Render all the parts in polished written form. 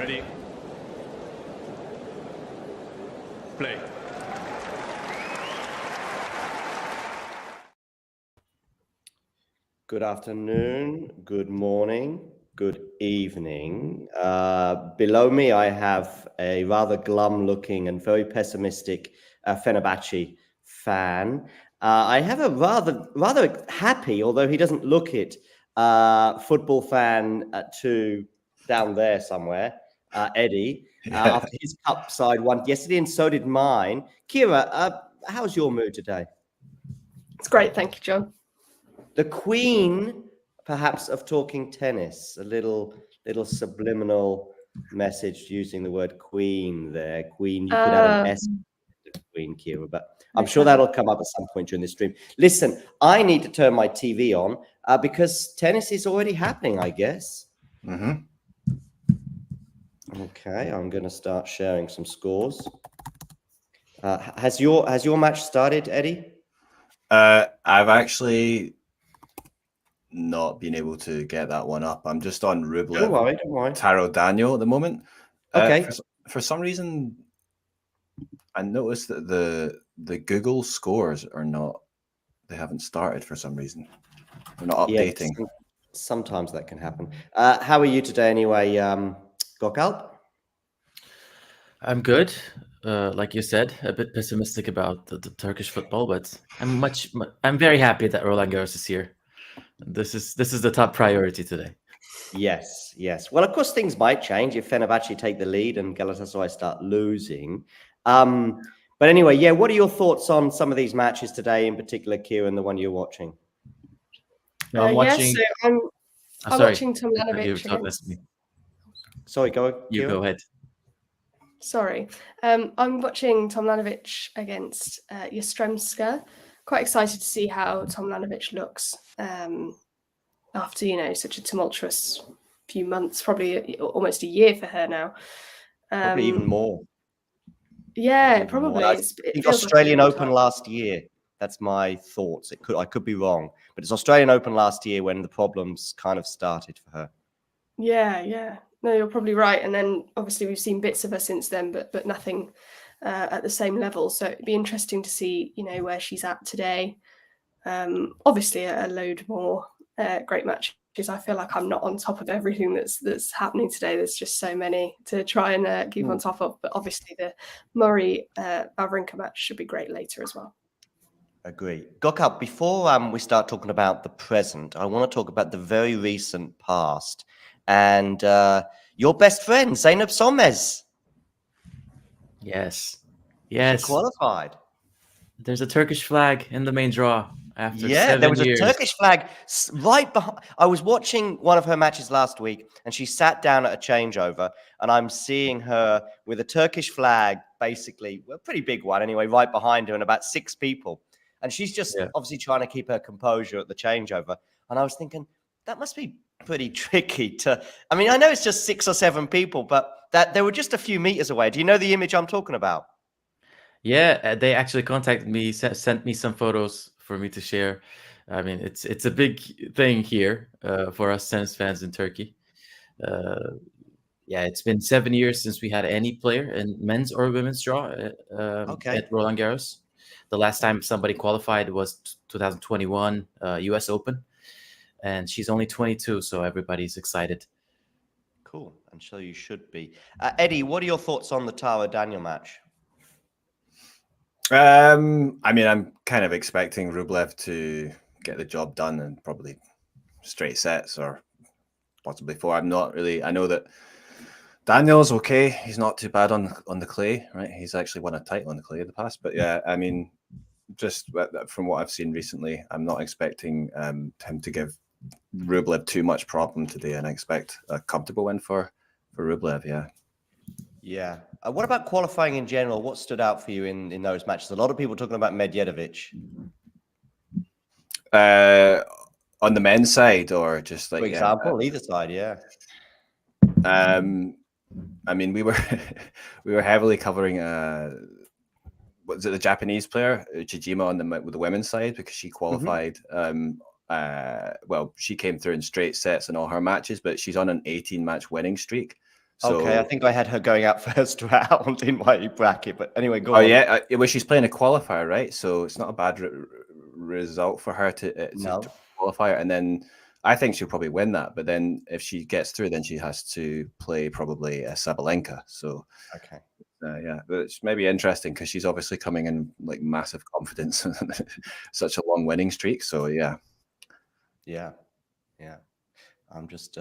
Ready? Play. Good afternoon, good morning, good evening. Below me, I have a rather glum-looking and very pessimistic Fenerbahce fan. I have a rather happy, although he doesn't look it, football fan too down there somewhere, Eddie. After his cup side won yesterday, and so did mine. Kira, how's your mood today? It's great, thank you, John. The queen, perhaps, of talking tennis. A little subliminal message using the word queen there. Queen, you could add an S to Queen, Kira, but I'm sure that'll come up at some point during this stream. Listen, I need to turn my TV on because tennis is already happening, I guess. Mm-hmm. Okay, I'm going to start sharing some scores. Has your match started, Eddie? I've actually not been able to get that one up. I'm just on Rublev. Don't worry. Taro Daniel at the moment. Okay. For some reason, I noticed that the Google scores are not. They haven't started for some reason. They're not updating. Yeah, sometimes that can happen. How are you today, anyway, Gökalp? I'm good. Like you said, a bit pessimistic about the Turkish football, but I'm very happy that Roland Garros is here. This is the top priority today. Yes. Well, of course, things might change if Fenerbahce take the lead and Galatasaray start losing. But anyway, yeah, what are your thoughts on some of these matches today, in particular, Kieran, the one you're watching? I'm watching. Yeah, so I'm watching Tomljanovic against... Sorry, go ahead. Sorry. I'm watching Tomljanovic against Yastremska. Quite excited to see how Tomljanovic looks after, such a tumultuous few months, probably almost a year for her now. Probably even more. Yeah, probably. I think Australian Open last year. That's my thoughts. I could be wrong, but it's Australian Open last year when the problems kind of started for her. Yeah. No, you're probably right. And then obviously we've seen bits of her since then, but nothing at the same level. So it'd be interesting to see, where she's at today. Obviously a load more great matches. I feel like I'm not on top of everything that's happening today. There's just so many to try and keep on top of. But obviously the Murray Wawrinka match should be great later as well. Agree. Gökalp, before we start talking about the present, I want to talk about the very recent past. And your best friend, Zeynep Solmez. Yes. She qualified. There's a Turkish flag in the main draw after 7 years. There was a Turkish flag right behind. I was watching one of her matches last week, and she sat down at a changeover, and I'm seeing her with a Turkish flag, basically, a pretty big one anyway, right behind her, and about 6 people. And she's just obviously trying to keep her composure at the changeover. And I was thinking, that must be pretty tricky to... I mean, I know it's just 6 or 7 people, but that they were just a few meters away. Do you know the image I'm talking about? Yeah, they actually contacted me, sent me some photos for me to share. I mean, it's a big thing here for us tennis fans in Turkey. It's been 7 years since we had any player in men's or women's draw at Roland Garros. The last time somebody qualified was 2021 US Open. And she's only 22, so everybody's excited. Cool, and so you should be. Eddie, what are your thoughts on the Taro Daniel match? I mean, I'm kind of expecting Rublev to get the job done and probably straight sets or possibly 4. I'm not really. I know that Daniel's okay. He's not too bad on the clay, right? He's actually won a title on the clay in the past. But yeah, I mean, just from what I've seen recently, I'm not expecting him to give Rublev too much problem today, and I expect a comfortable win for Rublev. Yeah. What about qualifying in general? What stood out for you in those matches? A lot of people talking about Medvedev. On the men's side, or just like, for example, either side, yeah. I mean, we were heavily covering was it the Japanese player Chijima on with the women's side, because she qualified. Well, she came through in straight sets in all her matches, but she's on an 18-match winning streak. So, okay, I think I had her going out first round in my bracket, but anyway, go oh on. yeah, well, she's playing a qualifier, right? So it's not a bad result for her to No. qualify, and then I think she'll probably win that. But then if she gets through, then she has to play probably Sabalenka. So Okay. yeah, but it's maybe interesting because she's obviously coming in like massive confidence, such a long winning streak. So yeah. I'm just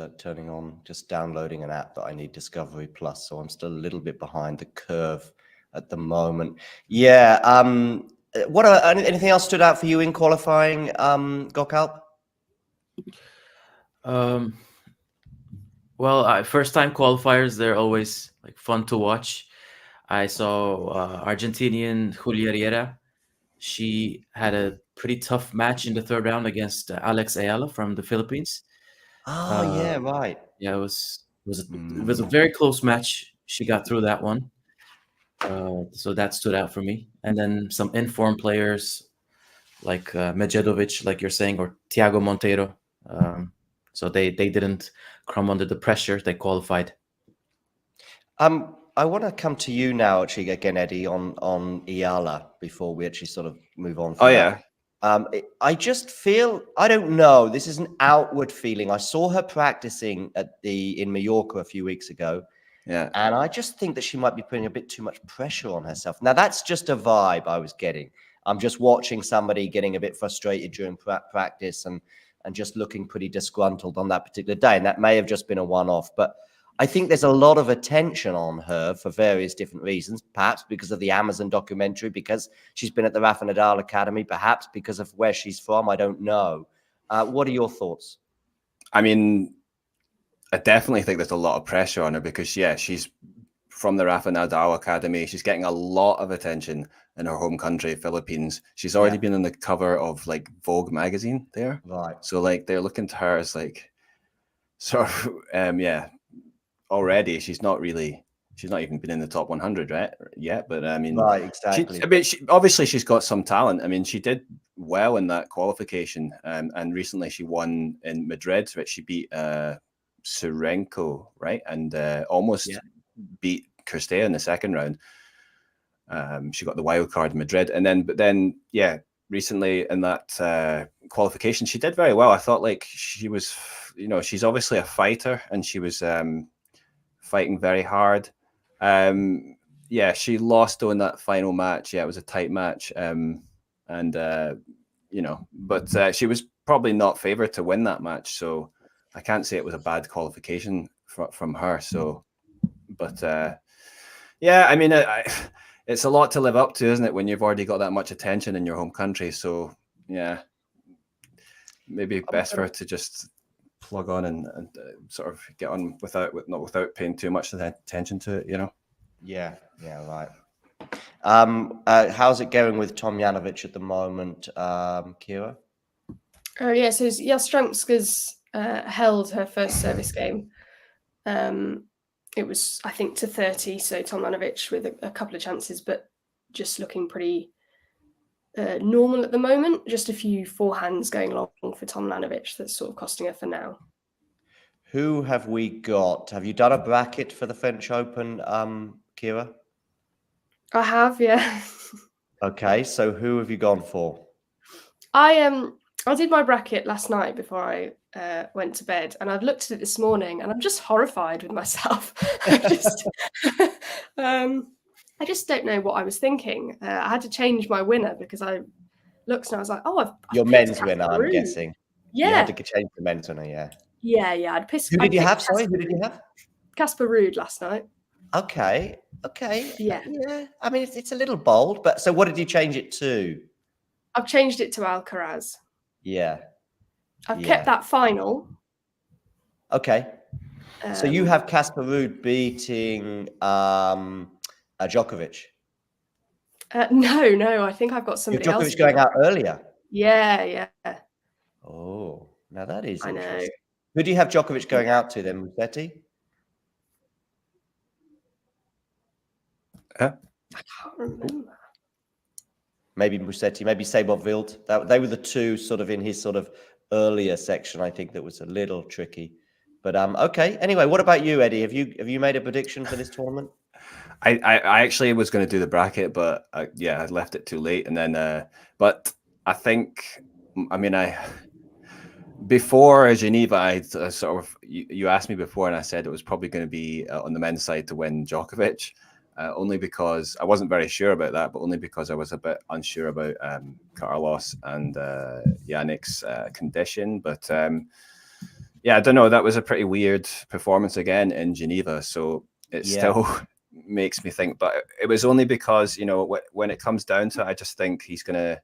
just downloading an app that I need, Discovery Plus. So I'm still a little bit behind the curve at the moment. Yeah. Anything else stood out for you in qualifying, Gokal? Well, first-time qualifiers, they're always like fun to watch. I saw Argentinian Julia Riera. She had a pretty tough match in the third round against Alex Ayala from the Philippines. Oh, yeah, right. Yeah, it was a very close match. She got through that one, so that stood out for me. And then some informed players like Medjedovic, like you're saying, or Thiago Monteiro. So they didn't crumb under the pressure. They qualified. I want to come to you now, actually, again, Eddie, on Ayala before we actually sort of move on. From that. I just feel, I don't know, this is an outward feeling. I saw her practicing in Mallorca a few weeks ago. Yeah. And I just think that she might be putting a bit too much pressure on herself. Now, that's just a vibe I was getting. I'm just watching somebody getting a bit frustrated during practice and just looking pretty disgruntled on that particular day. And that may have just been a one-off. But I think there's a lot of attention on her for various different reasons, perhaps because of the Amazon documentary, because she's been at the Rafa Nadal Academy, perhaps because of where she's from. I don't know. What are your thoughts? I mean, I definitely think there's a lot of pressure on her because, yeah, she's from the Rafa Nadal Academy. She's getting a lot of attention in her home country, Philippines. She's already been on the cover of like Vogue magazine there. Right. So like they're looking to her as like sort of, already she's not even been in the top 100 right yet. But I mean, right, exactly. Obviously she's got some talent. I mean, she did well in that qualification. And recently she won in Madrid, which she beat Surenko, right? And almost beat Kirstea in the second round. She got the wild card in Madrid, but then recently in that qualification she did very well. I thought like she was, she's obviously a fighter and she was fighting very hard. She lost though in that final match. Yeah, it was a tight match. But she was probably not favored to win that match, so I can't say it was a bad qualification from her. So, but I mean, it's a lot to live up to, isn't it, when you've already got that much attention in your home country? So, yeah, maybe best for her to just plug on and sort of get on without paying too much attention to it, Yeah, right. How's it going with Tomljanovic at the moment, Kira? Oh yeah, so Jastrzębska's held her first service game. It was, I think, to 30, so Tomljanovic with a couple of chances, but just looking pretty normal at the moment. Just a few forehands going along for Tomljanovic that's sort of costing her for now. Who have we got? Have you done a bracket for the French Open, Kira? I have, yeah. Okay, so who have you gone for? I did my bracket last night before I went to bed, and I've looked at it this morning, and I'm just horrified with myself. I just don't know what I was thinking. I had to change my winner because I looked and I was like, "Oh, I've your men's winner." I'm guessing. Yeah, you had to change the men's winner. Yeah. Yeah. I'd piss. Who did you have? Sorry, who did you have? Casper Ruud last night. Okay. Yeah. I mean, it's a little bold, but so what did you change it to? I've changed it to Alcaraz. Yeah. I've kept that final. Okay. So you have Casper Ruud beating Djokovic? No. I think I've got somebody else. Djokovic going out earlier? Yeah. Oh, now that is I interesting. know. Who do you have Djokovic going out to then, Bronzetti? I can't remember. Maybe Bronzetti, maybe Sabot Wild. They were the two sort of in his sort of earlier section, I think, that was a little tricky. But okay. Anyway, what about you, Eddie? Have you made a prediction for this tournament? I actually was going to do the bracket, but I left it too late. And then, but I think, before Geneva, I sort of, you asked me before, and I said it was probably going to be on the men's side to win Djokovic, only because I wasn't very sure about that, but only because I was a bit unsure about Carlos and Yannick's condition. But I don't know. That was a pretty weird performance again in Geneva, so it still makes me think. But it was only because, when it comes down to it, I just think he's going to,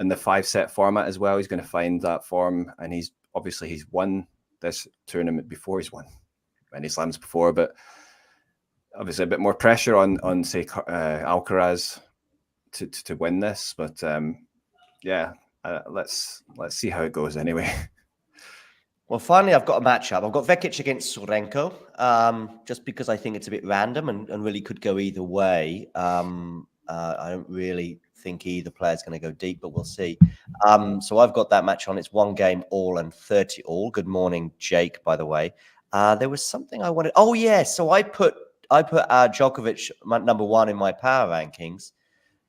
in the 5-set format as well, he's going to find that form. And he's won this tournament before. He's won many slams before, but obviously a bit more pressure on say Alcaraz to win this. But let's see how it goes anyway. Well, finally, I've got a matchup. I've got Vekic against Sonego, just because I think it's a bit random and really could go either way. I don't really think either player's going to go deep, but we'll see. So I've got that match on. It's 1 game all and 30 all. Good morning, Jake, by the way. There was something I wanted. Oh, yeah. So I put Djokovic number 1 in my power rankings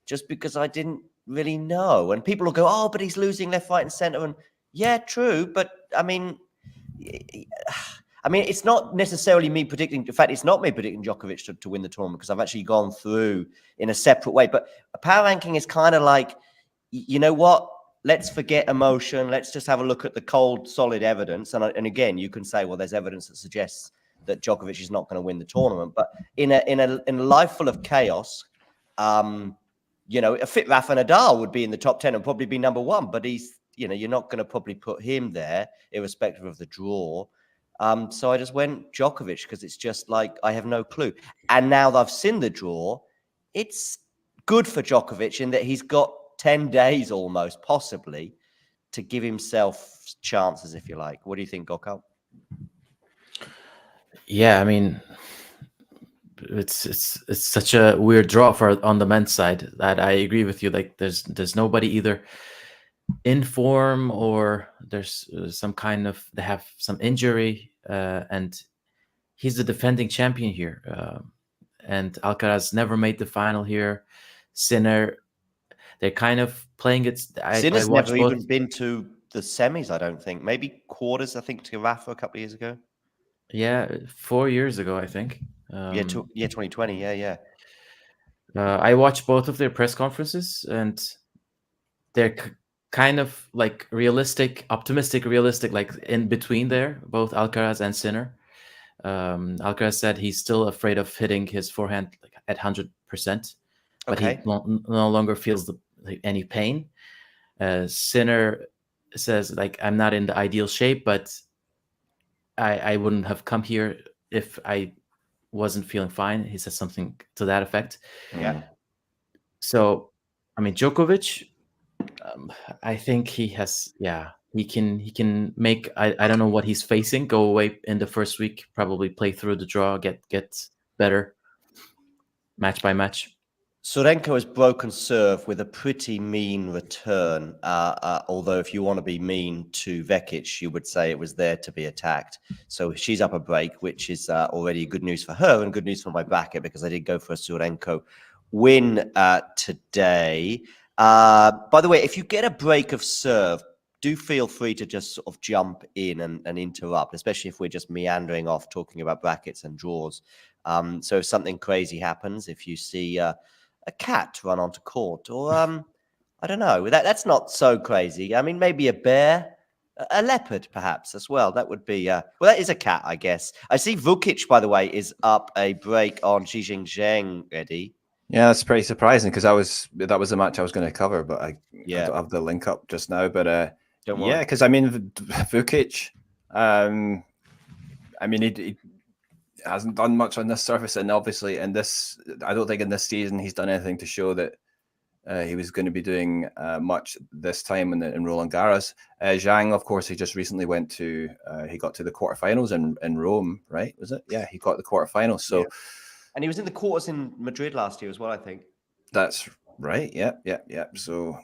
just because I didn't really know. And people will go, oh, but he's losing left, right, and center. And yeah, true. But I mean, it's not necessarily me predicting. In fact, it's not me predicting Djokovic to win the tournament, because I've actually gone through in a separate way. But a power ranking is kind of like, you know what? Let's forget emotion. Let's just have a look at the cold, solid evidence. And again, you can say, well, there's evidence that suggests that Djokovic is not going to win the tournament. But in a life full of chaos, a fit Rafa Nadal would be in the top 10 and probably be number 1. But he's, you're not going to probably put him there, irrespective of the draw. So I just went Djokovic because it's just like, I have no clue. And now that I've seen the draw, it's good for Djokovic in that he's got 10 days almost, possibly, to give himself chances, if you like. What do you think, Gokal? Yeah, it's such a weird draw on the men's side that I agree with you. Like there's nobody either in form or there's some kind of, they have some injury, and he's the defending champion here, and Alcaraz never made the final here. Sinner, they're kind of playing it. Sinner's never even been to the semis, I don't think. Maybe quarters, I think, to Rafa a couple of years ago. Yeah, 4 years ago, I think. 2020. Yeah. I watched both of their press conferences, and they're kind of like optimistic, realistic, like in between there, both Alcaraz and Sinner. Alcaraz said he's still afraid of hitting his forehand at 100%, but he no longer feels any pain. Sinner says, like, I'm not in the ideal shape, but I wouldn't have come here if I wasn't feeling fine. He said something to that effect. Yeah. So, Djokovic, I think he has, he can make, I don't know what he's facing, go away in the first week, probably play through the draw, get better match by match. Sonego has broken serve with a pretty mean return. Although if you want to be mean to Vekic, you would say it was there to be attacked. So she's up a break, which is already good news for her and good news for my bracket, because I did go for a Sonego win today. By the way, if you get a break of serve, do feel free to just sort of jump in and interrupt, especially if we're just meandering off talking about brackets and draws. So if something crazy happens, if you see a cat run onto court, or I don't know, that's not so crazy. Maybe a bear, a leopard, perhaps as well. That would be well, that is a cat, I guess. I see Vukic, by the way, is up a break on Xi Jinping, Eddie. Yeah, that's pretty surprising, because that was the match I was going to cover, but I don't have the link up just now. But don't worry. Because Vukic, he hasn't done much on this surface, and obviously I don't think in this season he's done anything to show that he was going to be doing much this time in Roland Garros. Zhang, of course, he just recently got to the quarterfinals in Rome, right? Was it? Yeah, he got the quarterfinals. So, and he was in the quarters in Madrid last year as well, I think. That's right. Yeah. So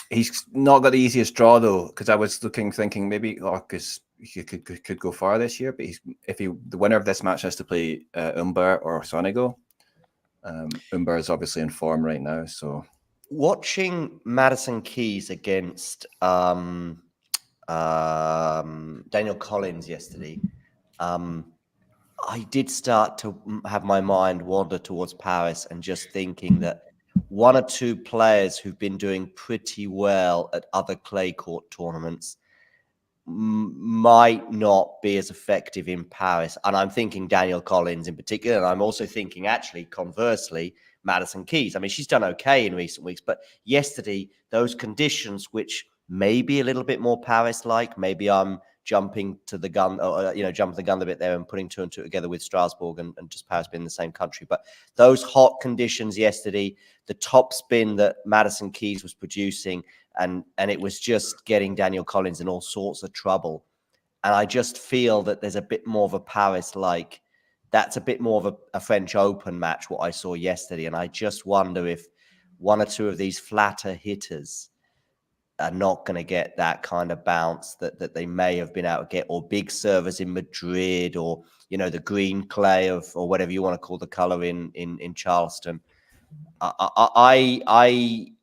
he's not got the easiest draw though, because I was thinking maybe because he could go far this year. But the winner of this match has to play Humbert or Sonego. Humbert is obviously in form right now, so. Watching Madison Keys against Daniel Collins yesterday, I did start to have my mind wander towards Paris and just thinking that one or two players who've been doing pretty well at other clay court tournaments might not be as effective in Paris. And I'm thinking Daniel Collins in particular. And I'm also thinking, actually, conversely, Madison Keys. I mean, she's done okay in recent weeks, but yesterday, those conditions, which may be a little bit more Paris-like, maybe I'm jumping to the gun, or, jumping the gun a bit there and putting two and two together with Strasbourg and just Paris being in the same country. But those hot conditions yesterday, the top spin that Madison Keys was producing, and it was just getting Daniel Collins in all sorts of trouble. And I just feel that there's a bit more of a Paris-like, that's a bit more of a French Open match, what I saw yesterday. And I just wonder if one or two of these flatter hitters are not going to get that kind of bounce that they may have been able to get, or big servers in Madrid, or, the green clay or whatever you want to call the color in Charleston. I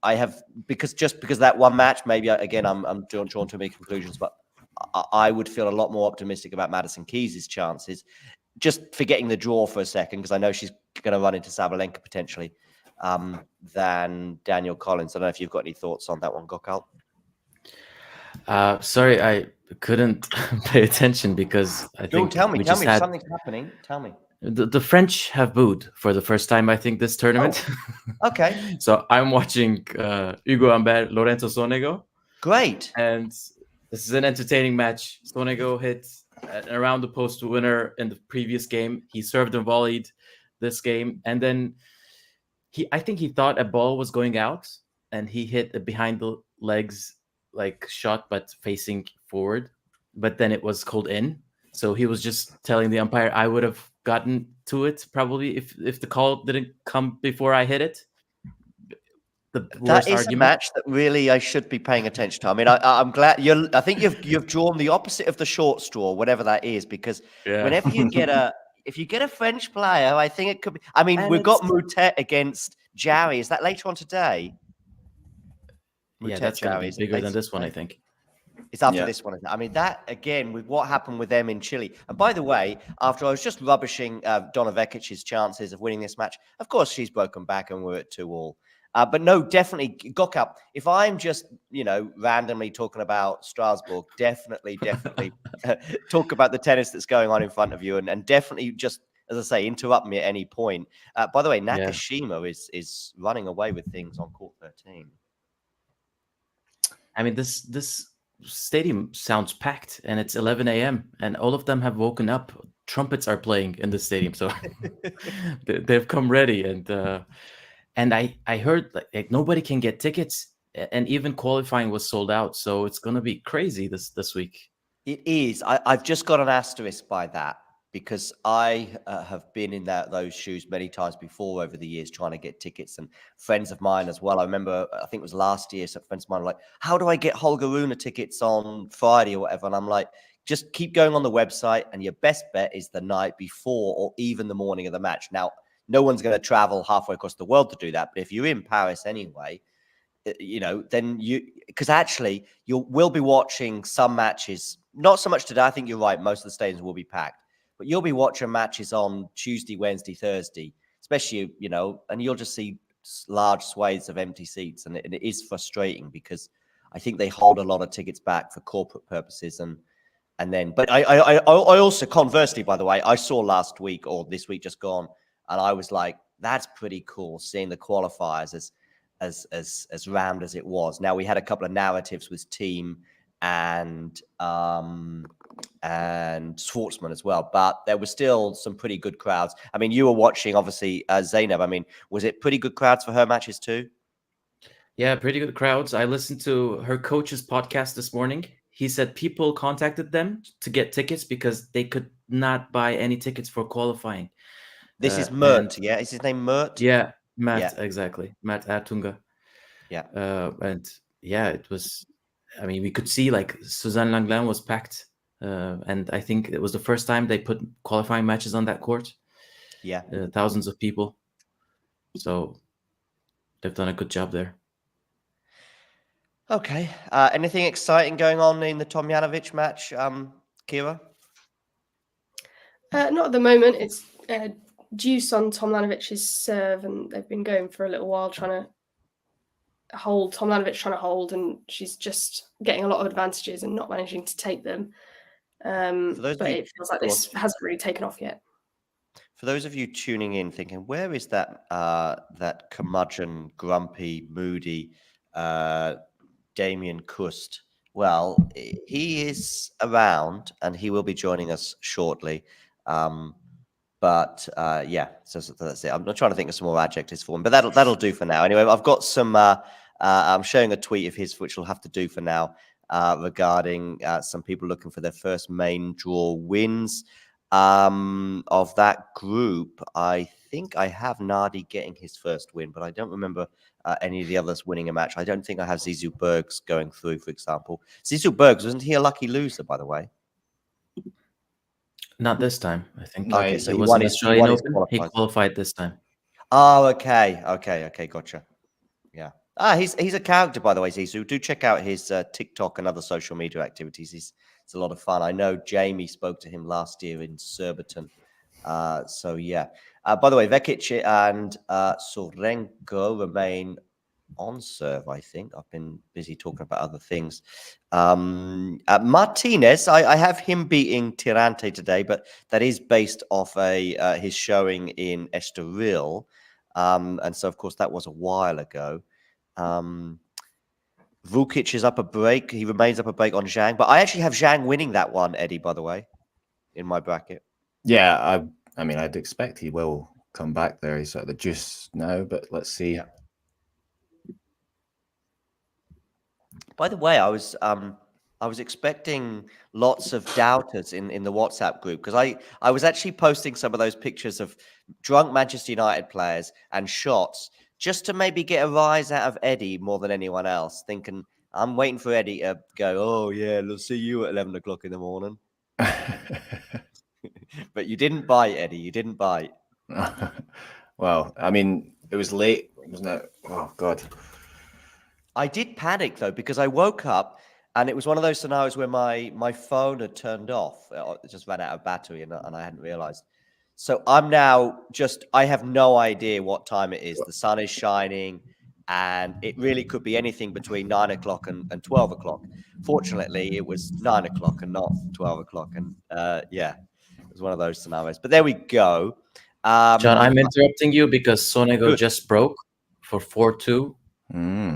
have, because that one match, maybe I'm drawn to make conclusions, but I would feel a lot more optimistic about Madison Keys' chances, just forgetting the draw for a second, because I know she's going to run into Sabalenka potentially, than Daniel Collins. I don't know if you've got any thoughts on that one, Gokal. Sorry, I couldn't pay attention because I think. Tell me, something's happening. Tell me. The French have booed for the first time, I think, this tournament. Oh, okay. So I'm watching Hugo Humbert, Lorenzo Sonego. Great. And this is an entertaining match. Sonego hit an around the post winner in the previous game. He served and volleyed this game. And then I think he thought a ball was going out, and he hit a behind the legs shot, but facing forward. But then it was called in. So he was just telling the umpire, I would have gotten to it probably if the call didn't come before I hit it. That is a match that really I should be paying attention to. I mean, I'm glad I think you've drawn the opposite of the short straw, whatever that is, because whenever you get if you get a French player, I think it could be. I mean, we've got Moutet against Jarry. Is that later on today? Yeah, that's going to be bigger than this one, I think. It's after this one. I mean, that, again, with what happened with them in Chile. And by the way, after I was just rubbishing Donna Vekic's chances of winning this match, of course, she's broken back and we're at 2-2. But no, definitely, Gokal, if I'm just, randomly talking about Strasbourg, definitely talk about the tennis that's going on in front of you, and definitely just, as I say, interrupt me at any point. By the way, Nakashima is running away with things on court 13. I mean, this stadium sounds packed, and it's 11 a.m. and all of them have woken up. Trumpets are playing in the stadium, so they've come ready. And I heard like nobody can get tickets, and even qualifying was sold out. So it's going to be crazy this week. It is. I've just got an asterisk by that, because I have been in those shoes many times before over the years, trying to get tickets, and friends of mine as well. I remember, I think it was last year, some friends of mine were like, how do I get Holger Rune tickets on Friday or whatever? And I'm like, just keep going on the website, and your best bet is the night before or even the morning of the match. Now, no one's going to travel halfway across the world to do that. But if you're in Paris anyway, then because actually we'll be watching some matches, not so much today. I think you're right. Most of the stadiums will be packed. But you'll be watching matches on Tuesday, Wednesday, Thursday, especially, and you'll just see large swathes of empty seats. And it is frustrating, because I think they hold a lot of tickets back for corporate purposes. But I also, conversely, by the way, I saw last week or this week just gone, and I was like, that's pretty cool, seeing the qualifiers as rammed as it was. Now, we had a couple of narratives with Team and Schwartzman as well, but there were still some pretty good crowds. I mean, you were watching, obviously, Zainab. I mean, was it pretty good crowds for her matches too? Yeah, pretty good crowds. I listened to her coach's podcast this morning. He said people contacted them to get tickets because they could not buy any tickets for qualifying. This is Mert, yeah? Is his name Mert? Yeah, Matt, exactly. Matt Ertunga. Yeah. And yeah, it was, I mean, we could see like Suzanne Langlain was packed. and I think it was the first time they put qualifying matches on that court. Yeah. Thousands of people. So they've done a good job there. Okay. Anything exciting going on in the Tomljanovic match, Kira? Not at the moment. It's deuce on Tomljanovic's serve, and they've been going for a little while trying to hold. Tomljanovic trying to hold, and she's just getting a lot of advantages and not managing to take them. But it feels like this hasn't really taken off yet. For those of you tuning in, thinking, where is that curmudgeon, grumpy, moody Damien Kust? Well, he is around, and he will be joining us shortly. But yeah, so that's it. I'm not trying to think of some more adjectives for him, but that'll do for now. Anyway, I've got some. I'm showing a tweet of his, which will have to do for now, regarding some people looking for their first main draw wins. Of that group, I think I have Nardi getting his first win, but I don't remember any of the others winning a match. I don't think I have Zizou Bergs going through, for example. Zizou Bergs, wasn't he a lucky loser, by the way? Not this time, I think. Okay, so it he was won an his- Australian his Open. He qualifiers. qualified this time. Oh, okay, gotcha. Yeah. He's a character, by the way, Zizou. Do check out his TikTok and other social media activities. It's a lot of fun. I know Jamie spoke to him last year in Surbiton. So yeah. By the way, Vekic and Sonego remain on serve, I think. I've been busy talking about other things. Martinez, I have him beating Tirante today, but that is based off his showing in Estoril. And so, of course, that was a while ago. Vukic is up a break. He remains up a break on Zhang. But I actually have Zhang winning that one, Eddie, by the way, in my bracket. Yeah, I mean, I'd expect he will come back there. He's at the juice now, but let's see. Yeah. By the way, I was expecting lots of doubters in the WhatsApp group, because I was actually posting some of those pictures of drunk Manchester United players and shots just to maybe get a rise out of Eddie more than anyone else, thinking I'm waiting for Eddie to go, oh yeah, let's see you at 11 o'clock in the morning. But you didn't bite, Eddie. You didn't bite. Well, I mean, it was late, wasn't it? Oh God. I did panic though, because I woke up and it was one of those scenarios where my phone had turned off. It just ran out of battery and I hadn't realized. So I'm now I have no idea what time it is. The sun is shining and it really could be anything between 9 o'clock and 12 o'clock. Fortunately, it was 9 o'clock and not 12 o'clock. And yeah, it was one of those scenarios. But there we go. John, I'm interrupting you because Sonego just broke for 4-2.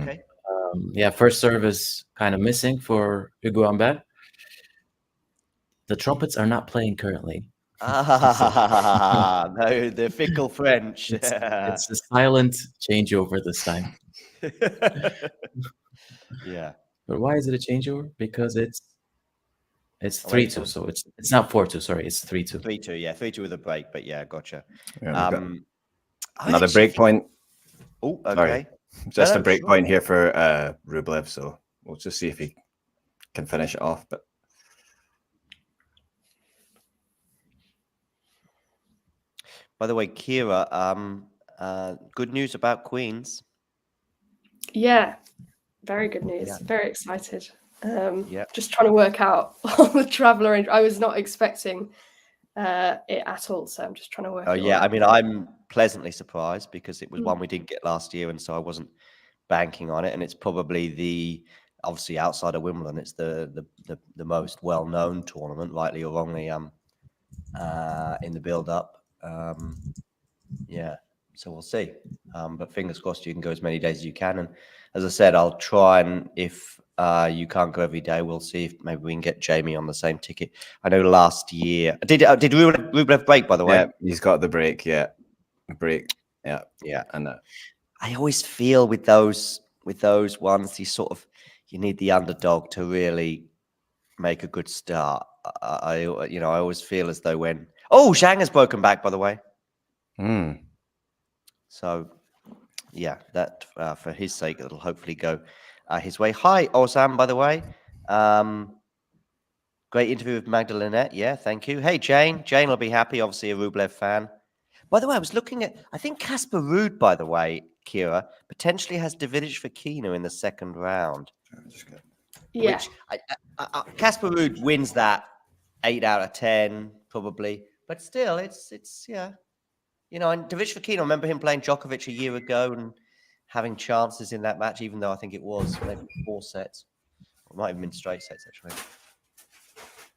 Okay. Yeah, first serve is kind of missing for Humbert. The trumpets are not playing currently. No, the fickle French. It's a silent changeover this time. Yeah. But why is it a changeover? Because it's 3-2, so it's not 4-2. Sorry, it's 3-2. 3-2, yeah, 3-2 with a break. But yeah, gotcha. Yeah, another break point. Oh, okay. Sorry. Just a break point here for Rublev, so we'll just see if he can finish it off. But by the way, Kira, good news about Queens. Yeah, very good news. Yeah. Very excited. Yeah. Just trying to work out all the travel arrangement. I was not expecting it at all, so I'm just trying to work. Oh yeah, I mean, I'm pleasantly surprised because it was one we didn't get last year, and so I wasn't banking on it. And it's probably obviously outside of Wimbledon, it's the most well-known tournament, rightly or wrongly, in the build-up. Yeah, so we'll see. But fingers crossed you can go as many days as you can. And as I said, I'll try, and if you can't go every day, we'll see if maybe we can get Jamie on the same ticket. I know last year did Rublev break, by the way? Yeah, he's got the break. Yeah, break. Yeah, and I always feel with those ones, you need the underdog to really make a good start. I always feel as though when Zhang has broken back, by the way. So yeah, that for his sake, it'll hopefully go his way. Hi, Ozam, by the way. Great interview with Magdalenette. Yeah, thank you. Hey, Jane. Jane will be happy, obviously a Rublev fan. By the way, I was looking at, I think Casper Ruud, by the way, Kira, potentially has Davidovich Fokina in the second round. Yeah. Which Casper Ruud wins that 8 out of 10, probably. But still, it's yeah. You know, and Davidovich Fokina, I remember him playing Djokovic a year ago and having chances in that match, even though I think it was maybe 4 sets. It might have been straight sets, actually.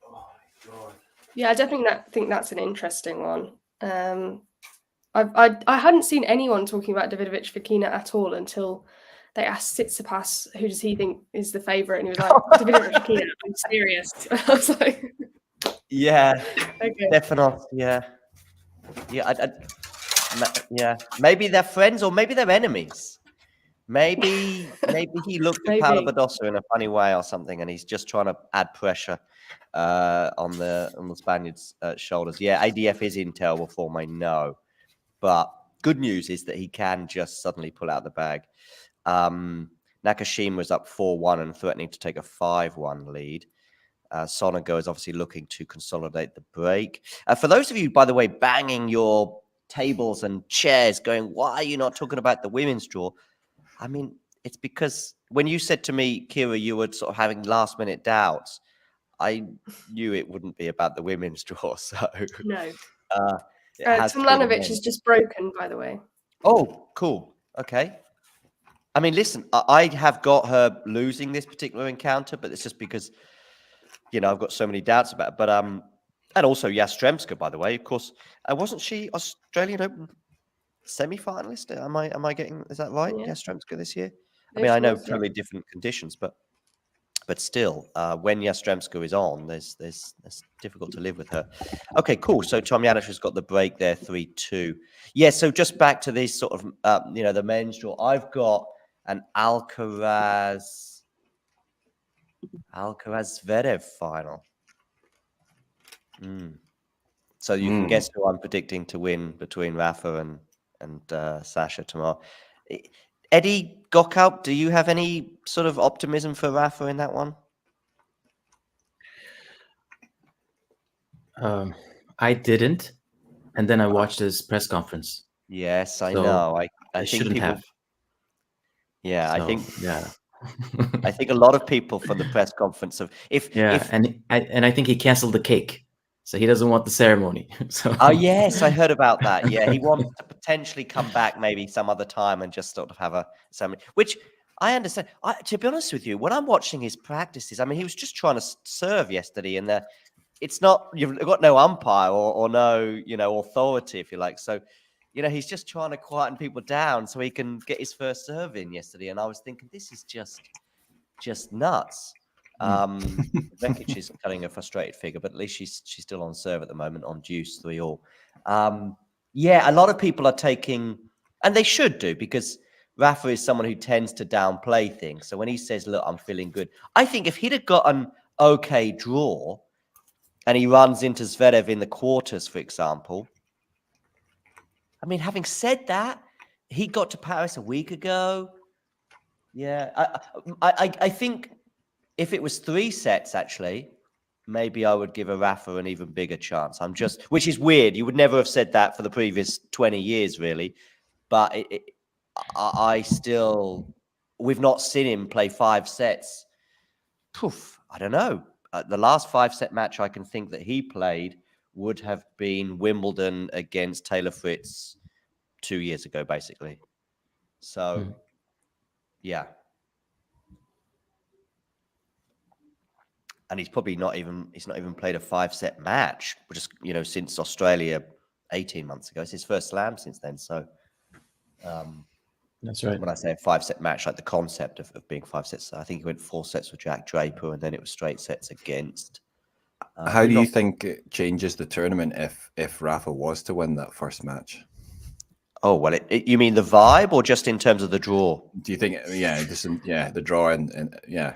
Oh, my God. Yeah, I definitely think that's an interesting one. I hadn't seen anyone talking about Davidovich Fokina at all until they asked Tsitsipas, who does he think is the favourite? And he was like, Davidovich Fokina, I'm serious. I was like... Yeah, okay. definitely, yeah. Yeah, maybe they're friends or maybe they're enemies. Maybe he looked at Paolo Badosa in a funny way or something, and he's just trying to add pressure on the Spaniards' shoulders. Yeah, ADF is in terrible form, I know, but good news is that he can just suddenly pull out the bag. Nakashima was up 4-1 and threatening to take a 5-1 lead. Sonego is obviously looking to consolidate the break. For those of you, by the way, banging your tables and chairs, going, "Why are you not talking about the women's draw?" I mean, it's because when you said to me, Kira, you were sort of having last-minute doubts. I knew it wouldn't be about the women's draw. So no, Tomljanovic is just broken, by the way. Oh, cool. Okay. I mean, listen, I have got her losing this particular encounter, but it's just because, you know, I've got so many doubts about it. But and also Yastremska, by the way, of course, wasn't she Australian Open semi-finalist? Am I getting, is that right? Yeah. Yastremska this year? Yeah, I mean, I know was, totally different conditions, but still, when Yastremska is on, there's difficult to live with her. Okay, cool. So Tomljanovic has got the break there, 3-2. Yeah. So just back to this sort of, you know, the men's draw. I've got an Alcaraz Zverev final. So you can guess who I'm predicting to win between Rafa and Sasha tomorrow. Eddie Gokaup, do you have any sort of optimism for Rafa in that one? I didn't, and then I watched his press conference. Yes, I know. I think shouldn't people have. Yeah, So, I think yeah. I think a lot of people from the press conference of and I think he canceled the cake, so he doesn't want the ceremony. So Oh yes, I heard about that. Yeah, he wants to potentially come back maybe some other time and just sort of have a ceremony, which I understand. To be honest with you, when I'm watching his practices, I mean, he was just trying to serve yesterday, and it's not, you've got no umpire or no, you know, authority, if you like. So, you know, he's just trying to quieten people down so he can get his first serve in yesterday. And I was thinking, this is just nuts. Vekic is cutting a frustrated figure, but at least she's still on serve at the moment on deuce 3-all. Yeah, a lot of people are taking, and they should do, because Rafa is someone who tends to downplay things. So when he says, "Look, I'm feeling good," I think if he'd have got an okay draw and he runs into Zverev in the quarters, for example. I mean, having said that, he got to Paris a week ago. Yeah, I think if it was 3 sets, actually, maybe I would give a Rafa an even bigger chance. Which is weird. You would never have said that for the previous 20 years, really. But we've not seen him play 5 sets. Poof, I don't know. The last 5-set match I can think that he played would have been Wimbledon against Taylor Fritz 2 years ago, basically. So, yeah. And he's not even played a 5-set match, just, you know, since Australia 18 months ago. It's his first slam since then. So, that's right. When I say a 5-set match, like the concept of being 5 sets, I think he went 4 sets with Jack Draper, and then it was straight sets against. How do you think it changes the tournament if Rafa was to win that first match? Oh, well, you mean the vibe, or just in terms of the draw? Do you think, the draw and yeah.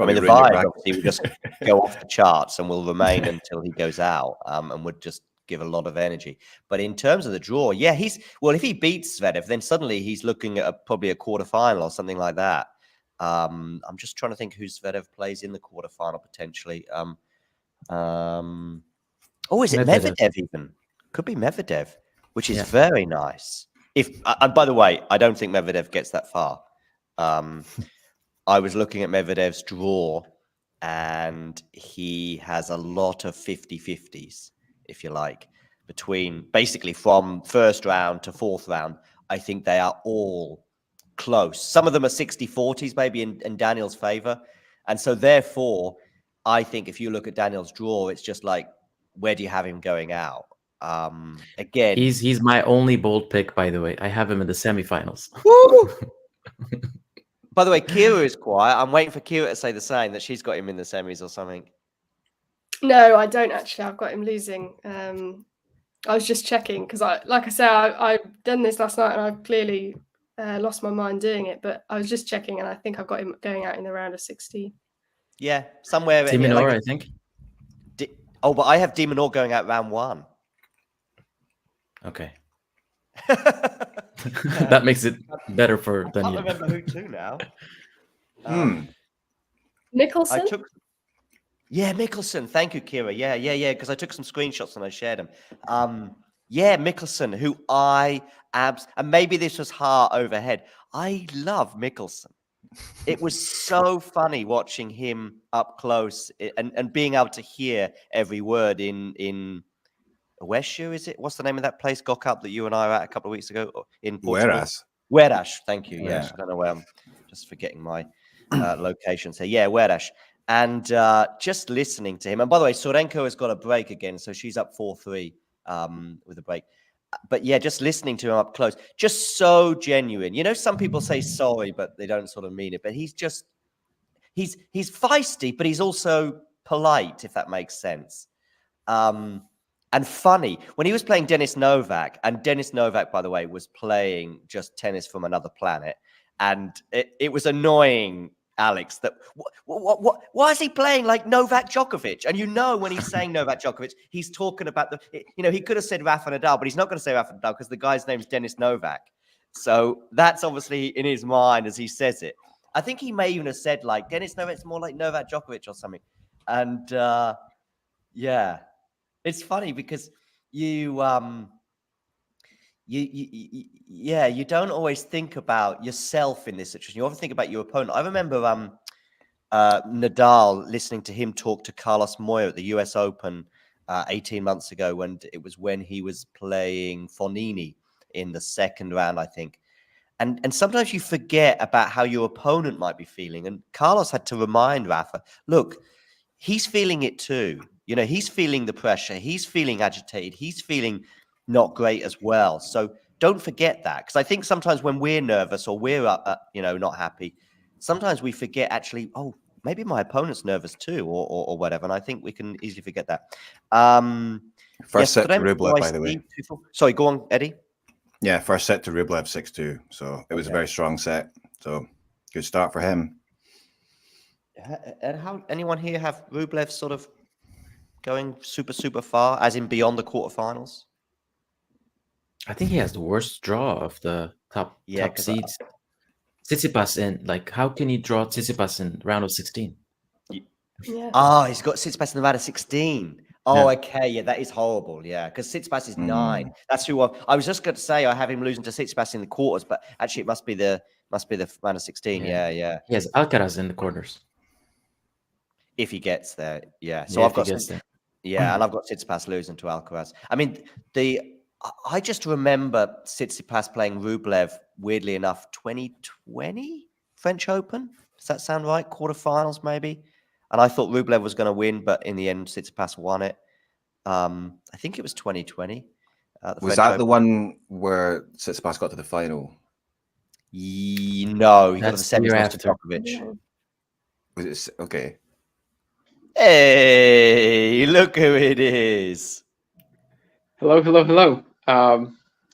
I mean, the vibe obviously will just go off the charts and will remain until he goes out, and would just give a lot of energy. But in terms of the draw, yeah, if he beats Zverev, then suddenly he's looking at probably a quarterfinal or something like that. I'm just trying to think who Zverev plays in the quarterfinal potentially. Is it Medvedev even? Could be Medvedev, which is very nice. By the way, I don't think Medvedev gets that far. I was looking at Medvedev's draw, and he has a lot of 50-50s, if you like, between basically from first round to fourth round. I think they are all close. Some of them are 60-40s, maybe in Daniel's favor. And so therefore, I think if you look at Daniel's draw, it's just like, where do you have him going out? Again, he's my only bold pick, by the way. I have him in the semifinals. By the way, Kira is quiet. I'm waiting for Kira to say the same, that she's got him in the semis or something. No, I don't actually. I've got him losing. I was just checking because like I said, I've done this last night and I've clearly lost my mind doing it. But I was just checking, and I think I've got him going out in the round of 16. Yeah, somewhere. De Minaur, I think. But I have De Minaur going out round 1. Okay. That makes it better for Daniel. I can't remember who to now. Nicholson? Mickelson. Thank you, Kira. Yeah. Because I took some screenshots and I shared them. Mickelson, who and maybe this was heart overhead. I love Mickelson. It was so funny watching him up close and being able to hear every word in Weshu, is it? What's the name of that place, Gokap, that you and I were at a couple of weeks ago in Portugal? Hueras. Thank you. Yes, I don't know where I'm just forgetting my locations here. Yeah, Hueras. And just listening to him. And by the way, Sonego has got a break again, so she's up 4-3 with a break. But yeah, just listening to him up close, just so genuine. You know, some people say sorry, but they don't sort of mean it. But he's feisty, but he's also polite, if that makes sense. And funny. When he was playing Denis Novak, and Denis Novak, by the way, was playing just tennis from another planet, and it was annoying, Alex, that why is he playing like Novak Djokovic? And you know, when he's saying Novak Djokovic, he's talking about he could have said Rafa Nadal, but he's not going to say Rafa Nadal because the guy's name's Denis Novak. So that's obviously in his mind as he says it. I think he may even have said like Denis Novak's more like Novak Djokovic or something. And yeah, it's funny because you don't always think about yourself in this situation. You often think about your opponent. I remember Nadal, listening to him talk to Carlos Moya at the US Open 18 months ago, when he was playing Fognini in the second round, I think. And sometimes you forget about how your opponent might be feeling. And Carlos had to remind Rafa, look, he's feeling it too. You know, he's feeling the pressure. He's feeling agitated. He's feeling not great as well. So don't forget that. Because I think sometimes when we're nervous or we're, not happy, sometimes we forget actually, maybe my opponent's nervous too or whatever. And I think we can easily forget that. First set to Rublev, by the way. Sorry, go on, Eddie. Yeah, first set to Rublev 6-2. So it was a very strong set. So good start for him. And how anyone here have Rublev sort of going super, super far, as in beyond the quarterfinals? I think he has the worst draw of the top seeds. Tsitsipas how can you draw Tsitsipas in round of 16? Yeah. He's got Tsitsipas in the round of 16. Okay, yeah, that is horrible. Yeah, because Tsitsipas is 9. That's who I was just going to say. I have him losing to Tsitsipas in the quarters, but actually, it must be the round of 16. Yeah. He has Alcaraz in the quarters. If he gets there, yeah. So I've got and I've got Tsitsipas losing to Alcaraz. I mean, I just remember Tsitsipas playing Rublev, weirdly enough, 2020 French Open. Does that sound right? Quarterfinals, maybe. And I thought Rublev was going to win, but in the end, Tsitsipas won it. I think it was 2020. Was that the one where Tsitsipas got to the final? No, he got to the semis to Djokovic. Was it okay? Hey, look who it is. Hello.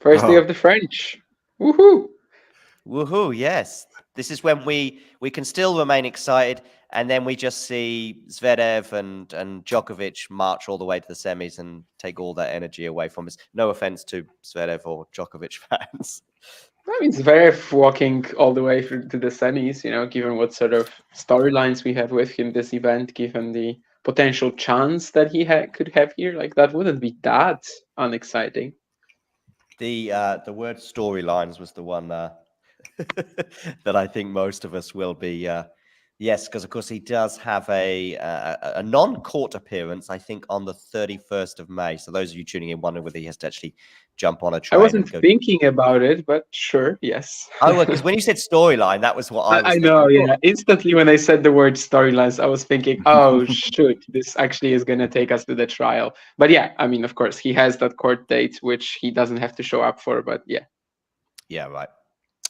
First day of the French. Woohoo, yes. This is when we can still remain excited, and then we just see Zverev and Djokovic march all the way to the semis and take all that energy away from us. No offense to Zverev or Djokovic fans. I mean, Zverev walking all the way through to the semis, given what sort of storylines we have with him this event, given the potential chance that he could have here, like that wouldn't be that unexciting. The word storylines was the one that I think most of us will be. Yes, because of course he does have a non-court appearance, I think, on the 31st of May. So those of you tuning in wondering whether he has to actually jump on a train. I wasn't thinking about it, but sure, yes. Oh, well, because when you said storyline, that was what I was thinking. Know, yeah. Instantly when I said the word storylines, I was thinking, oh, shoot, this actually is going to take us to the trial. But yeah, I mean, of course, he has that court date, which he doesn't have to show up for, but yeah. Yeah, right.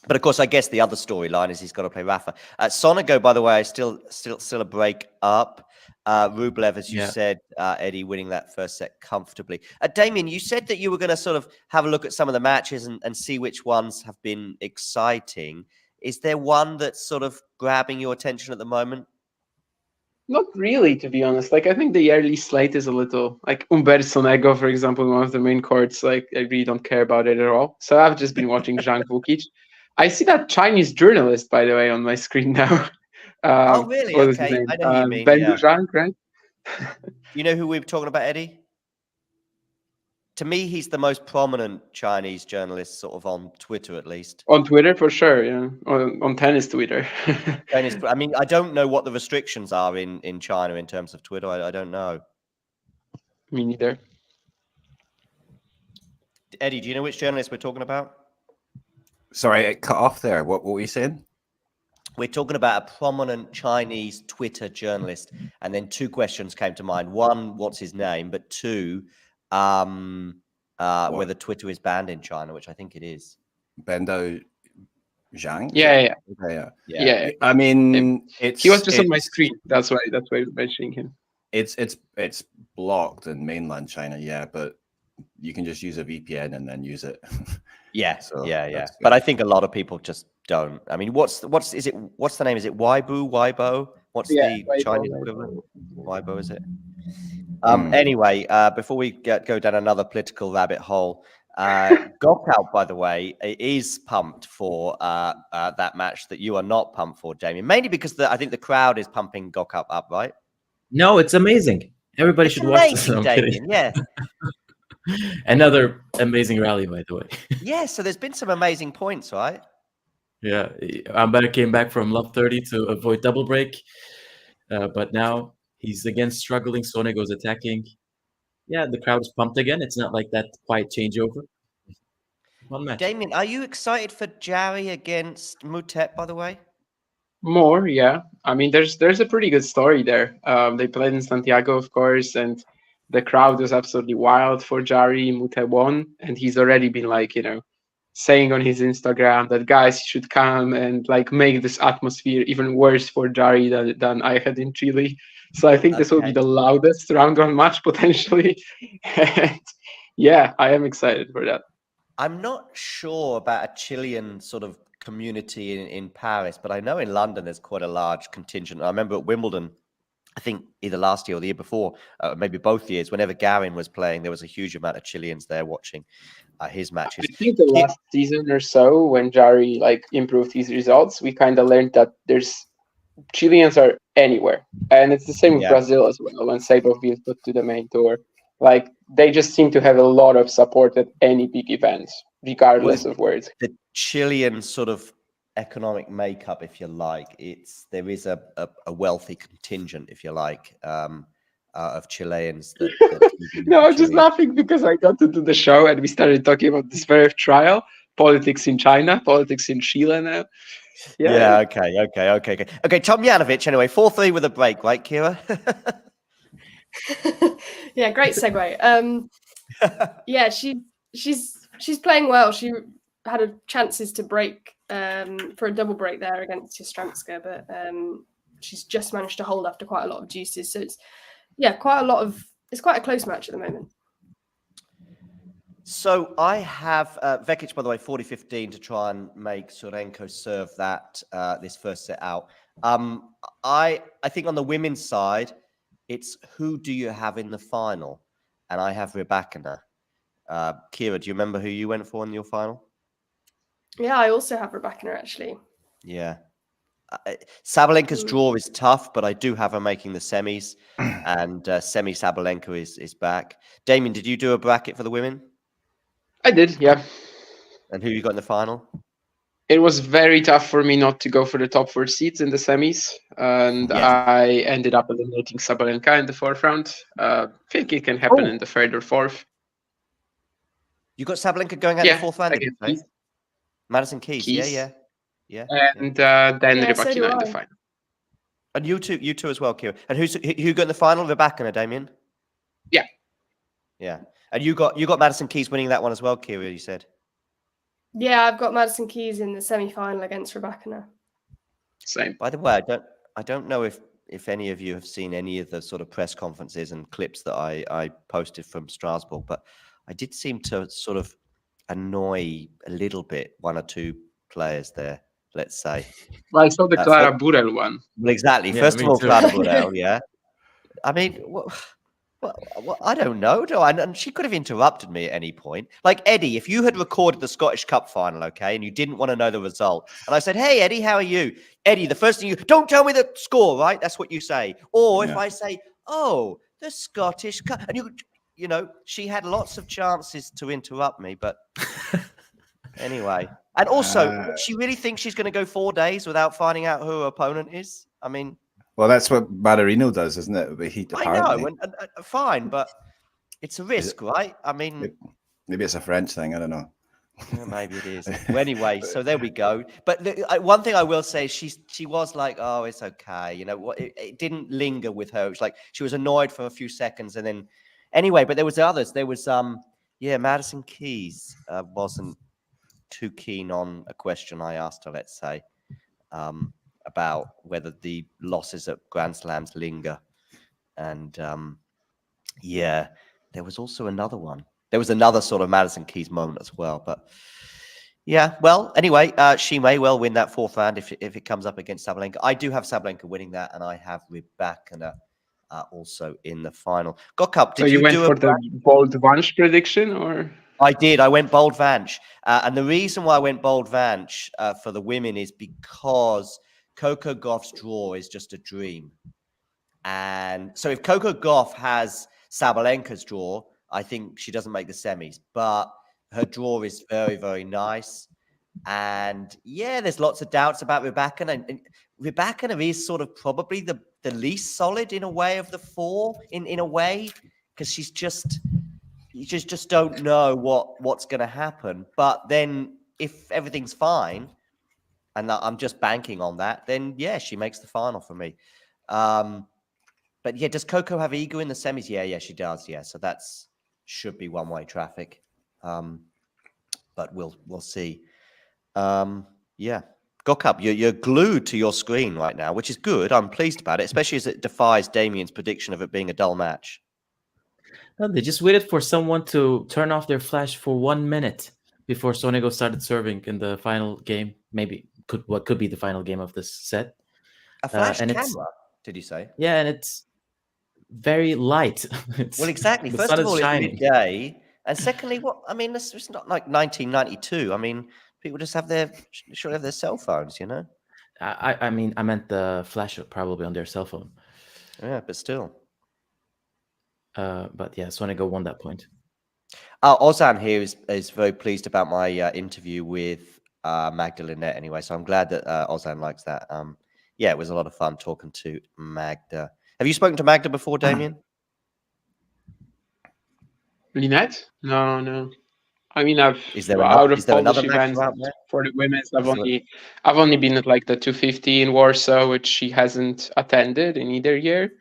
But of course, I guess the other storyline is he's got to play Rafa. Sonego, by the way, still a break up. Rublev, as you said, Eddie, winning that first set comfortably. Damien, you said that you were going to sort of have a look at some of the matches and see which ones have been exciting. Is there one that's sort of grabbing your attention at the moment? Not really, to be honest. Like, I think the yearly slate is a little like Humbert Sonego, for example, one of the main courts. Like, I really don't care about it at all. So I've just been watching Zhang Vukic. I see that Chinese journalist, by the way, on my screen now. Oh, really? What is his Okay, name? I know who you mean. Ben Yeah. Zhang, right? You know who we're talking about, Eddie? To me, he's the most prominent Chinese journalist, sort of on Twitter, at least. On Twitter, for sure, yeah. On tennis Twitter. I mean, I don't know what the restrictions are in China in terms of Twitter. I don't know. Me neither. Eddie, do you know which journalist we're talking about? Sorry, it cut off there. What were you saying? We're talking about a prominent Chinese Twitter journalist. And then two questions came to mind. One, what's his name? But two, whether Twitter is banned in China, which I think it is. Bendo Zhang? Yeah. I mean, he was just on my screen. That's why I'm mentioning him. It's blocked in mainland China, yeah, but you can just use a VPN and then use it. Yeah, so yeah. But I think a lot of people just don't. I mean, what's the name? Is it Weibo? What's the Chinese equivalent? Weibo, is it? Anyway, before we go down another political rabbit hole, Gokal, by the way, is pumped for that match that you are not pumped for, Damien. Mainly because I think the crowd is pumping Gokal up, right? No, it's amazing. Everybody should watch this. No, Damien, yeah. Another amazing rally, by the way. Yeah, so there's been some amazing points, right? Yeah, Humbert came back from love 30 to avoid double break, but now he's again struggling. Sonego's attacking. Yeah, the crowd is pumped again. It's not like that quiet changeover. One match. Damien, are you excited for Jari against Mutet, by the way? More, yeah. I mean, there's a pretty good story there. They played in Santiago, of course, and the crowd was absolutely wild for Jari. Mutet won, and he's already been like, saying on his Instagram that guys should come and like make this atmosphere even worse for Jari than I had in Chile. So I think this will be the loudest round one match potentially. And yeah, I am excited for that. I'm not sure about a Chilean sort of community in Paris, but I know in London there's quite a large contingent. I remember at Wimbledon, I think either last year or the year before, maybe both years, whenever Garin was playing, there was a huge amount of Chileans there watching his matches. I think the last season or so, when Jari like improved his results, we kind of learned that there's Chileans are anywhere, and it's the same with Brazil as well. When Sabov being put to the main tour, like they just seem to have a lot of support at any big event, regardless of where it's. The Chilean sort of economic makeup, if you like, there is a wealthy contingent, if you like, of Chileans. No, I'm just laughing because I got to do the show and we started talking about this very trial, politics in China, politics in Chile now. Yeah. Okay. Tomljanovic, anyway, 4-3 with a break, right, Kira? Yeah, great segue. Yeah, she's playing well. She had chances to break for a double break there against Yastramska, but she's just managed to hold after quite a lot of juices. So it's quite a close match at the moment. So I have Vekic, by the way, 40-15 to try and make Surenko serve that this first set out. I think on the women's side, it's who do you have in the final? And I have Rybakina. Kira, do you remember who you went for in your final? Yeah, I also have Rybakina, actually. Yeah. Sabalenka's draw is tough, but I do have her making the semis, and semi Sabalenka is back. Damien, did you do a bracket for the women? I did, yeah. And who you got in the final? It was very tough for me not to go for the top 4 seeds in the semis, and I ended up eliminating Sabalenka in the 4th round. I think it can happen in the 3rd or 4th. You got Sabalenka going out the 4th round, did you say? Keys. Madison Keys. Yeah. And then Rybakina so in the final. And you two as well, Kira. And who got in the final? Rybakina, Damien? Yeah. Yeah. And you got Madison Keys winning that one as well, Kira, you said? Yeah, I've got Madison Keys in the semi-final against Rybakina. Same. By the way, I don't know if any of you have seen any of the sort of press conferences and clips that I posted from Strasbourg, but I did seem to sort of annoy a little bit one or two players there, let's say. Well, I saw the Clara Burel one. Well, exactly. Yeah, First of all, too. Clara Burel, yeah. I mean, I don't know. And she could have interrupted me at any point. Like, Eddie, if you had recorded the Scottish Cup final, okay, and you didn't want to know the result, and I said, hey, Eddie, how are you? Eddie, the first thing don't tell me the score, right? That's what you say. Or if I say, oh, the Scottish Cup, and you know, she had lots of chances to interrupt me, but anyway. And also, she really thinks she's going to go 4 days without finding out who her opponent is? I mean... Well, that's what Barberino does, isn't it? But I know, and fine, but it's a risk, right? I mean... Maybe it's a French thing, I don't know. Yeah, maybe it is. Well, anyway, so there we go. But one thing I will say, she was like, oh, it's okay. You know, what? It didn't linger with her. It was like she was annoyed for a few seconds, and then... Anyway, but there was others. There was, Madison Keys wasn't too keen on a question I asked her, let's say, about whether the losses at Grand Slams linger. And, there was also another one. There was another sort of Madison Keys moment as well. But, yeah, well, anyway, she may well win that 4th round if it comes up against Sabalenka. I do have Sabalenka winning that, and I have Rybakina also in the final. Gokap, did you went for the bold Vanch prediction, or? I did. I went bold Vanch, and the reason why I went bold Vanch for the women is because Coco Gauff's draw is just a dream, and so if Coco Gauff has Sabalenka's draw, I think she doesn't make the semis. But her draw is very, very nice, and there's lots of doubts about Rybakina, and Rybakina is sort of probably the least solid in a way of the 4 in a way, because you just don't know what's going to happen. But then if everything's fine, and I'm just banking on that, then she makes the final for me. But does Coco have Iga in the semis? Yeah, she does. Yeah, so that's should be one-way traffic. But we'll see. Gokap, you're glued to your screen right now, which is good. I'm pleased about it, especially as it defies Damien's prediction of it being a dull match. No, they just waited for someone to turn off their flash for 1 minute before Sonego started serving in the final game. Maybe what could be the final game of this set. A flash camera, did you say? Yeah, and it's very light. Well, exactly. First of all, it's midday, and secondly, it's not like 1992. I mean, people just have their cell phones, you know. I meant the flash probably on their cell phone. Yeah, but still. But yeah, Sonego won that point. Ozan here is very pleased about my interview with Magdalene anyway, so I'm glad that Ozan likes that. It was a lot of fun talking to Magda. Have you spoken to Magda before, Damien? Lynette? No. I mean, Is there Polish events for the women's, I've only been at like the 250 in Warsaw, which she hasn't attended in either year.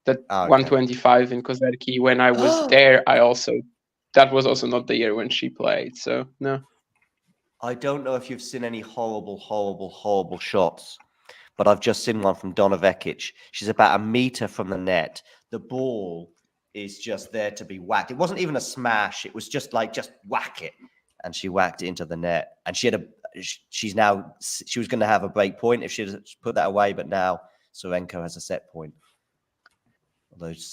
The 125 in Kozerki, when I was there, that was also not the year when she played. So no. I don't know if you've seen any horrible shots, but I've just seen one from Donna Vekic. She's about a meter from the net. The ball is just there to be whacked. It wasn't even a smash. It was just whack it. And she whacked it into the net. And she was going to have a break point if she had put that away, but now Sorenko has a set point.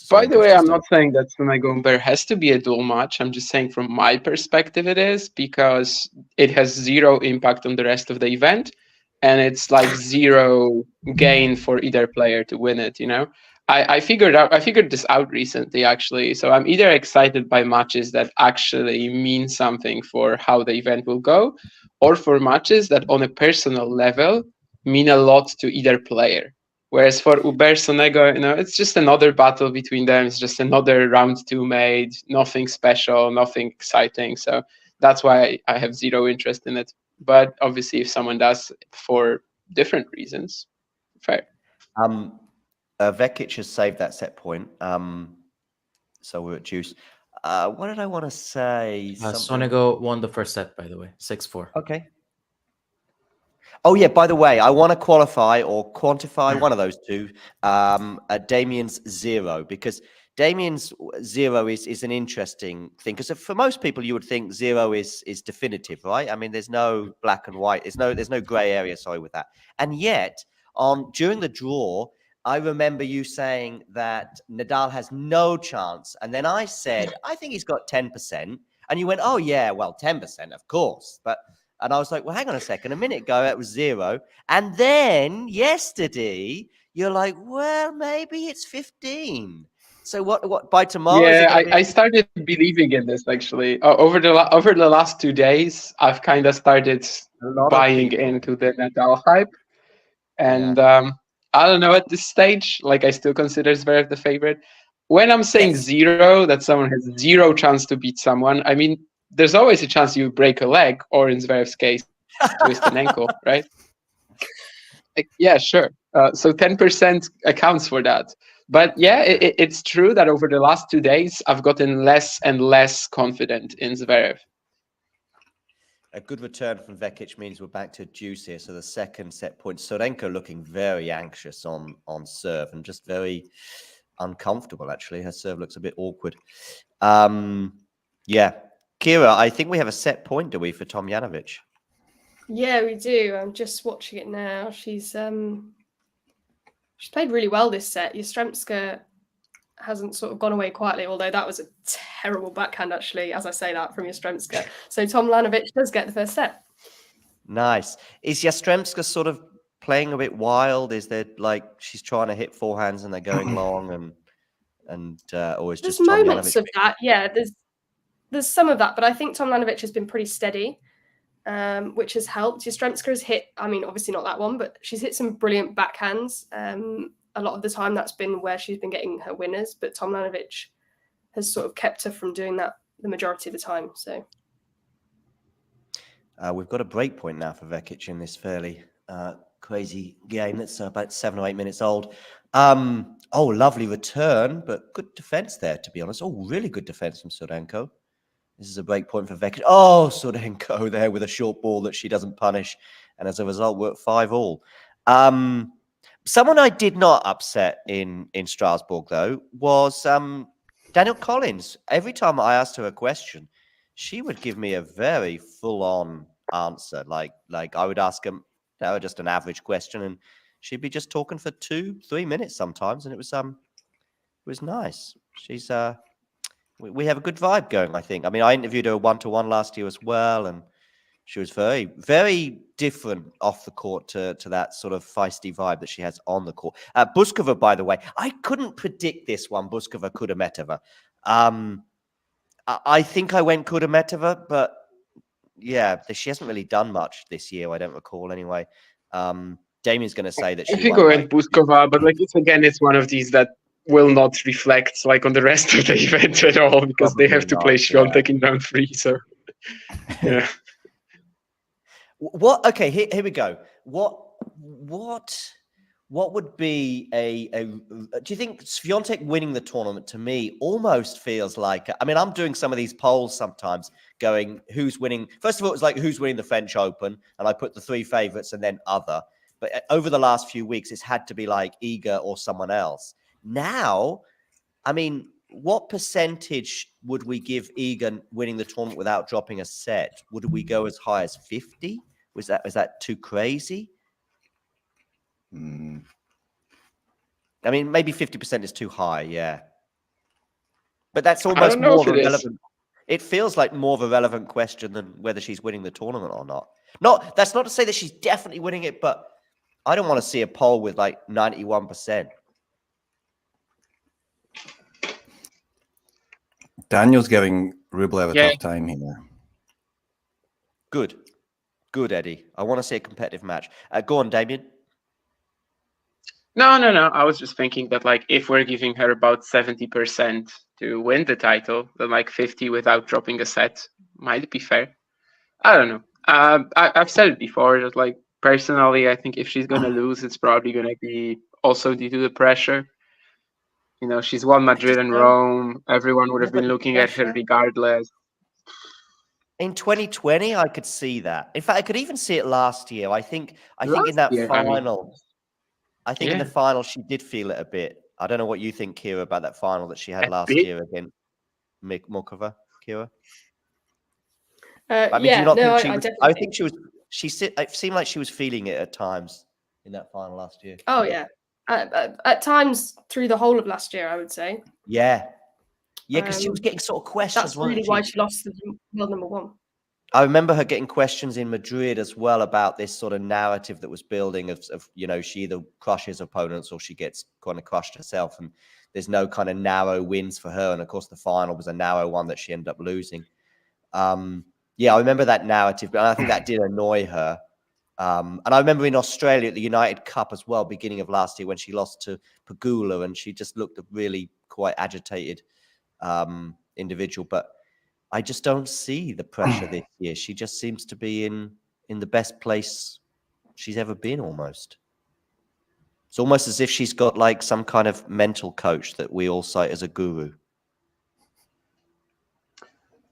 By the way, I'm not saying that Sonego Humbert has to be a dual match. I'm just saying from my perspective it is, because it has zero impact on the rest of the event. and it's like 0 gain for either player to win it. I figured this out recently, actually. So I'm either excited by matches that actually mean something for how the event will go, or for matches that on a personal level mean a lot to either player. Whereas for Humbert, Sonego, it's just another battle between them. It's just another round 2 made, nothing special, nothing exciting. So that's why I have 0 interest in it. But obviously, if someone does for different reasons, fair. Vekic has saved that set point. So we're at juice. What did I want to say? Sonego won the first set, by the way, 6-4. Okay. Oh yeah. By the way, I want to qualify or quantify one of those two. Damien's 0, because Damien's 0 is an interesting thing, because for most people you would think 0 is definitive, right? I mean, there's no black and white. There's no gray area. Sorry, with that. And yet, during the draw, I remember you saying that Nadal has no chance, and then I said I think he's got 10%, and you went, "Oh yeah, well 10%, of course." And I was like, "Well, hang on a second. A minute ago it was 0, and then yesterday you're like, well, maybe it's 15." So what by tomorrow? Yeah, I started believing in this, actually. Over the last 2 days, I've kind of started buying into the Nadal hype, and I don't know, at this stage, like, I still consider Zverev the favorite. When I'm saying 0, that someone has 0 chance to beat someone, I mean, there's always a chance you break a leg, or in Zverev's case, twist an ankle, right? Yeah, sure. So 10% accounts for that. But yeah, it's true that over the last 2 days, I've gotten less and less confident in Zverev. A good return from Vekic means we're back to juice here. So the second set point, Sonego looking very anxious on serve and just very uncomfortable, actually. Her serve looks a bit awkward. Yeah. Kira, I think we have a set point, do we, for Tomljanovic? Yeah, we do. I'm just watching it now. She's played really well this set. Yastremska hasn't sort of gone away quietly, although that was a terrible backhand, actually, as I say that, from Yastremska. So Tomljanovic does get the first set. Nice. Is Yastremska sort of playing a bit wild? Is there, like, she's trying to hit forehands and they're going long, and or is there's just moments of that? Yeah, there's some of that, but I think Tomljanovic has been pretty steady, which has helped. Yastremska has hit, I mean, obviously not that one, but she's hit some brilliant backhands. A lot of the time that's been where she's been getting her winners, but Tomljanovic has sort of kept her from doing that the majority of the time. So we've got a break point now for Vekic in this fairly crazy game that's about 7 or 8 minutes old. Oh, lovely return, but good defense there, to be honest. Oh, really good defense from Sonego. This is a break point for Vekic. Oh, Sonego there with a short ball that she doesn't punish, and as a result, we're at 5-all. Someone I did not upset in Strasbourg, though, was Danielle Collins. Every time I asked her a question, she would give me a very full-on answer. Like I would ask him, just an average question, and she'd be just talking for 2-3 minutes sometimes, and it was nice. She's we have a good vibe going, I think. I mean, I interviewed her 1-to-1 last year as well, and she was very, very different off the court to that sort of feisty vibe that she has on the court. Buskova, by the way, I couldn't predict this one, Buskova Kudermetova. I think I went Kudermetova, but yeah, she hasn't really done much this year, I don't recall anyway. Damien's going to say that she I think I went Buskova, but like it's one of these that will not reflect like on the rest of the event at all, because Probably they have to play Świątek in round 3. So yeah. What? Okay, here we go. What would be do you think Świątek winning the tournament, to me, almost feels like, I mean, I'm doing some of these polls sometimes going, who's winning? First of all, it was like, who's winning the French Open? And I put the 3 favorites and then other. But over the last few weeks, it's had to be like Iga or someone else. Now, I mean, what percentage would we give Iga winning the tournament without dropping a set? Would we go as high as 50? Was that too crazy? I mean, maybe 50% is too high, yeah. But that's almost more of a relevant. It feels like more of a relevant question than whether she's winning the tournament or not. That's not to say that she's definitely winning it, but I don't want to see a poll with like 91%. Daniel's giving Rublev a Yeah. tough time here. Good, Eddie. I want to see a competitive match. Go on, Damien. No. I was just thinking that like if we're giving her about 70% to win the title, then like 50 without dropping a set might be fair. I don't know. I've said it before that like personally, I think if she's gonna lose, it's probably gonna be also due to the pressure. You know, she's won Madrid and Rome. Everyone would have been looking at her regardless. In 2020, I could see that. In fact, I could even see it last year. I think in that final, in the final, she did feel it a bit. I don't know what you think, Kira, about that final that she had last year against Mokova, Kira. I mean, do you not think she was? I think she was. It seemed like she was feeling it at times in that final last year. Oh yeah, at times through the whole of last year, I would say. Yeah, because she was getting sort of questions. That's really why she lost the world number 1. I remember her getting questions in Madrid as well about this sort of narrative that was building of she either crushes opponents or she gets kind of crushed herself, and there's no kind of narrow wins for her. And of course, the final was a narrow one that she ended up losing. Yeah, I remember that narrative, but I think that did annoy her. And I remember in Australia at the United Cup as well, beginning of last year, when she lost to Pegula, and she just looked a really quite agitated individual. But I just don't see the pressure this year. She just seems to be in the best place she's ever been, almost. It's almost as if she's got like some kind of mental coach that we all cite as a guru.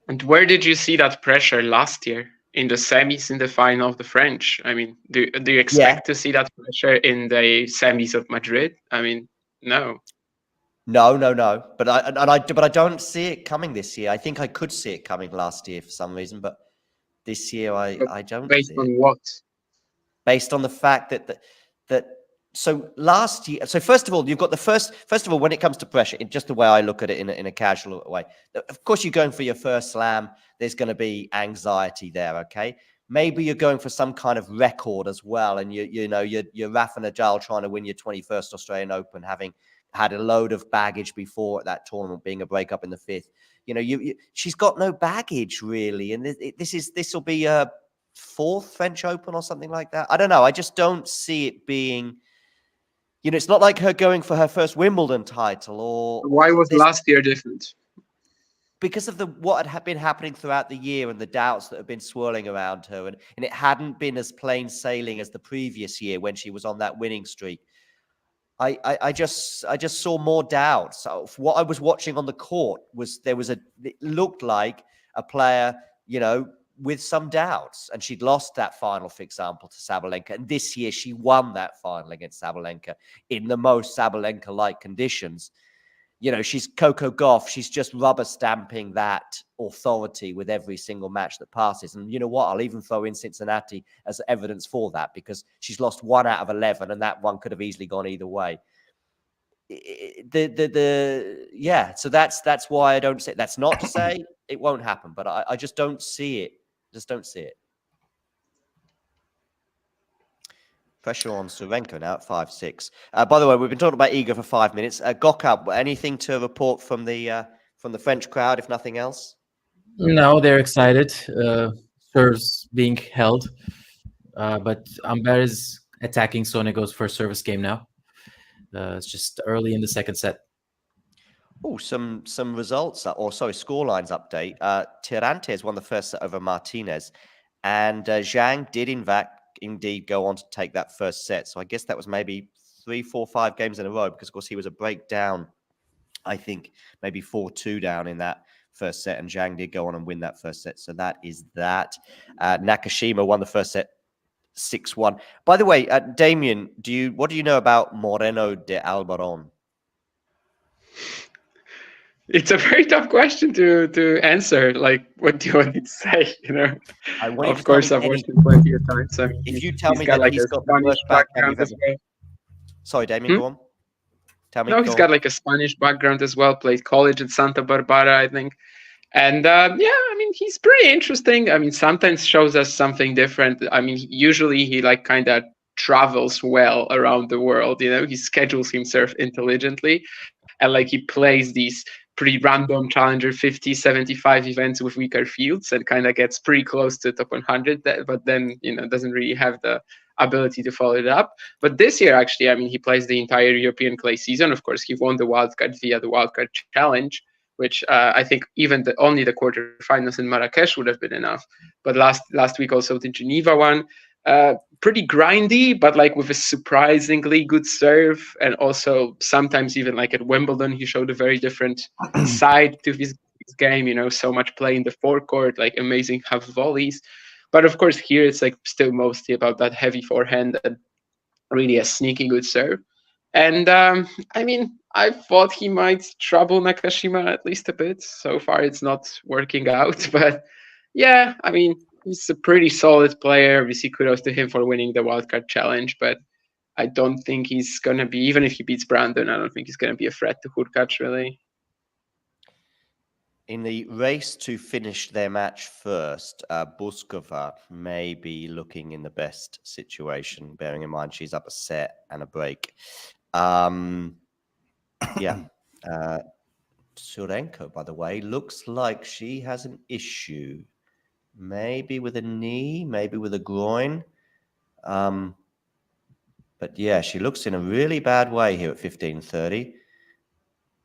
And where did you see that pressure last year? In the semis, in the final of the French? I mean, do you expect to see that pressure in the semis of Madrid? I mean, no. No. But I don't see it coming this year. I think I could see it coming last year for some reason, but this year I don't. Based on what? Based on the fact that so last year. So first of all, you've got the first of all, when it comes to pressure, just the way I look at it in a casual way. Of course, you're going for your first slam. There's going to be anxiety there. Okay. Maybe you're going for some kind of record as well, and you're Rafa Nadal trying to win your 21st Australian Open, having had a load of baggage before at that tournament, being a breakup in the 5th. She's got no baggage really, and this will be a 4th French Open or something like that. I don't know. I just don't see it being. It's not like her going for her first Wimbledon title. Or why was last year different? Because of what had been happening throughout the year and the doubts that have been swirling around her, and it hadn't been as plain sailing as the previous year when she was on that winning streak. I just saw more doubts. So what I was watching on the court it looked like a player, with some doubts, and she'd lost that final, for example, to Sabalenka. And this year she won that final against Sabalenka in the most Sabalenka-like conditions. She's Coco Gauff. She's just rubber stamping that authority with every single match that passes. And you know what? I'll even throw in Cincinnati as evidence for that, because she's lost 1 out of 11, and that one could have easily gone either way. So that's why I don't say. That's not to say it won't happen, but I just don't see it. Just don't see it. Pressure on Surenko now at 5-6. By the way, we've been talking about Iga for 5 minutes. Gokab, anything to report from the French crowd, if nothing else? No, they're excited. Serves being held, but Humbert is attacking Sonego's first service game now. It's just early in the second set. Oh, some results, scorelines update. Tirantes won the first set over Martinez, and Zhang did indeed go on to take that first set. So I guess that was maybe 3, 4, 5 games in a row, because of course he was a break down, I think maybe 4-2 down in that first set, and Zhang did go on and win that first set. So that is that. Nakashima won the first set 6-1. By the way, Damien, what do you know about Moreno de Albaron? It's a very tough question to answer. Like, what do you want me to say? Of course, I've watched him plenty of times. So if you tell me that he's got the worst background as well. Sorry, Damien, go on. Tell me. No, he's got like a Spanish background as well. Played college at Santa Barbara, I think. And yeah, I mean, he's pretty interesting. I mean, sometimes shows us something different. I mean, usually he like kind of travels well around the world. You know, he schedules himself intelligently, and like he plays these pretty random challenger 50, 75 events with weaker fields and kind of gets pretty close to top 100, but then, you know, doesn't really have the ability to follow it up. But this year, actually, I mean, he plays the entire European clay season. Of course, he won the wildcard via the wildcard challenge, which I think even only the quarterfinals in Marrakesh would have been enough. But last week also the Geneva one, pretty grindy, but like with a surprisingly good serve. And also sometimes even like at Wimbledon, he showed a very different side to his game, you know, so much play in the forecourt, like amazing half volleys. But of course here it's like still mostly about that heavy forehand and really a sneaky good serve. And I mean, I thought he might trouble Nakashima at least a bit. So far it's not working out, but yeah, I mean, he's a pretty solid player. Obviously, kudos to him for winning the wildcard challenge, but I don't think he's going to be, even if he beats Brandon, I don't think he's going to be a threat to Hurkacz, really. In the race to finish their match first, Buskova may be looking in the best situation, bearing in mind she's up a set and a break. Yeah. Surenko, by the way, looks like she has an issue. Maybe with a knee, maybe with a groin. But yeah, she looks in a really bad way here at 15:30.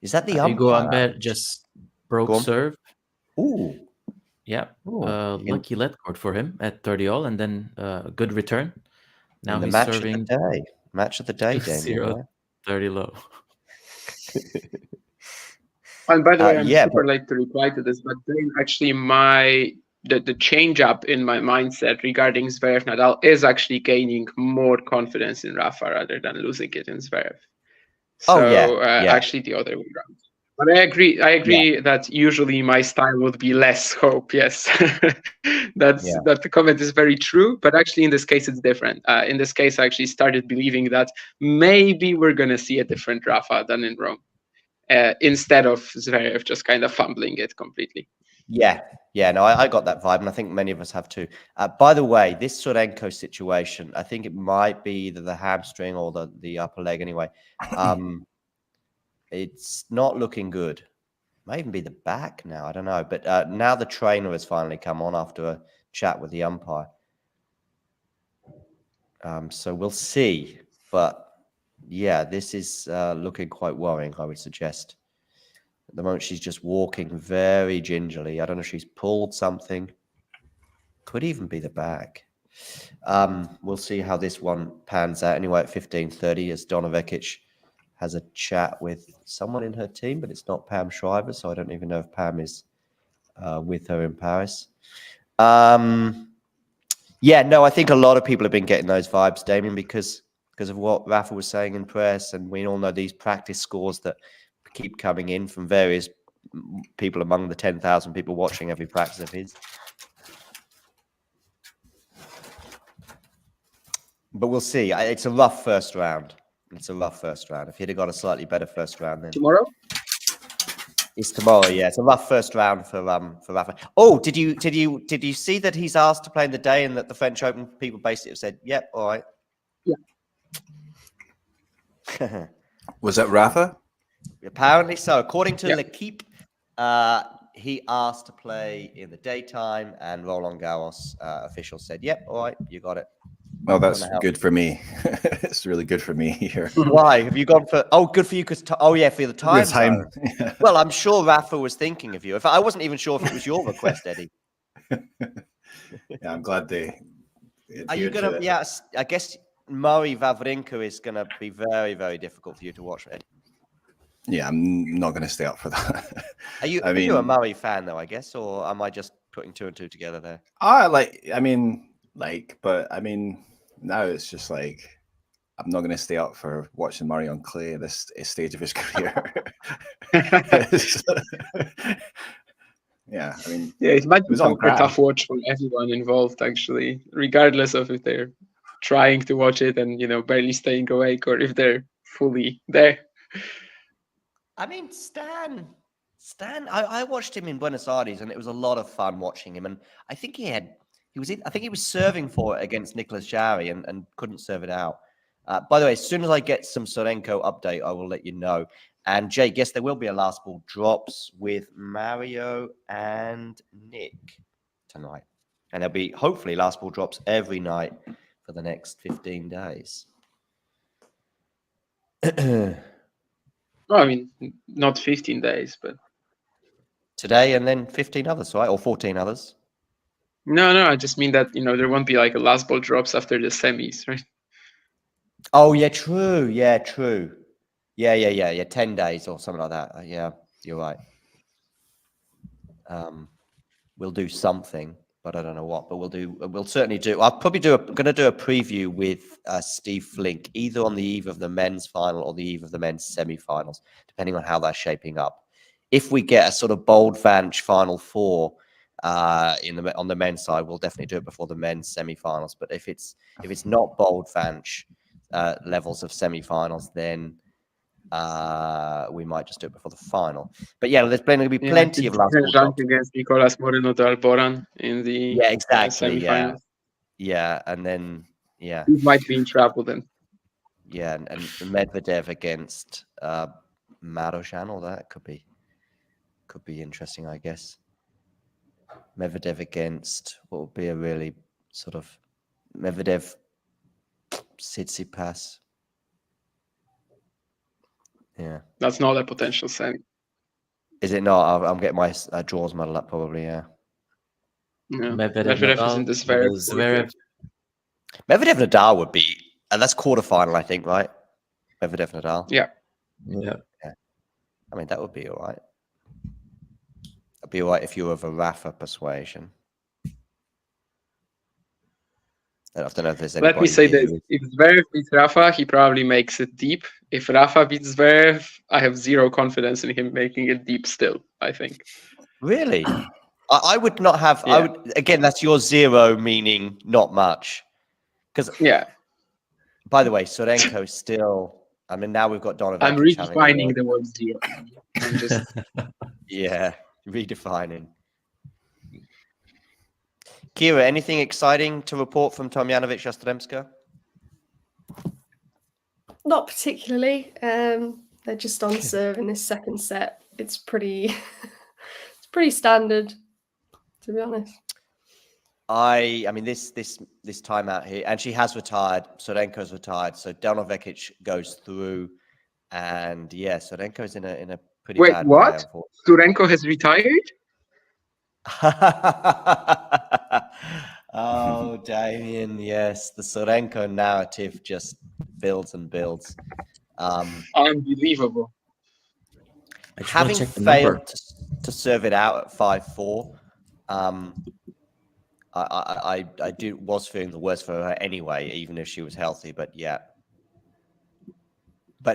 Is that the umpire? Humbert just broke serve. Ooh. Yeah. Lucky let court for him at 30 all, and then good return. Now he's match serving of the day. Match of the day, Damien. 30 low. And by the way, I'm super late to reply to this, but then actually the change up in my mindset regarding Zverev Nadal is actually gaining more confidence in Rafa rather than losing it in Zverev. So actually the other way around. But I agree that usually my style would be less hope. Yes, that the comment is very true. But actually, in this case, it's different. In this case, I actually started believing that maybe we're gonna see a different Rafa than in Rome, instead of Zverev just kind of fumbling it completely. Yeah, no, I got that vibe, and I think many of us have too. By the way, this Sonego situation, I think it might be either the hamstring or the upper leg anyway. It's not looking good. Might even be the back now. I don't know. But now the trainer has finally come on after a chat with the umpire. So we'll see. But yeah, this is looking quite worrying, I would suggest. At the moment, she's just walking very gingerly. I don't know if she's pulled something. Could even be the back. We'll see how this one pans out. Anyway, at 15:30, as Donovekic has a chat with someone in her team, but it's not Pam Shriver, so I don't even know if Pam is with her in Paris. Yeah, no, I think a lot of people have been getting those vibes, Damien, because of what Rafa was saying in press, and we all know these practice scores that keep coming in from various people among the 10,000 people watching every practice of his. But we'll see. It's a rough first round. It's a rough first round. If he'd have got a slightly better first round, then tomorrow. It's tomorrow. Yeah, it's a rough first round for Rafa. Oh, did you see that he's asked to play in the day, and that the French Open people basically have said, "Yep, all right." Yeah. Was that Rafa? Apparently so. According to L'Equipe, he asked to play in the daytime, and Roland Garros officials said, "Yep, all right, you got it." Well, that's good for me. It's really good for me here. Why have you gone for? Oh, good for you, because for the time. Well, I'm sure Rafa was thinking of you. I wasn't even sure if it was your request, Eddie. Yeah, I'm glad they. Are you gonna? Yeah, I guess Murray Wawrinka is gonna be very, very difficult for you to watch, Eddie. Yeah, I'm not going to stay up for that. Are you a Murray fan, though, I guess, or am I just putting two and two together there? Now it's just like, I'm not going to stay up for watching Murray on clay at this stage of his career. Yeah, I mean, it might be a tough watch for everyone involved, actually, regardless of if they're trying to watch it and, barely staying awake, or if they're fully there. I mean, Stan Stan, I watched him in Buenos Aires, and it was a lot of fun watching him. And I think he was serving for it against Nicolas Jarry and couldn't serve it out. By the way, as soon as I get some Sonego update, I will let you know. And Jake, yes, there will be a last ball drops with Mario and Nick tonight. And there'll be hopefully last ball drops every night for the next 15 days. Well, I mean, not 15 days, but Today and then 15 others, right? Or 14 others. no, I just mean that, there won't be like a last ball drops after the semis, right? Oh, yeah, true. Yeah, true. Yeah. 10 days or something like that. Yeah, you're right. We'll do something, but I don't know what. But we'll certainly do. I'll probably going to do a preview with Steve Flink, either on the eve of the men's final or the eve of the men's semi-finals, depending on how they're shaping up. If we get a sort of bold Vanch Final Four on the men's side, we'll definitely do it before the men's semi-finals. But if it's not bold Vanch levels of semi-finals, then we might just do it before the final. But yeah, there's going to be plenty of last ball drops against Nicolas Moreno de Alboran in the semi-finals. Yeah, and then He might be in trouble then. Yeah, and Medvedev against Marozsan, or that could be interesting, I guess. Medvedev against what would be a really sort of Medvedev Tsitsipas. Yeah, that's not a potential semi. Is it not? I'm getting my draws muddled up, probably. Yeah. Medvedev is in the Zverev. Medvedev Nadal would be, and that's quarterfinal, I think, right? Medvedev Nadal. Yeah. I mean, that would be all right. That'd be all right if you were of a Rafa persuasion. I don't know if there's anybody. Let me say this: if Zverev beats Rafa, he probably makes it deep. If Rafa beats Zverev, I have zero confidence in him making it deep still, I think. Really? I would not have. Yeah. I would, again, that's your zero, meaning not much. Because by the way, Sonego still. I mean, now we've got Donovan. I'm redefining the word zero. I'm just redefining. Kira, anything exciting to report from Tomljanovic Yastremska? Not particularly. They're just on serve in this second set. It's pretty standard, to be honest. I mean this timeout here, and she has retired. Sorenko's retired, so Delnovekic goes through, and Sorenko's in a pretty bad way. Wait, what? Sorenko has retired? Oh, Damien, yes, the Sorenko narrative just builds and builds. Unbelievable. Having failed to serve it out at 5-4, I was feeling the worst for her anyway, even if she was healthy. But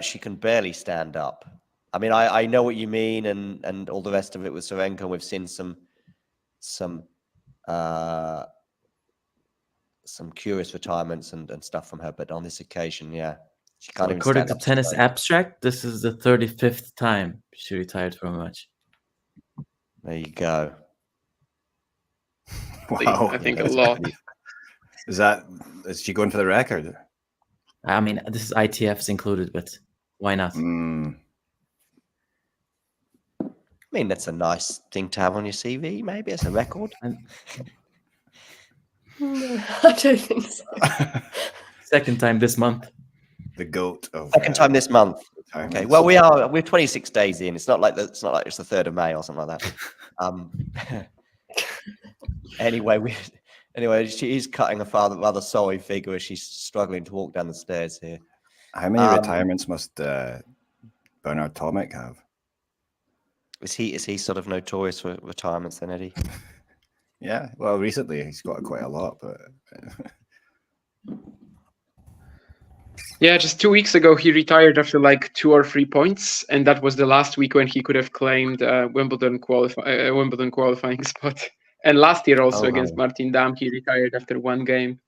she can barely stand up. I mean, I know what you mean, and all the rest of it with Sorenko. We've seen some curious retirements and stuff from her, but on this occasion, she can't even. According to Tennis Abstract, this is the 35th time she retired from a match. There you go. Wow, I think a lot. Is she going for the record? I mean, this is ITFs included, but why not? I mean, that's a nice thing to have on your CV. Maybe as a record. No, I don't think so. Second time this month. The GOAT of second time this month. Okay. Well, we're 26 days in. It's not like it's the 3rd of May or something like that. Anyway, she is cutting a rather sorry figure as she's struggling to walk down the stairs here. How many retirements must Bernard Tomic have? Is he sort of notorious for retirements then, Eddie? Yeah, well, recently he's got quite a lot, but yeah, just 2 weeks ago he retired after like 2 or 3 points, and that was the last week when he could have claimed Wimbledon qualifying spot. And last year also against Martin Damm, he retired after 1 game.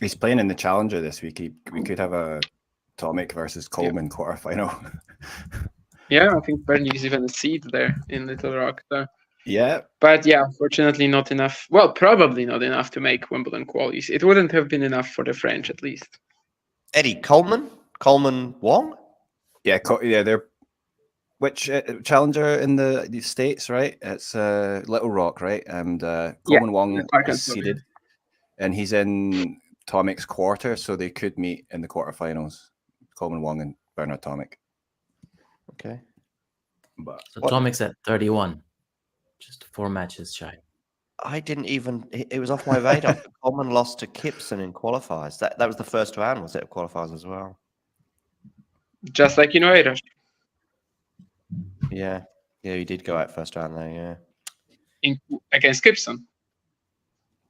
He's playing in the Challenger this week. We could have a Tomic versus Coleman quarterfinal. Yeah, I think Bernie is even a seed there in Little Rock. So. Yeah. But yeah, unfortunately not enough. Well, probably not enough to make Wimbledon qualies. It wouldn't have been enough for the French, at least. Eddie, Coleman Wong? Yeah, they're which challenger in the States, right? It's Little Rock, right? And Coleman Wong is seeded, and he's in Tomic's quarter, so they could meet in the quarterfinals. Coleman Wong and Bernard Tomic. Okay. But so Tomic's at 31, just 4 matches shy. I didn't even. It was off my radar. Coleman lost to Kipson in qualifiers. That was the first round, was it? Of qualifiers as well. Just like Irash. Yeah, he did go out first round there. Yeah. Against Gibson.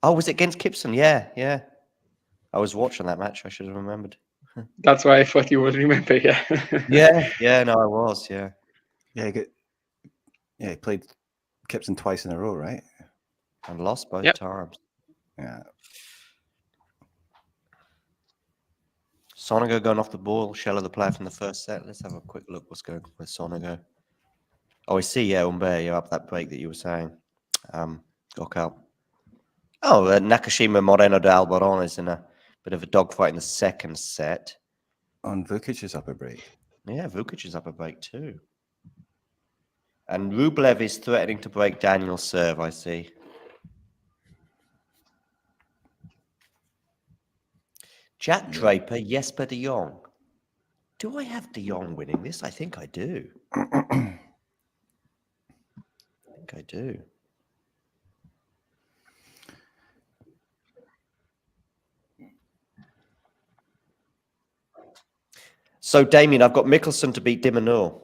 Oh, was it against Kipson? Yeah. I was watching that match. I should have remembered. That's why I thought you would remember. Yeah. Yeah. No, I was. Yeah. Yeah, he played Kipson twice in a row, right? And lost both times. Yeah. Sonego going off the ball. Shell of the player from the first set. Let's have a quick look. What's going on with Sonego? Oh, I see. Yeah, Humbert, you're up that break that you were saying. Okay. Oh, Nakashima Moreno de Alboron is in a bit of a dogfight in the second set. On Vukic is up a break. Yeah, Vukic is up a break too. And Rublev is threatening to break Daniel's serve, I see. Jack Draper, Jesper de Jong. Do I have de Jong winning this? I think I do. I think I do. So, Damien, I've got Mickelson to beat de Minaur.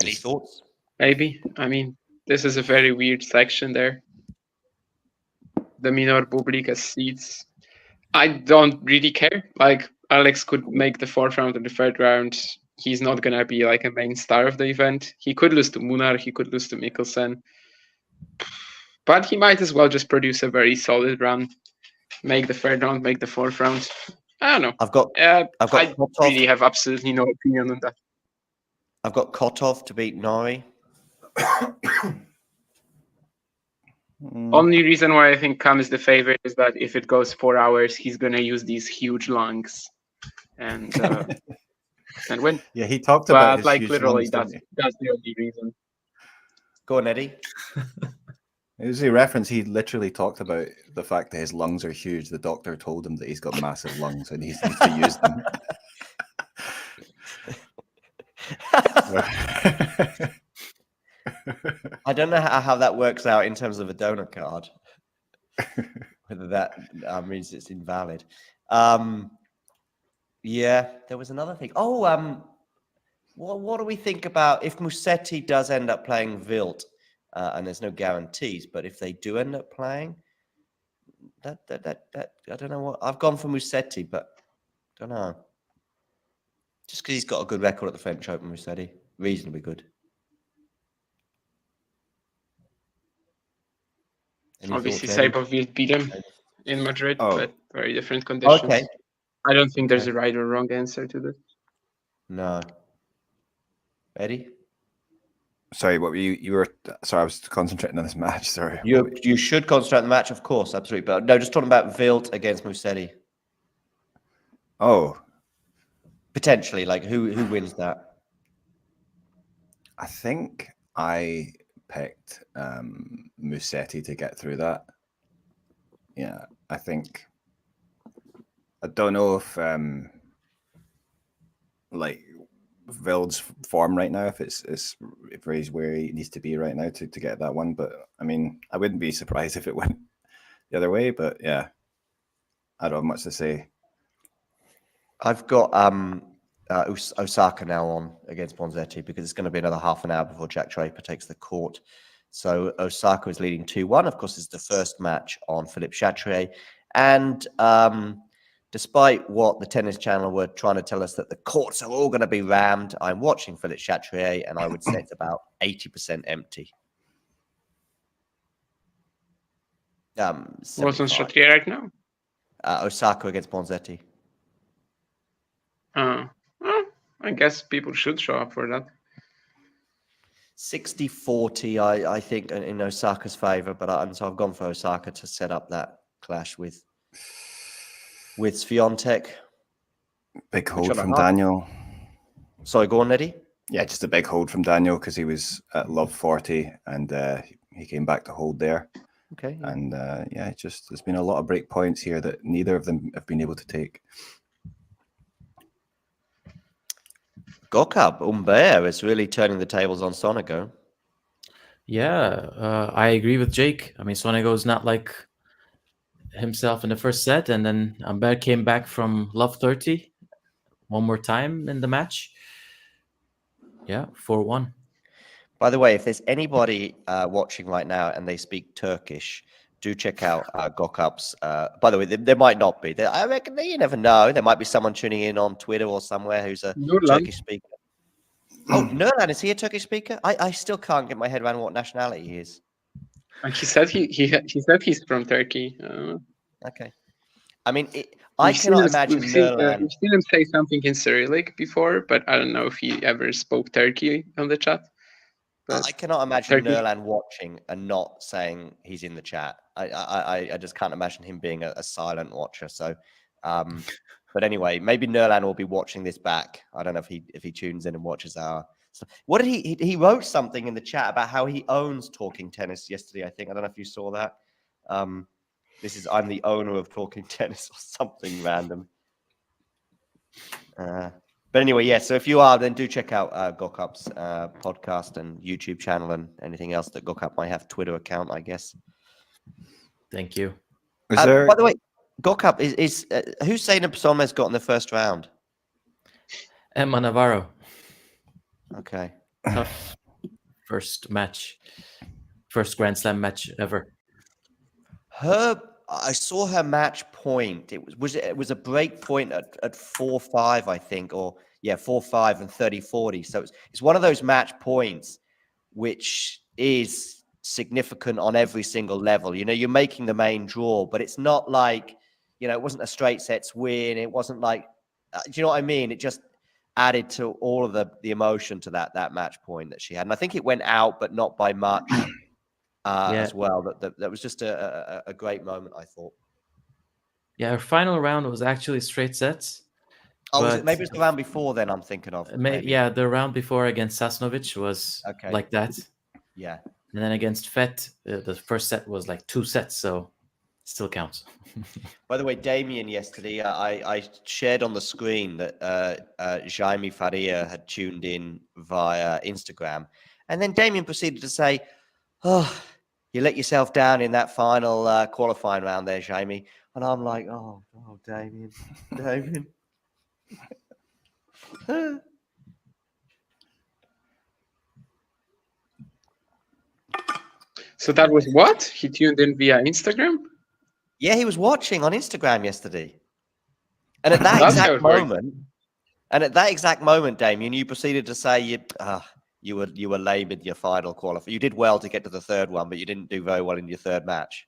Any thoughts? Maybe. I mean, this is a very weird section there. The Minor Bublik as seeds. I don't really care. Like, Alex could make the 4th round or the 3rd round. He's not going to be like a main star of the event. He could lose to Munar. He could lose to Mickelson. But he might as well just produce a very solid run. Make the 3rd round, make the 4th round. I don't know. I really have absolutely no opinion on that. I've got Kotov to beat Nori. Only reason why I think Cam is the favorite is that if it goes 4 hours, he's going to use these huge lungs and win. Yeah, he talked about his like huge literally lungs, that's the only reason. Go on, Eddie. It was a reference. He literally talked about the fact that his lungs are huge. The doctor told him that he's got massive lungs and he needs to use them. I don't know how that works out in terms of a donor card. Whether that means it's invalid. Yeah, there was another thing. Oh, what do we think about if Musetti does end up playing Wild? And there's no guarantees, but if they do end up playing, that I don't know what I've gone for Musetti, but I don't know. Just because he's got a good record at the French Open, Musetti, reasonably good. Obviously, Saipov will beat him in Madrid, but very different conditions. Okay. I don't think there's a right or wrong answer to this. No. Eddie? Sorry, what were you were? Sorry, I was concentrating on this match. Sorry. You should concentrate on the match, of course, absolutely. But no, just talking about Wild against Musetti. Oh. Potentially, like who wins that? I think I picked Musetti to get through that. Yeah, I think. I don't know if like Wild's form right now, if he's where he needs to be right now to get that one. But I mean, I wouldn't be surprised if it went the other way. But yeah, I don't have much to say. I've got Osaka now on against Bronzetti because it's going to be another half an hour before Jack Draper takes the court. So Osaka is leading 2-1. Of course, it's the first match on Philippe Chatrier. And despite what the Tennis Channel were trying to tell us that the courts are all going to be rammed, I'm watching Philippe Chatrier and I would say it's about 80% empty. What's on 75. strategy right now? Osaka against Bronzetti. Well, I guess people should show up for that. 60-40, I think, in Osaka's favor, but so I've gone for Osaka to set up that clash with Swiatek. Big hold from Daniel. Sorry, go on, Eddie. Yeah, just a big hold from Daniel because he was at love 40 and he came back to hold there. Okay. Yeah. And there's been a lot of break points here that neither of them have been able to take. Gokab, Humbert is really turning the tables on Sonego. Yeah, I agree with Jake. I mean, Sonego is not like himself in the first set, and then Humbert came back from love 30 one more time in the match. Yeah, 4-1. By the way, if there's anybody watching right now and they speak Turkish, do check out Gokab's. By the way, there might not be. I reckon you never know. There might be someone tuning in on Twitter or somewhere who's a Turkish speaker. Oh, Nurlan, is he a Turkish speaker? I still can't get my head around what nationality he is. And he said said he's from Turkey. Okay. I mean, I cannot imagine Nurlan. We've seen him say something in Cyrillic before, but I don't know if he ever spoke Turkey on the chat. But I cannot imagine Nurlan watching and not saying he's in the chat. I just can't imagine him being a silent watcher. So, but anyway, maybe Nurlan will be watching this back. I don't know if he tunes in and watches our. What did he wrote something in the chat about how he owns Talking Tennis yesterday? I think I don't know if you saw that. I'm the owner of Talking Tennis or something random. But anyway, yeah. So if you are, then do check out Gokap's podcast and YouTube channel and anything else that Gokap might have. Twitter account, I guess. Thank you. By the way, Gokap is who's Zainab Somez got in the first round? Emma Navarro. Okay. Tough first Grand Slam match ever. I saw her match point. It was a break point at 4-5, I think, or 4-5 and 30-40. So it's one of those match points which is significant on every single level. You know, you're making the main draw, but it's not like, you know, it wasn't a straight sets win. It wasn't like, do you know what I mean? It just added to all of the emotion to that match point that she had. And I think it went out, but not by much. As well. That was just a great moment, I thought. Yeah, her final round was actually straight sets. Oh, maybe it's the round before then I'm thinking of. Yeah, the round before against Sasnovich was like that. Yeah. And then against Fett, the first set was like 2 sets, so still counts. By the way, Damien, yesterday, I shared on the screen that Jaime Faria had tuned in via Instagram. And then Damien proceeded to say, "Oh, you let yourself down in that final qualifying round there, Jamie." And I'm like, oh, Damien. So that was what? He tuned in via Instagram? Yeah, he was watching on Instagram yesterday. And at that exact moment, Damien, you proceeded to say you were lame in your final qualifier. You did well to get to the third one, but you didn't do very well in your third match.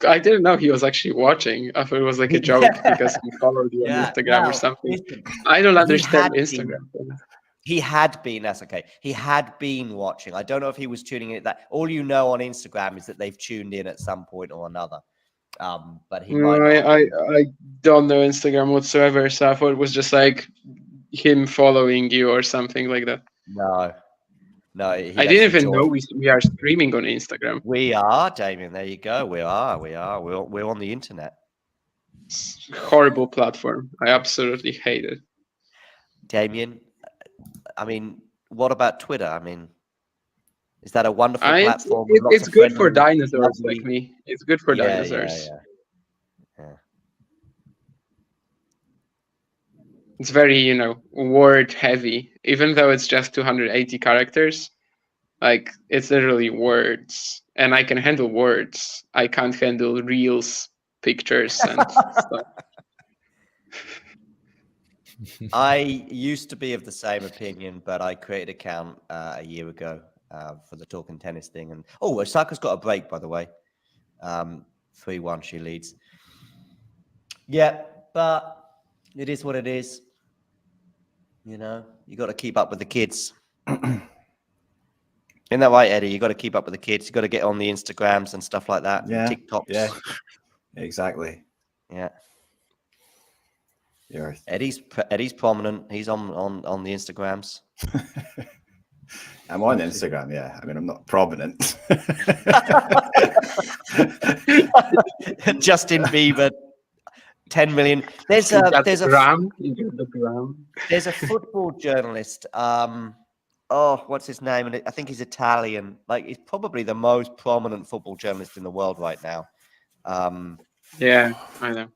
I didn't know he was actually watching. I thought it was like a joke because he followed you on Instagram or something. I don't understand Instagram. He had been, that's okay. He had been watching. I don't know if he was tuning in at that. All you know on Instagram is that they've tuned in at some point or another. But he I don't know Instagram whatsoever, so I thought it was just like him following you or something like that. No. I didn't even know we are streaming on Instagram. We are, Damien. There you go. We are. We're on the internet. Horrible platform. I absolutely hate it. Damien, I mean, what about Twitter? I mean, is that a wonderful platform? It's good for dinosaurs like me. It's good for dinosaurs. Yeah. It's very, word heavy, even though it's just 280 characters. Like, it's literally words, and I can handle words. I can't handle reels, pictures, and stuff. I used to be of the same opinion, but I created an account a year ago for the Talking Tennis thing. And Osaka's got a break, by the way. 3-1 she leads. Yeah, but it is what it is. You know, you got to keep up with the kids. Isn't that right, Eddie? You got to keep up with the kids. You got to get on the Instagrams and stuff like that. Yeah, TikToks. yeah, exactly. Yeah. You're... Eddie's prominent. He's on the Instagrams. I'm on Instagram, yeah. I mean, I'm not prominent. Justin Bieber, 10 million. There's a football journalist. What's his name? And I think he's Italian. Like, he's probably the most prominent football journalist in the world right now. Yeah, I know.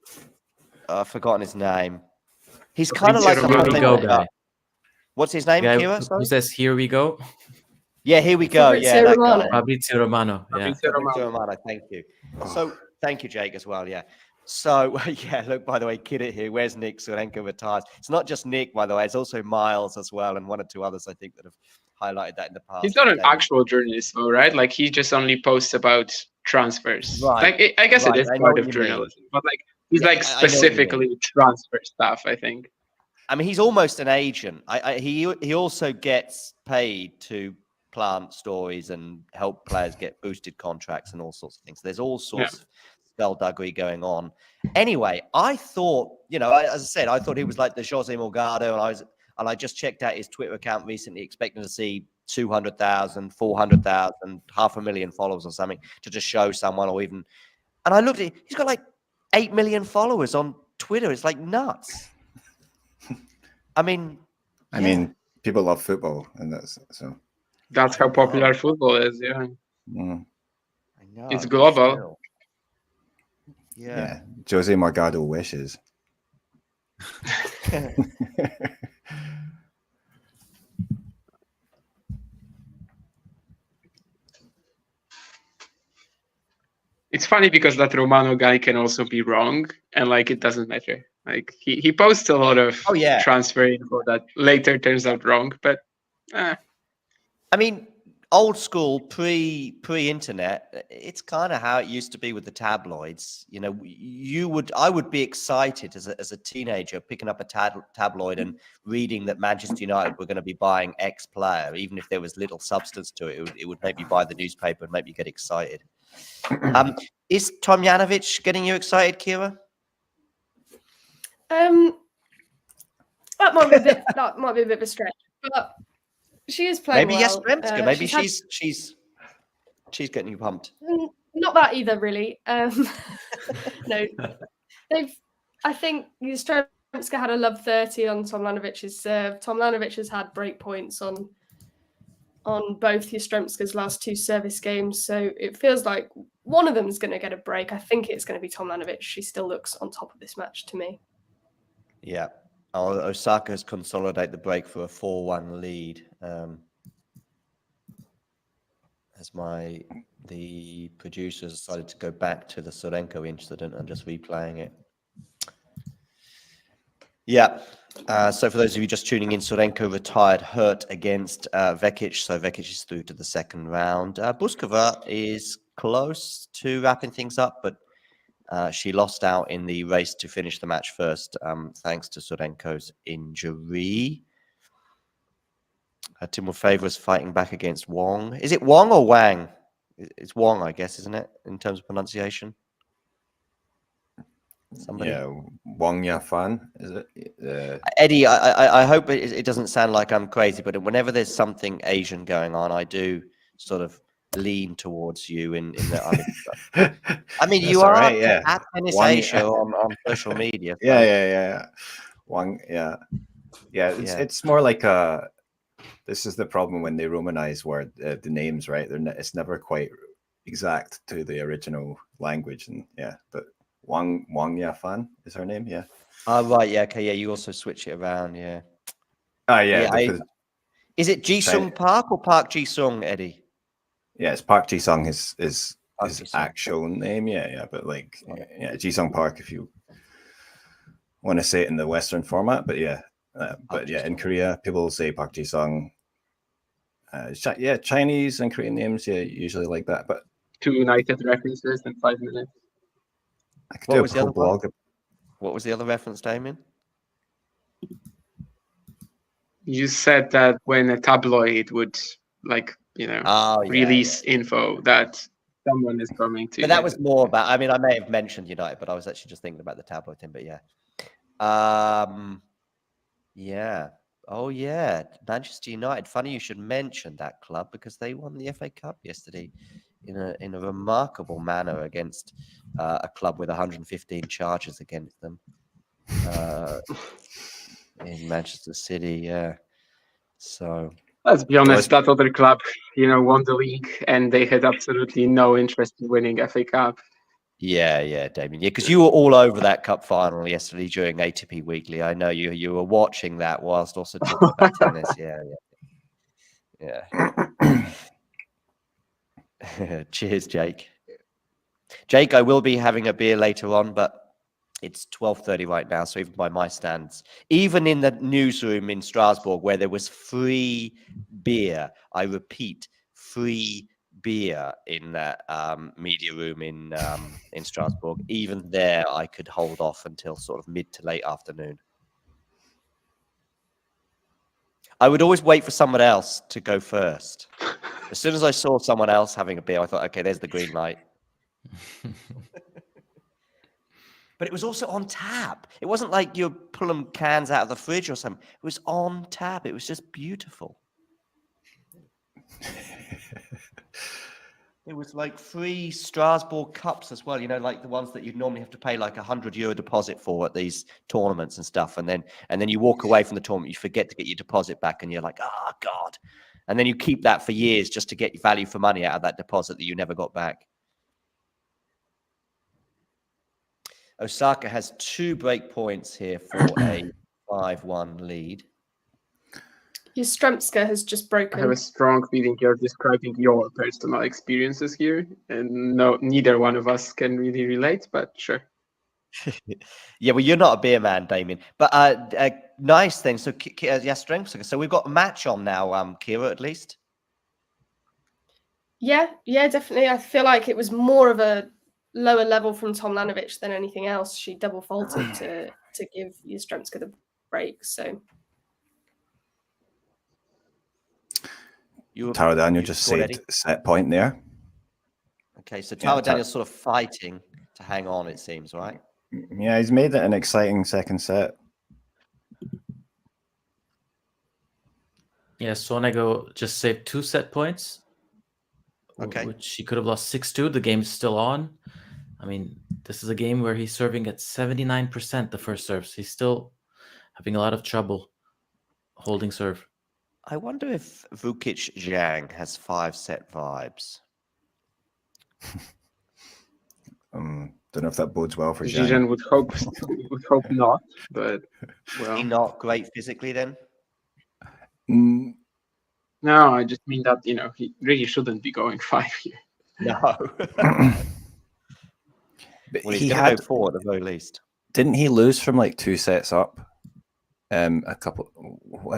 I've forgotten his name. He's kind of like Here we go guy. What's his name, Kira? Who says here we go? Yeah, here we go. Yeah, that guy. Fabrizio Romano. Yeah. Fabrizio Romano. Thank you. So, thank you, Jake, as well. Yeah. So, yeah, look, by the way, kid it here. Where's Nick Sonego retires? It's not just Nick, by the way. It's also Miles as well, and one or two others, I think, that have highlighted that in the past. He's not an actual journalist, though, right? Like, he just only posts about transfers. Right. Like, I guess it is part of journalism, but like, he's like specifically transfer stuff, I think. I mean, he's almost an agent. He also gets paid to plant stories and help players get boosted contracts and all sorts of things. There's all sorts of skullduggery going on. Anyway, I thought, you know, as I said, I thought he was like the Jose Morgado, and I just checked out his Twitter account recently, expecting to see 200,000, 400,000, 500,000 followers or something to just show someone, or even. And I looked at it, he's got like 8 million followers on Twitter. It's like nuts. I mean, people love football, and that's how popular football is. Yeah, I know it's global. Yeah, Jose Morgado wishes. It's funny because that Romano guy can also be wrong, and like it doesn't matter. Like he posts a lot of transfer info that later turns out wrong, but I mean, old school pre-internet, it's kind of how it used to be with the tabloids. You know, I would be excited as a teenager picking up a tabloid and reading that Manchester United were going to be buying X player, even if there was little substance to it. It would make me buy the newspaper and make me get excited. Is Tomljanovic getting you excited, Kira? That might be a bit of a stretch, but she is playing maybe well. Yastremska. Maybe she's getting you pumped. Not that either, really. No, I think Yastremska had a love 30 on Tomljanovic's serve. Tomljanovic has had break points on both Yastremska's last two service games, so it feels like one of them is going to get a break. I think it's going to be Tomljanovic. She still looks on top of this match to me. Yeah. Osaka has consolidated the break for a 4-1 lead. As the producers decided to go back to the Sonego incident and just replaying it. Yeah. So for those of you just tuning in, Sonego retired hurt against Vekic. So Vekic is through to the second round. Buskova is close to wrapping things up, but she lost out in the race to finish the match first, thanks to Sonego's injury. Timofeeva is fighting back against Wong. Is it Wong or Wang? It's Wong, I guess, isn't it, in terms of pronunciation? Somebody? Yeah, Wang Yafan, is it? Eddie, I hope it doesn't sound like I'm crazy, but whenever there's something Asian going on, I do sort of lean towards you in that. I mean, you are right, yeah. at Tennis Asia on social media. So. Yeah. Wang, yeah. It's more like this is the problem when they romanize the names, right? It's never quite exact to the original language, and but Wang Yafan is her name, yeah. Oh right, yeah, okay, yeah. You also switch it around, yeah. Oh yeah. Is it Jisung Park or Park Jisung, Eddie? Yeah, it's Park Ji-sung is his actual name. Yeah. But like, Ji-sung Park if you want to say it in the Western format. But in Korea, people say Park Ji-sung. Chinese and Korean names, usually like that. But 2 United references in 5 minutes. I could What do a was the full other one? blog. What was the other reference, Damien? You said that when a tabloid would, Oh, yeah, release info that someone is coming to But that United. was more about. I mean, I may have mentioned United, but I was actually just thinking about the tabloid thing. But yeah, yeah. Oh yeah, Manchester United. Funny you should mention that club because they won the FA Cup yesterday in a remarkable manner against a club with 115 charges against them in Manchester City. Yeah. So Let's be honest, that other club, won the league and they had absolutely no interest in winning FA Cup. yeah, Damien. Yeah, because you were all over that cup final yesterday during ATP Weekly. I know you were watching that whilst also talking about tennis. Yeah. Cheers, Jake. Jake, I will be having a beer later on, but it's 12:30 right now. So even by my stands, even in the newsroom in Strasbourg where there was free beer, I repeat, free beer in that media room in Strasbourg. Even there, I could hold off until sort of mid to late afternoon. I would always wait for someone else to go first. As soon as I saw someone else having a beer, I thought, okay, there's the green light. But it was also on tap. It wasn't like you're pulling cans out of the fridge or something. It was on tap. It was just beautiful. It was like free Strasbourg cups as well, like the ones that you'd normally have to pay like €100 deposit for at these tournaments and stuff. And then you walk away from the tournament, you forget to get your deposit back, and you're like, oh God. And then you keep that for years just to get value for money out of that deposit that you never got back. Osaka has 2 break points here for a 5-1 lead. Yastremska has just broken. I have a strong feeling you're describing your personal experiences here, and neither one of us can really relate, but sure. Yeah, well, you're not a beer man, Damien. But nice thing. So, Yastremska. So we've got a match on now, Kira, at least. Yeah, definitely. I feel like it was more of a lower level from Tomljanovic than anything else. She double faulted to give Yastremska the break. So Tara Daniel just saved set point there. Okay, so Tara Daniel's sort of fighting to hang on, it seems, right? Yeah, he's made it an exciting second set. Yeah, Sonego just saved 2 set points. Okay. Which he could have lost 6-2. The game's still on. I mean, this is a game where he's serving at 79% the first serves. He's still having a lot of trouble holding serve. I wonder if Vukic Zhang has 5-set vibes. Don't know if that bodes well for Zhang. Zhang. would hope not, but well. Is he not great physically then? No, I just mean that, he really shouldn't be going 5 here. No. But well, he's going to go 4 at the very least. Didn't he lose from like 2 sets up? When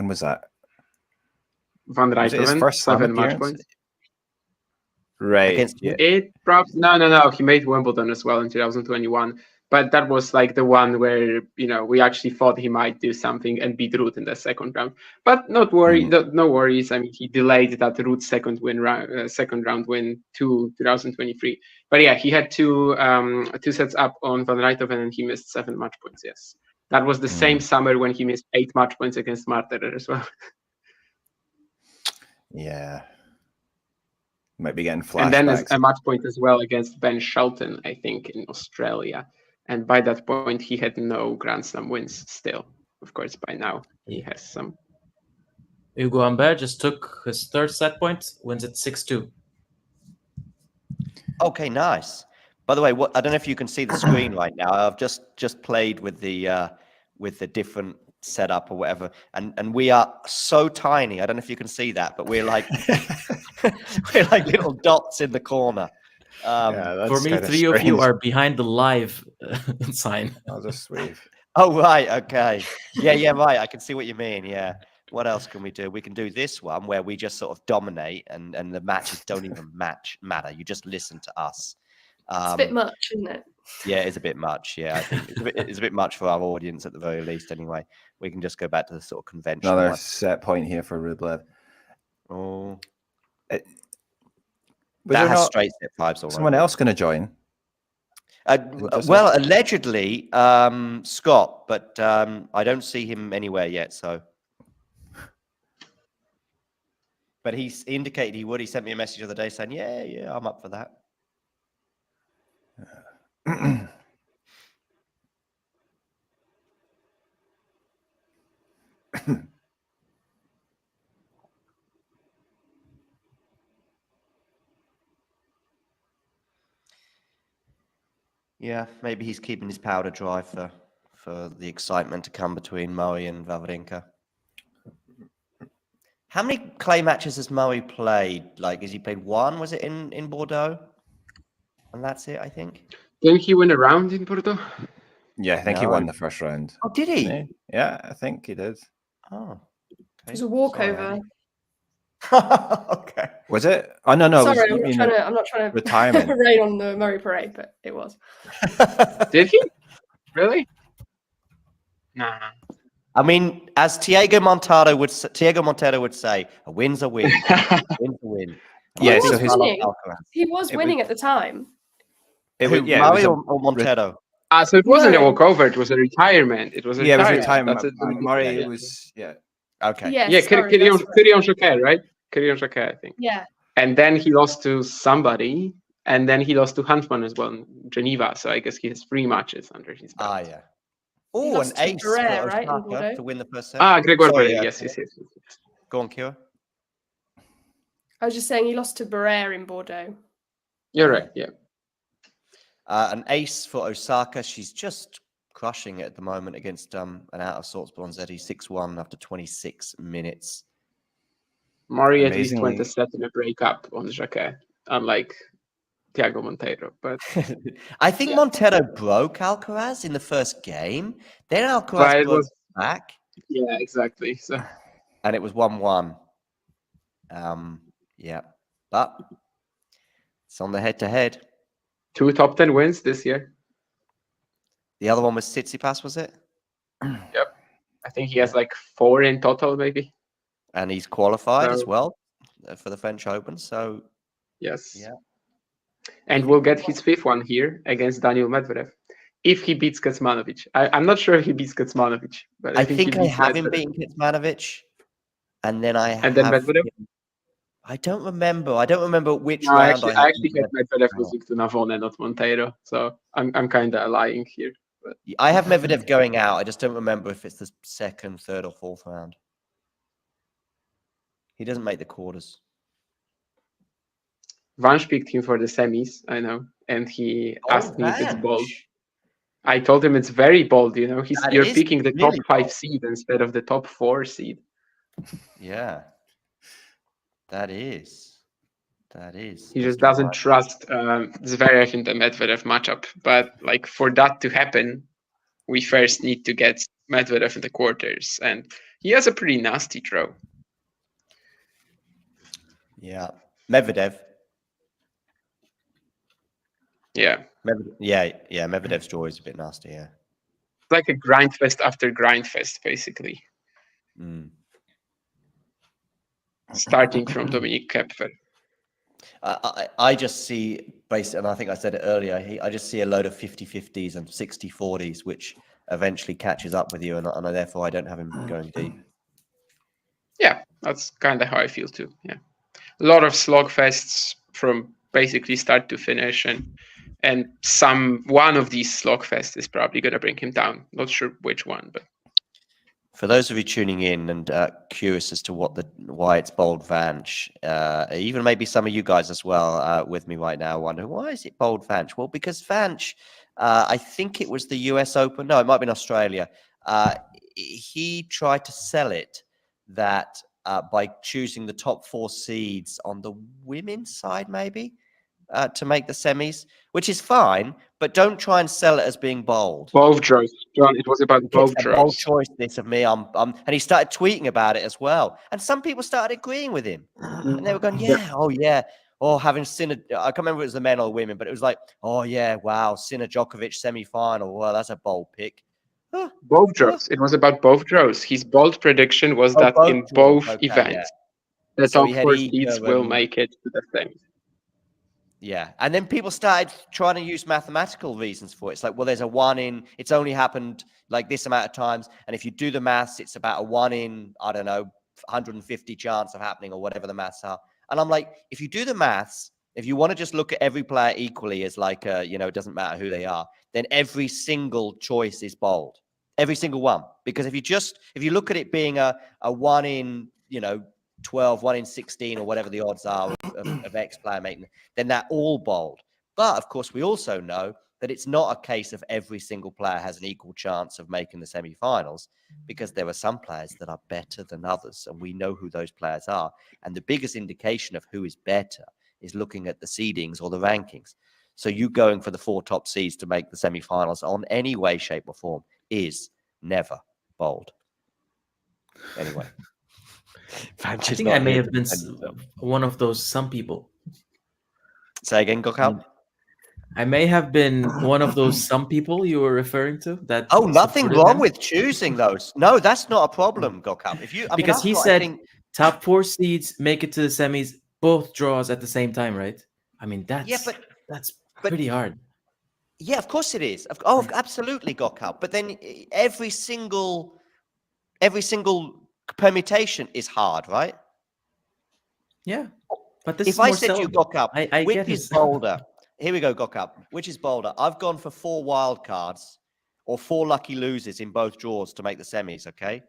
was that? Van Rijthoven, his first 7 match points. Right. It probably no. He made Wimbledon as well in 2021, but that was like the one where we actually thought he might do something and beat Ruud in the second round. But not worry, no worries. I mean, he delayed that Ruud second round win to 2023. But yeah, he had 2 sets up on Van Rijthoven and he missed 7 match points. Yes, that was the same summer when he missed 8 match points against Marterer as well. Yeah. Might be getting flashbacks. And then a match point as well against Ben Shelton, I think, in Australia. And by that point, he had no Grand Slam wins still. Of course, by now, he has some. Hugo Humbert just took his 3rd set point, wins it 6-2. Okay, nice. By the way, I don't know if you can see the screen right now. I've just played with the different setup or whatever, and we are so tiny. I don't know if you can see that, but we're like we're like little dots in the corner. For me, 3 of you are behind the live sign. I'll just wave. Oh right, okay, yeah, right. I can see what you mean. Yeah, What else can we do? We can do this one where we just sort of dominate and the matches don't even matter. You just listen to us. It's a bit much, isn't it? Yeah, it's a bit much. Yeah, I think it's a bit much for our audience at the very least. Anyway, we can just go back to the sort of conventional. Another one. set point here for Rublev. Oh, Was that there has not straight set vibes. All someone right. else going to join? Well, allegedly Scott, but I don't see him anywhere yet. So, but he's indicated he would. He sent me a message the other day saying, "Yeah, I'm up for that." Yeah, maybe he's keeping his powder dry for the excitement to come between Murray and Wawrinka. How many clay matches has Murray played? Like, has he played one? Was it in Bordeaux? And that's it, I think. Didn't he win a round in Bordeaux? Yeah, I think he No. won the first round. Oh, did he? Yeah, I think he did. Oh, It was a walkover. Okay. Was it? Oh no, Sorry, it was, I'm not trying to retirement. rain on the Murray parade, but it was. Did he? Really? No. I mean, as Tiago Montero would say, a win's a win. A win's a win. Yeah, He so was his winning. Alcaraz. He was winning at the time. Who, yeah, Murray it was or Montero? So it wasn't a No. walkover, it was a retirement. It was a yeah, it was retirement. retirement. That's it. Murray Yeah. was Okay. Yes, Yeah, sorry, that's right. Kirion Jacquet, right? Kirion Jacquet, I think. Yeah. And then he lost to somebody, and then he lost to Huntsman as well in Geneva. So I guess he has 3 matches under his belt. Ah, yeah. Oh, an lost to ace for Barrère, right, in Osaka Bordeaux? to win the first set. Grégoire Sorry, Barrère, yes. Go on, Kira. I was just saying he lost to Barrère in Bordeaux. You're right, yeah. An ace for Osaka. She's just crushing it at the moment against an out of sorts Bronzetti, 6-1 after 26 minutes. Murray at least Amazingly- went a set in a breakup on Jacquet, unlike Thiago Monteiro. But I think Montero broke Alcaraz in the first game. Then But Alcaraz it broke was- back, yeah, exactly. So and it was 1-1. Yeah, but it's on the head-to-head. 2 top 10 wins this year. The other one was Tsitsipas, was it? I think he has like 4 in total, maybe. And he's qualified as So- well for the French Open. So Yes. Yeah. And we'll get his 5th one here against Daniel Medvedev. If he beats Kecmanovic. I'm not sure if he beats Kecmanovic, but I he think I beats have him Medvedev. beating Kecmanovic, and then And then Medvedev? I don't remember which No, round I actually had Medvedev losing to Navone, not Monteiro. So I'm kind of lying here. But I have Medvedev going out. I just don't remember if it's the 2nd, 3rd, or 4th round. He doesn't make the quarters. Vange picked him for the semis, I know, and he asked me if it's Vange. bold. I told him it's very bold. That You're is picking the really top 5 bold. seed instead of the top 4 seed. Yeah, that is. He just Mr. doesn't White. trust Zverev in the Medvedev matchup. But like for that to happen, we first need to get Medvedev in the quarters, and he has a pretty nasty draw. Yeah, Medvedev. Yeah, Medvedev's draw is a bit nasty. Yeah. it's like a grind fest after grind fest, basically, Mm. starting from Dominic Koepfer. I just see, and I think I said it earlier, I just see a load of 50-50s and 60-40s, which eventually catches up with you, and therefore I don't have him going deep. Yeah, that's kind of how I feel too. Yeah, a lot of slogfests from basically start to finish, and one of these slogfests is probably going to bring him down. Not sure which one, but For those of you tuning in and curious as to why it's bold Vanch, even maybe some of you guys as well with me right now wonder, why is it bold Vanch? Well, because Vanch, I think it was the US Open. No, it might have been Australia. He tried to sell it that by choosing the top 4 seeds on the women's side, maybe, to make the semis, which is fine. but don't try and sell it as being bold. Both draws, John. It was about both It's a bold draws. choice, this of me. And he started tweeting about it as well. And some people started agreeing with him. And they were going, yeah, oh, yeah. Oh, having Sinner, I can't remember if it was the men or the women, but it was like, oh, yeah, wow, Sinner Djokovic semi-final. Well, that's a bold pick. Both draws. It was about both draws. His bold prediction was that in both events, the top 4 seeds will make it to the semis. Yeah. And then people started trying to use mathematical reasons for it. It's like, well, there's a 1 in, it's only happened like this amount of times. And if you do the maths, it's about a 1 in, I don't know, 150 chance of happening or whatever the maths are. And I'm like, if you do the maths, if you want to just look at every player equally as like, it doesn't matter who they are, then every single choice is bold. Every single one. Because if you look at it being a 1 in, 12, 1 in 16 or whatever the odds are of X player making, then they're all bold. But of course, we also know that it's not a case of every single player has an equal chance of making the semi-finals, because there are some players that are better than others, and we know who those players are. And the biggest indication of who is better is looking at the seedings or the rankings. So you going for the 4 top seeds to make the semi-finals on any way, shape, or form is never bold. Anyway. I think I may have been one of those some people. Say again, Gokal? I may have been one of those some people you were referring to. That nothing wrong with choosing those. No, that's not a problem, Gokal. Because he said top 4 seeds make it to the semis, both draws at the same time, right? I mean, that's pretty hard. Yeah, of course it is. Oh, absolutely, Gokal. But then every single permutation is hard, right? Yeah, but this if I said to you, Gokal, which is bolder? Here we go, Gokal. Which is bolder? I've gone for 4 wild cards or 4 lucky losers in both draws to make the semis. Okay,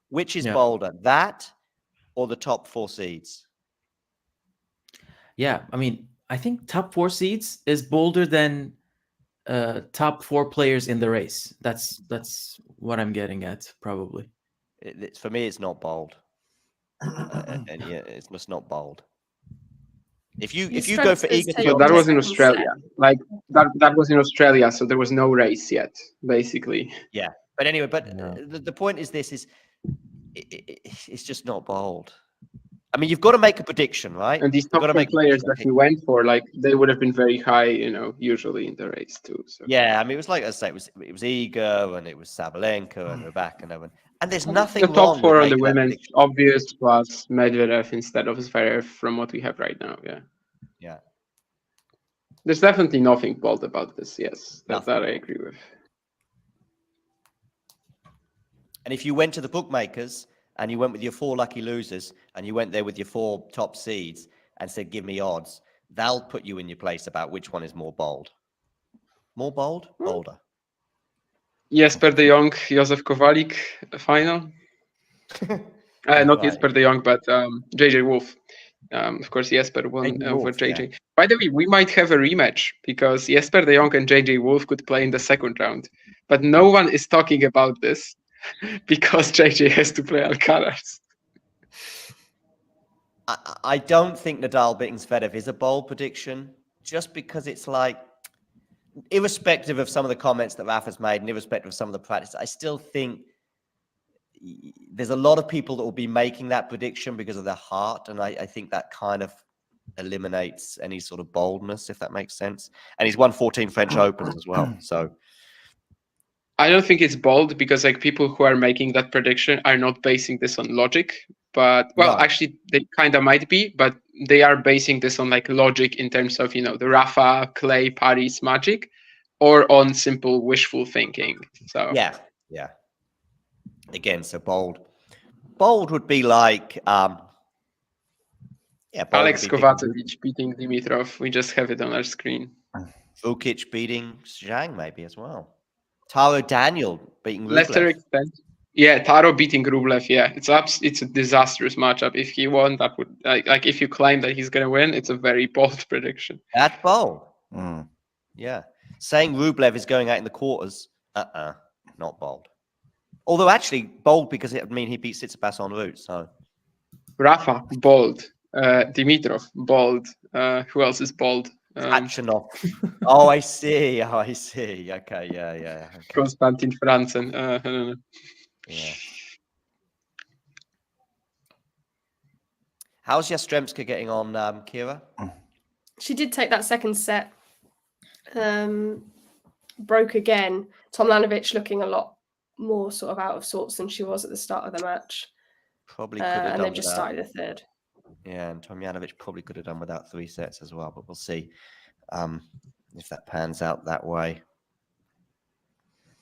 which is bolder, that or the top 4 seeds? Yeah, I mean, I think top 4 seeds is bolder than top 4 players in the race. That's what I'm getting at, probably. For me, it's not bold. And yeah, it's just not bold. If you go for eager, so that was in Australia. Like that was in Australia, so there was no race yet, basically. Yeah, but anyway, the point is this: it's just not bold. I mean, you've got to make a prediction, right? And these top 4 players that he went for, like, they would have been very high, usually in the race too. So. Yeah, I mean, it was like I say, it was Iga, and it was Sabalenka and Rybakina, and there's nothing wrong. The top 4 on the women, obvious, plus Medvedev instead of Zverev from what we have right now. Yeah. Yeah. There's definitely nothing bold about this. Yes, that I agree with. And if you went to the bookmakers and you went with your 4 lucky losers and you went there with your 4 top seeds and said, give me odds, they'll put you in your place about which one is more bold. More bold? Bolder. Jesper de Jong, Josef Kovalik final. Not Jesper de Jong, but JJ Wolf. Of course, Jesper won over JJ. Yeah. By the way, we might have a rematch because Jesper de Jong and JJ Wolf could play in the second round. But no one is talking about this because JJ has to play Alcaraz. I don't think Nadal beating Zverev is a bold prediction, just because it's like, irrespective of some of the comments that Rafa's made and irrespective of some of the practice, I still think there's a lot of people that will be making that prediction because of their heart. And I think that kind of eliminates any sort of boldness, if that makes sense. And he's won 14 French Opens as well. So I don't think it's bold because like people who are making that prediction are not basing this on logic. But actually they kind of might be, but they are basing this on like logic in terms of, the Rafa, Clay, Paris magic, or on simple wishful thinking. So yeah. Again, so bold would be like Alex Kovacevic beating Dimitrov. We just have it on our screen. Vukic beating Zhang maybe as well. Taro Daniel beating Rublev. Lesser extent. Yeah, Taro beating Rublev. Yeah, it's a disastrous matchup. If he won, that would like if you claim that he's gonna win, it's a very bold prediction. That's bold. Yeah, saying Rublev is going out in the quarters. Not bold. Although actually bold because it would mean he beat Tsitsipas en route. So Rafa bold, Dimitrov bold. Who else is bold? Actionov. Oh, I see. Okay, yeah. Okay. Konstantin Franzen. I don't know. Yeah. How's Yastremska getting on, Kira? She did take that second set. Broke again. Tomljanovic looking a lot more sort of out of sorts than she was at the start of the match. Probably could have done and they've just without. started the third. Yeah, and Tomljanovic probably could have done without 3 sets as well, but we'll see if that pans out that way.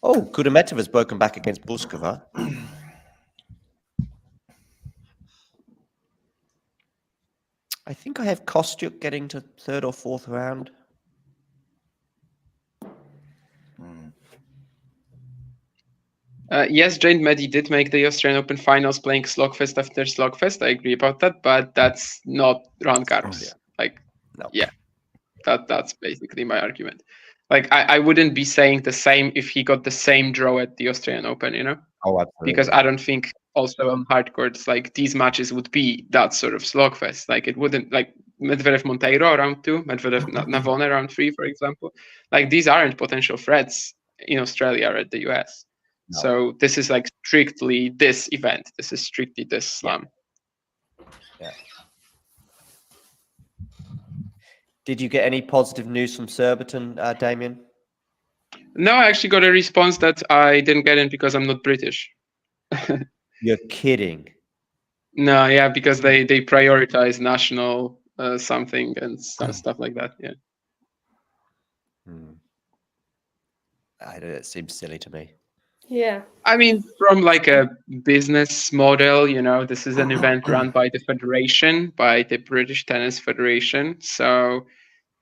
Oh, Kudermetova's broken back against Buskova. I think I have Kostyuk getting to 3rd or 4th round. Yes, Jane Meddy did make the Australian Open finals playing Slogfest after Slogfest. I agree about that, but that's not Roland Garros. That's basically my argument. Like, I wouldn't be saying the same if he got the same draw at the Australian Open, you know? Oh, absolutely. Because I don't think also on hard courts, like, these matches would be that sort of Slogfest. Like, it wouldn't, like, Medvedev Monteiro round 2, Medvedev Navone round 3, for example. Like, these aren't potential threats in Australia or at the US. No. So this is like strictly this event. This is strictly this slam. Yeah. Did you get any positive news from Surbiton, Damien? No, I actually got a response that I didn't get in because I'm not British. You're kidding. No, yeah, because they prioritize national something and stuff like that. Yeah. It seems silly to me. Yeah. I mean, from like a business model, you know, this is an event run by the federation, by the British Tennis Federation. So,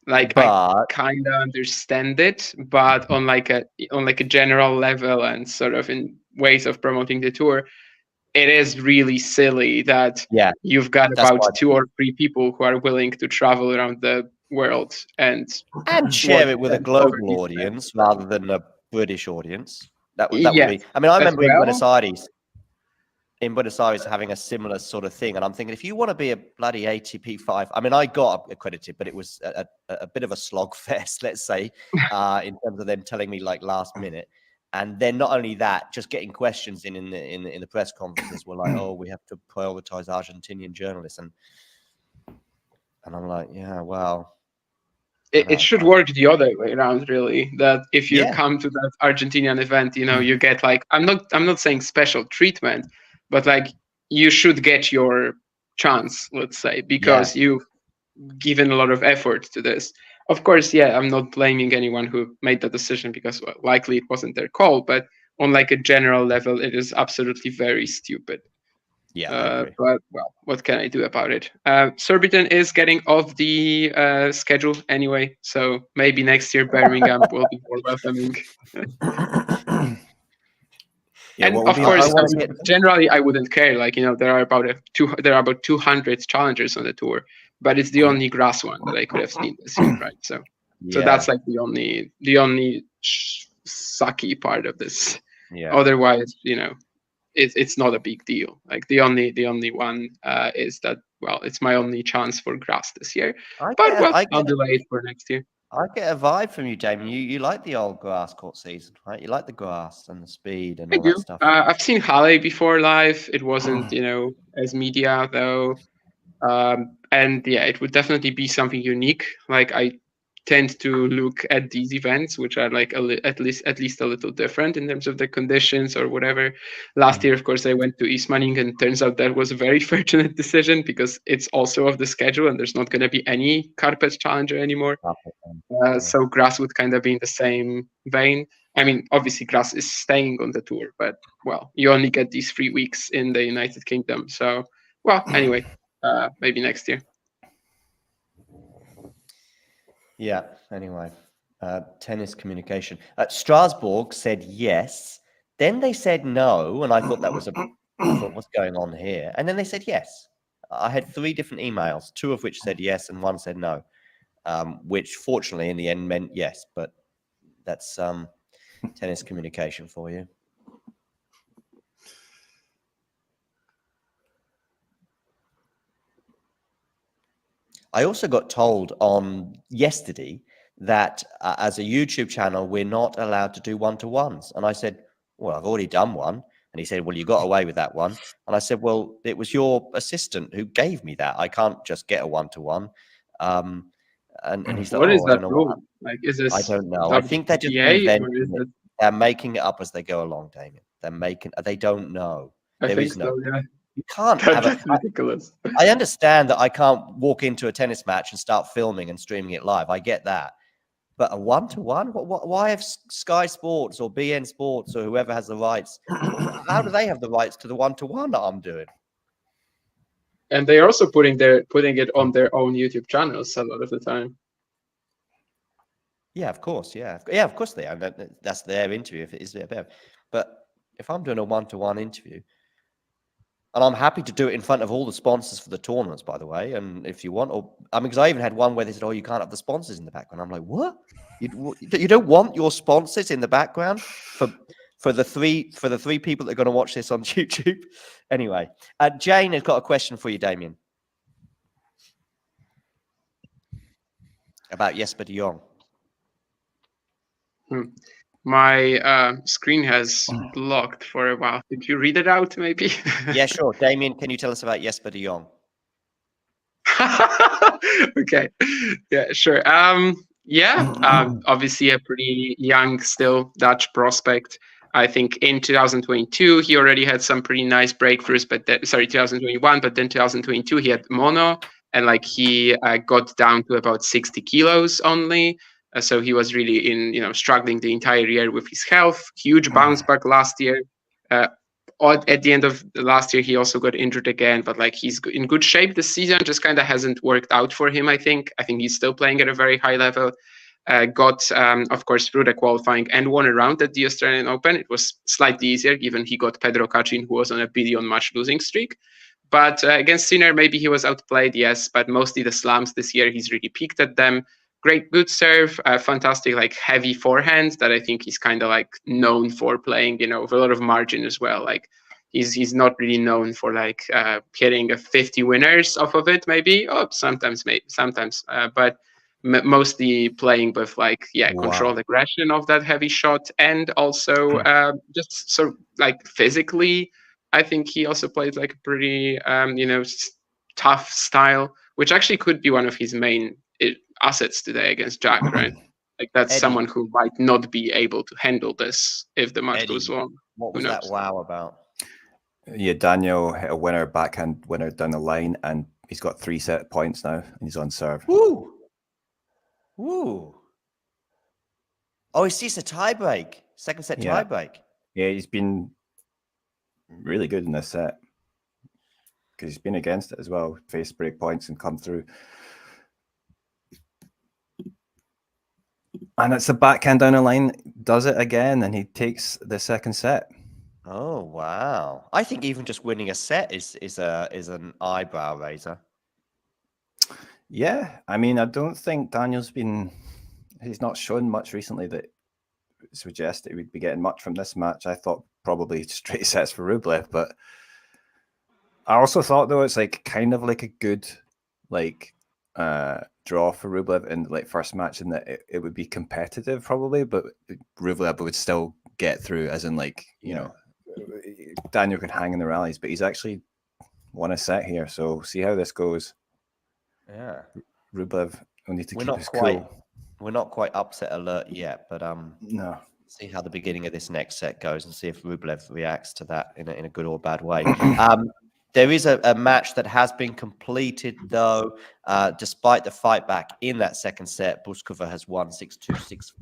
like, I kind of understand it, but on like a general level and sort of in ways of promoting the tour, it is really silly that you've got about 2 or 3 people who are willing to travel around the world and share it with a global audience rather than a British audience. That would be. I mean, I remember in Buenos Aires having a similar sort of thing, and I'm thinking, if you want to be a bloody ATP 5, I mean, I got accredited, but it was a bit of a slog fest, let's say, in terms of them telling me like last minute. And then not only that, just getting questions in the press conferences were like, oh, we have to prioritize Argentinian journalists, and I'm like, yeah, well. It should work the other way around, really. That if you come to that Argentinian event, you know, you get like, I'm not saying special treatment, but like you should get your chance, let's say, because you've given a lot of effort to this. Of course, I'm not blaming anyone who made the decision because likely it wasn't their call, but on like a general level, it is absolutely very stupid. Yeah, I agree. But well, what can I do about it? Surbiton is getting off the schedule anyway, so maybe next year Birmingham will be more welcoming. And of course, generally, I wouldn't care. Like, you know, there are about 200 challengers on the tour, but it's the only grass one that I could have seen this year, right? So that's like the only sucky part of this. Yeah. Otherwise, you know, it's not a big deal. Like the only one is that, well, it's my only chance for grass this year. I'll delay it for next year. I get a vibe from you, Damien. You like the old grass court season, right? You like the grass and the speed and all that stuff. I've seen Halle before live. It wasn't, you know, as media though. And it would definitely be something unique. Like, I tend to look at these events, which are like at least a little different in terms of the conditions or whatever. Last year, of course, I went to Ismaning, and turns out that was a very fortunate decision because it's also of the schedule, and there's not going to be any carpet challenger anymore. So grass would kind of be in the same vein. I mean, obviously, grass is staying on the tour, but well, you only get these 3 weeks in the United Kingdom. So, well, anyway, maybe next year. Yeah, anyway, tennis communication. Strasbourg said yes, then they said no, and I thought that was I thought, what's going on here? And then they said yes. I had 3 different emails, 2 of which said yes and 1 said no, which fortunately in the end meant yes, but that's tennis communication for you. I also got told on yesterday that as a YouTube channel, we're not allowed to do one-to-ones. And I said, well, I've already done one. And he said, well, you got away with that one. And I said, well, it was your assistant who gave me that. I can't just get a one-to-one. And he's like, What is oh, I that don't know rule? what. Like, is I this don't know. I think they're just WTA or inventing is it. it? They're making it up as they go along, Damien. They don't know. I There think is no. so. Yeah, You can't have a. that's ridiculous. I understand that I can't walk into a tennis match and start filming and streaming it live. I get that. But a one-to-one? Why have Sky Sports or BN Sports or whoever has the rights? How do they have the rights to the one-to-one that I'm doing? And they're also putting it on their own YouTube channels a lot of the time. Yeah, of course. Yeah, of course they are. That's their interview if it is their bev. But if I'm doing a one-to-one interview, and I'm happy to do it in front of all the sponsors for the tournaments, by the way. And if you want, because I even had one where they said, "Oh, you can't have the sponsors in the background." I'm like, "What? You don't want your sponsors in the background for the three people that are going to watch this on YouTube?" Anyway, Jane has got a question for you, Damien, about Jesper de Jong. My screen has blocked for a while. Did you read it out, maybe? Yeah, sure. Damien, can you tell us about Jesper de Jong? Okay. Yeah, sure. Obviously a pretty young still Dutch prospect. I think in 2022 he already had some pretty nice breakthroughs, but 2021, but then 2022 he had mono, and like he got down to about 60 kilos only. So he was really struggling the entire year with his health. Huge bounce back last year. At the end of the last year, he also got injured again, but like he's in good shape this season. Just kind of hasn't worked out for him. I think he's still playing at a very high level. Got of course through the qualifying and won a round at the Australian Open. It was slightly easier given he got Pedro Cachin, who was on a billion match losing streak. But against Sinner, maybe he was outplayed, yes. But mostly the slams this year, he's really peaked at them. Great, good serve, fantastic, like heavy forehand that I think he's kind of like known for playing, with a lot of margin as well. Like he's not really known for like hitting a 50 winners off of it, maybe. Sometimes, but mostly playing with like controlled aggression of that heavy shot, and also just sort of like physically. I think he also plays like a pretty tough style, which actually could be one of his main assets today against Jack, right? Like that's Eddie. Someone who might not be able to handle this if the match goes long. What was that wow about? Yeah, Daniel hit a backhand winner down the line, and he's got 3 set points now, and he's on serve. Woo! Woo! Oh, it's just a tie break. Second set tie break. Yeah, he's been really good in this set because he's been against it as well, faced break points and come through. And it's a backhand down the line, does it again, and he takes the second set. Oh wow! I think even just winning a set is an eyebrow raiser. Yeah, I mean, I don't think he's not shown much recently that suggests that he would be getting much from this match. I thought probably straight sets for Rublev, but I also thought though it's like kind of like a good draw for Rublev in the first match, and that it would be competitive probably, but Rublev would still get through, as in Daniel can hang in the rallies, but he's actually won a set here, so see how this goes. Yeah, Rublev will need to keep his cool. We're not quite upset alert yet, but no. See how the beginning of this next set goes and see if Rublev reacts to that in a good or bad way. There is a match that has been completed, though, despite the fight back in that second set. Buskova has won 6-2,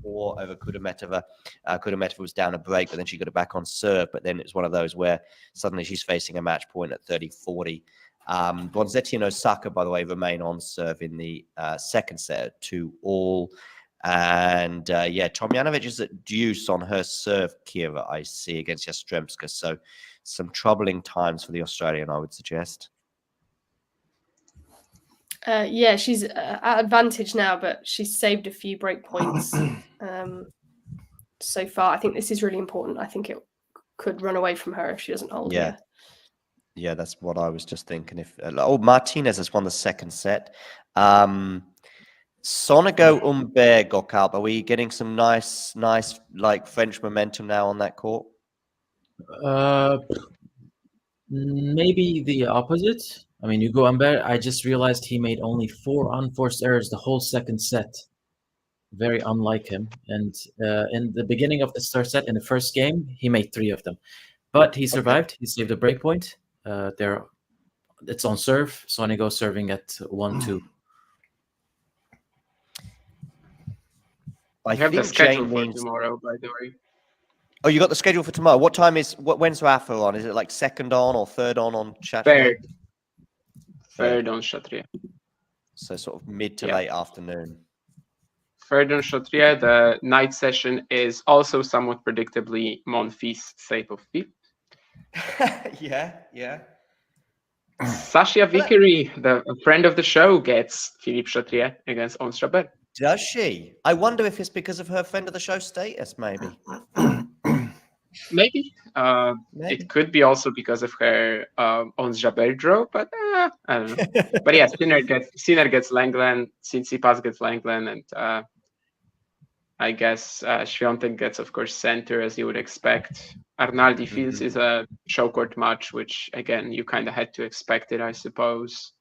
6-4 over Kudermetova. Kudermetova was down a break, but then she got it back on serve. But then it's one of those where suddenly she's facing a match point at 30-40. Bronzetti and Osaka, by the way, remain on serve in the second set, 2-2. And Tomjanovic is at deuce on her serve, Kira, I see, against Yastremska. So some troubling times for the Australian, I would suggest. She's at advantage now, but she's saved a few break points so far. I think this is really important. I think it could run away from her if she doesn't hold her. Yeah, that's what I was just thinking. If Martinez has won the second set. Sonego, Humbert, Gokalp. Are we getting some nice like French momentum now on that court? Maybe the opposite. I mean, Hugo Humbert, I just realized he made only 4 unforced errors the whole second set. Very unlike him. And in the beginning of the third set, in the first game, he made 3 of them. But he survived. He saved a break point. It's on serve. Sonego serving at 1-2. I have the schedule for tomorrow, by the way. Oh, you got the schedule for tomorrow. What time when's Rafa on? Is it like second on third on Chatrier? Third on Chatrier. So sort of mid to late afternoon. Third on Chatrier. The night session is also somewhat predictably Monfils Saipov-Pip. Yeah. Sasha Vickery, a friend of the show, gets Philippe Chatrier against Ons Jabeur. Does she? I wonder if it's because of her friend of the show status, maybe. Maybe. It could be also because of her Ons Jabeur draw, but I don't know. But yeah, Sinner gets Langland, Tsitsipas gets Langland, and I guess Swiatek gets, of course, center, as you would expect. Arnaldi Fields is a show court match, which, again, you kind of had to expect it, I suppose.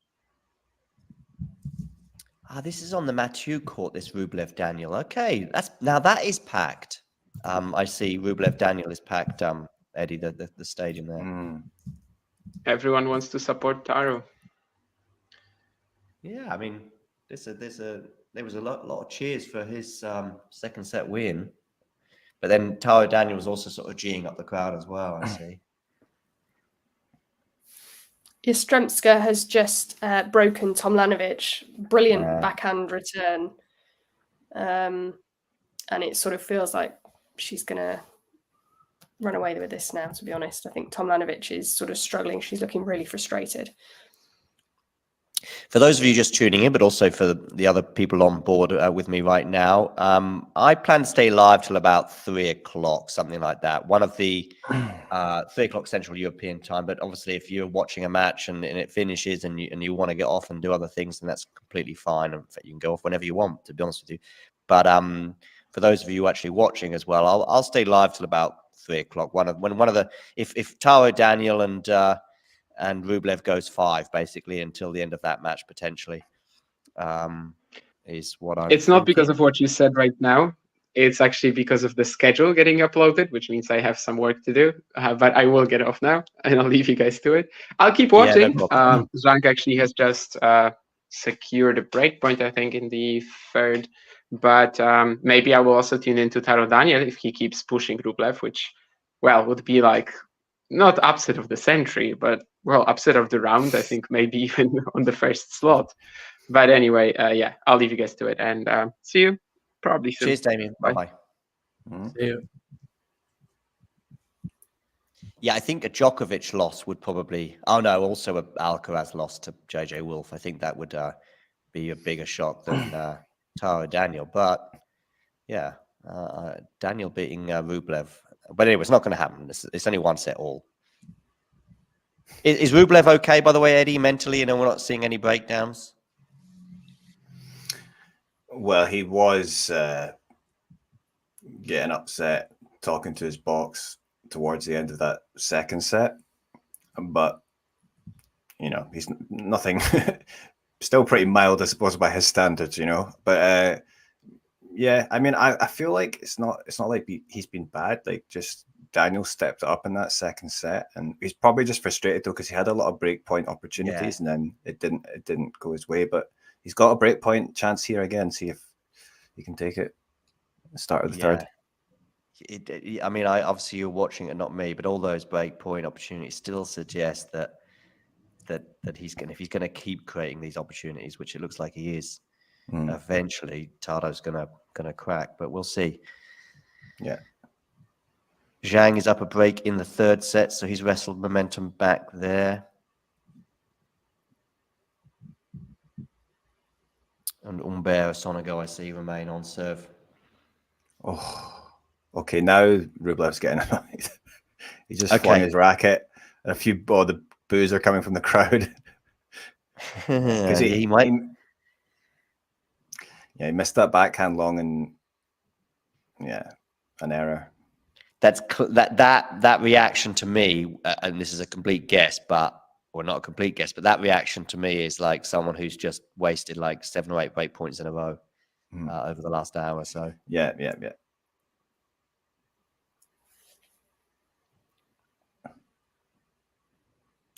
This is on the Mathieu court, this Rublev Daniel. Okay, that is packed. I see Rublev Daniel is packed, Eddie, the stadium there. Everyone wants to support Taro. Yeah, I mean, there was a lot of cheers for his second set win. But then Taro Daniel was also sort of geeing up the crowd as well, I see. Yastremska has just broken Tomljanovic. Brilliant backhand return. And it sort of feels like she's going to run away with this now, to be honest. I think Tomljanovic is sort of struggling. She's looking really frustrated. For those of you just tuning in, but also for the other people on board with me right now, I plan to stay live till about 3 o'clock, something like that. One of the 3 o'clock Central European time. But obviously, if you're watching a match and it finishes and you want to get off and do other things, then that's completely fine. In fact, you can go off whenever you want, to be honest with you. But for those of you actually watching as well, I'll stay live till about 3 o'clock. If Taro Daniel and Rublev goes 5 basically until the end of that match potentially is what I'm It's not because of what you said right now. It's actually because of the schedule getting uploaded, which means I have some work to do. But I will get off now and I'll leave you guys to it. I'll keep watching. Zhang actually has just secured a breakpoint, I think, in the third. But maybe I will also tune into Taro Daniel if he keeps pushing Rublev, which, well, would be like not upset of the century, but upset of the round, I think, maybe even on the first slot. But anyway, I'll leave you guys to it and see you probably soon. Cheers, Damien. Bye. See you. Yeah, I think a Djokovic loss would probably. Oh no, also a Alcaraz loss to JJ Wolf. I think that would be a bigger shock than Taro Daniel. But yeah, Daniel beating Rublev. But anyway, it's not going to happen. It's only 1 set all. Is Rublev okay, by the way, Eddie, mentally? We're not seeing any breakdowns? Well, he was getting upset, talking to his box towards the end of that second set. But, he's nothing, still pretty mild, I suppose, by his standards, But, yeah, I mean, I feel like it's not like he's been bad. Like, just Daniel stepped up in that second set, and he's probably just frustrated though because he had a lot of breakpoint opportunities, and then it didn't go his way. But he's got a breakpoint chance here again. See if he can take it. Start of the third. I mean, obviously you're watching it, not me, but all those breakpoint opportunities still suggest that if he's going to keep creating these opportunities, which it looks like he is. Eventually, Taro's gonna crack, but we'll see. Yeah, Zhang is up a break in the third set, so he's wrestled momentum back there. And Humbert, Sonego, I see, remain on serve. Oh, okay. Now Rublev's getting annoyed. He just flung his racket. A few, the boos are coming from the crowd. Because he might. He missed that backhand long, and an error. That reaction to me, and this is a complete guess, but not a complete guess, but that reaction to me is like someone who's just wasted like 7 or 8 break points in a row over the last hour. So Yeah.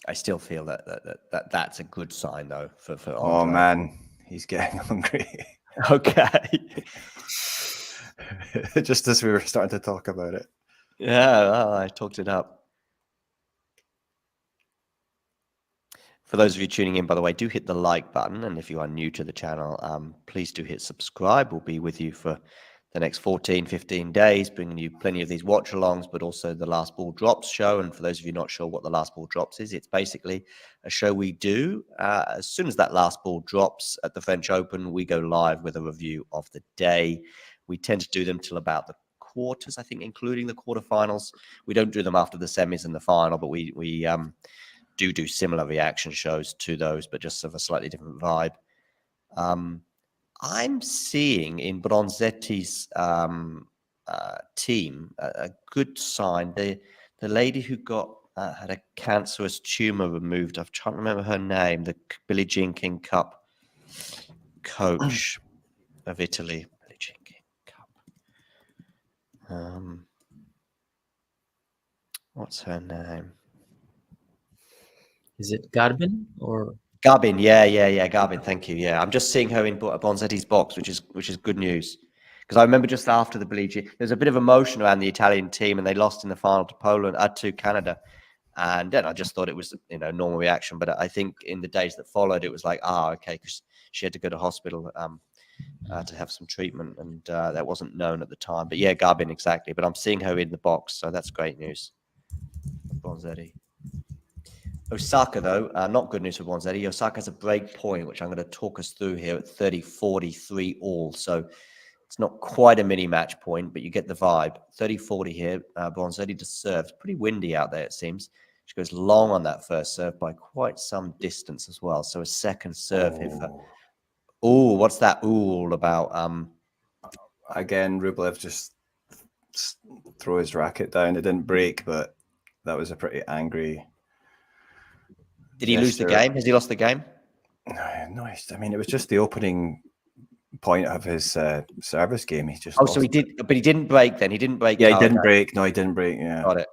I still feel that's a good sign though for Oh Andre. man, he's getting hungry. Okay. Just as we were starting to talk about it. Yeah, well, I talked it up. For those of you tuning in, by the way, do hit the like button. And if you are new to the channel, please do hit subscribe. We'll be with you for the next 14, 15 days, bringing you plenty of these watch-alongs, but also the Last Ball Drops show. And for those of you not sure what the Last Ball Drops is, it's basically a show we do. As soon as that last ball drops at the French Open, we go live with a review of the day. We tend to do them till about the quarters, I think, including the quarterfinals. We don't do them after the semis and the final, but we do similar reaction shows to those, but just of a slightly different vibe. I'm seeing in Bronzetti's team a good sign. The lady who got had a cancerous tumor removed. I'm trying to remember her name. The Billie Jean King Cup coach of Italy. Billie Jean King Cup. What's her name? Is it Garbin or Garbin? Yeah. Garbin, thank you. Yeah, I'm just seeing her in Bronzetti's box, which is good news. Because I remember just after the Billie Jean, there's a bit of emotion around the Italian team, and they lost in the final to Poland, to Canada. And then I just thought it was, normal reaction. But I think in the days that followed, it was like, okay, because she had to go to hospital to have some treatment, and that wasn't known at the time. But yeah, Garbin, exactly. But I'm seeing her in the box, so that's great news. Bronzetti. Osaka, though, not good news for Bronzetti. Osaka has a break point, which I'm going to talk us through here at 30-43 all. So it's not quite a mini match point, but you get the vibe. 30-40 here. Bronzetti to serve. It's pretty windy out there, it seems. She goes long on that first serve by quite some distance as well. So a second serve here for... Oh, what's that all about? Again, Rublev just threw his racket down. It didn't break, but that was a pretty angry... Did he lose the game? Has he lost the game? No. I mean, it was just the opening point of his service game. He just so he did, but he didn't break then. He didn't break. Yeah, he didn't break. No, he didn't break. Yeah, got it.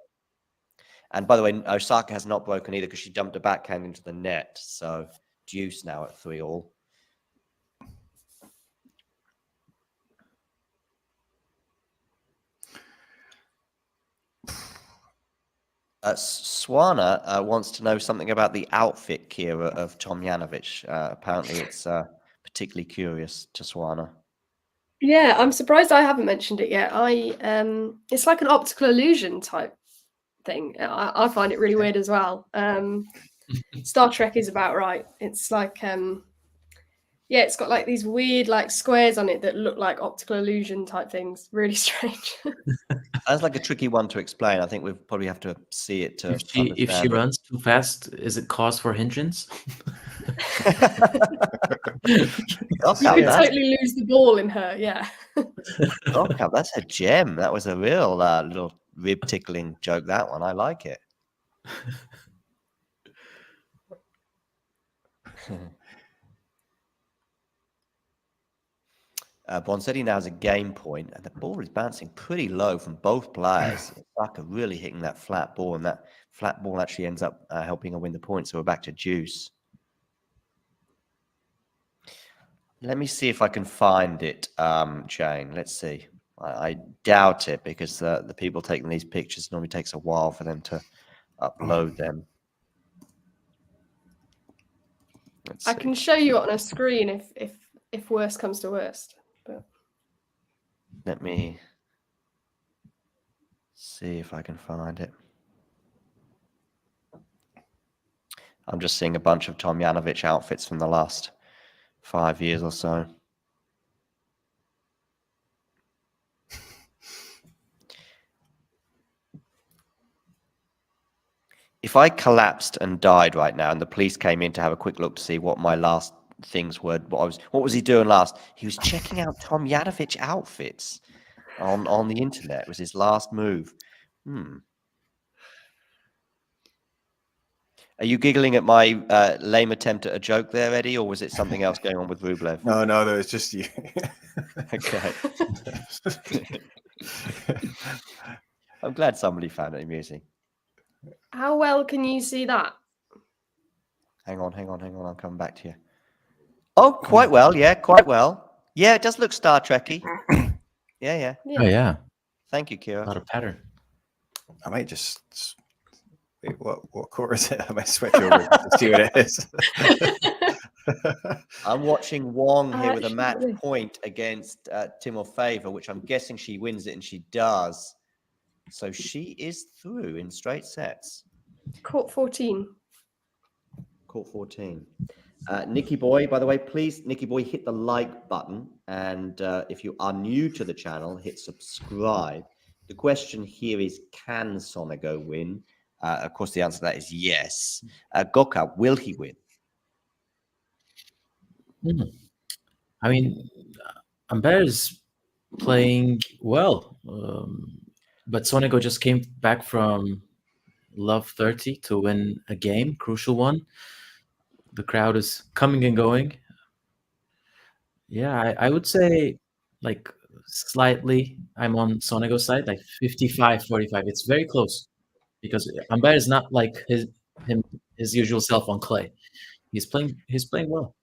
And by the way, Osaka has not broken either because she dumped a backhand into the net. So deuce now at 3 all. Swana wants to know something about the outfit, Kira, of Tomljanovic. Apparently, it's particularly curious to Swana. Yeah, I'm surprised I haven't mentioned it yet. It's like an optical illusion type thing. I find it really weird as well. Star Trek is about right. It's like it's got like these weird like squares on it that look like optical illusion type things. Really strange. That's like a tricky one to explain. I think we probably have to see it to if she runs too fast, is it cause for hindrance? You could totally lose the ball in her, yeah. Okay, that's a gem. That was a real little rib tickling joke, that one. I like it. Bronzetti now has a game point, and the ball is bouncing pretty low from both players. Osaka really hitting that flat ball, and that flat ball actually ends up helping her win the point. So we're back to deuce. Let me see if I can find it, Jane. Let's see. I doubt it because the people taking these pictures normally takes a while for them to upload them. I can show you on a screen if worst comes to worst. But let me see if I can find it. I'm just seeing a bunch of Tomljanovic outfits from the last 5 years or so. if I collapsed and died right now, and the police came in to have a quick look to see what my last things were, what was he doing last? He was checking out Tom Yanovich outfits on the internet. It was his last move. Are you giggling at my lame attempt at a joke there, Eddie, or was it something else going on with Rublev? No, it's just you. Okay. I'm glad somebody found it amusing. How well can you see that? Hang on. I'll come back to you. Oh, quite well. Yeah, quite well. Yeah, it does look Star Trekky. Yeah. Oh yeah, Thank you, a Kira. lot of pattern. I might just wait. What court is it? I might switch over to see what it is. I'm watching Wong here with a match Actually. point against Timofeeva, which I'm guessing she wins it, and she does. So she is through in straight sets. Court 14. Court 14. Nicky Boy, by the way, please, Nicky Boy, hit the like button. And if you are new to the channel, hit subscribe. The question here is, can Sonego win? Of course, the answer to that is yes. Goka, will he win? I mean, Humbert is playing well, but Sonego just came back from Love 30 to win a game, crucial one. The crowd is coming and going. Yeah, I would say like slightly I'm on Sonego's side, like 55-45. It's very close because Humbert is not like his usual self on clay. He's playing well.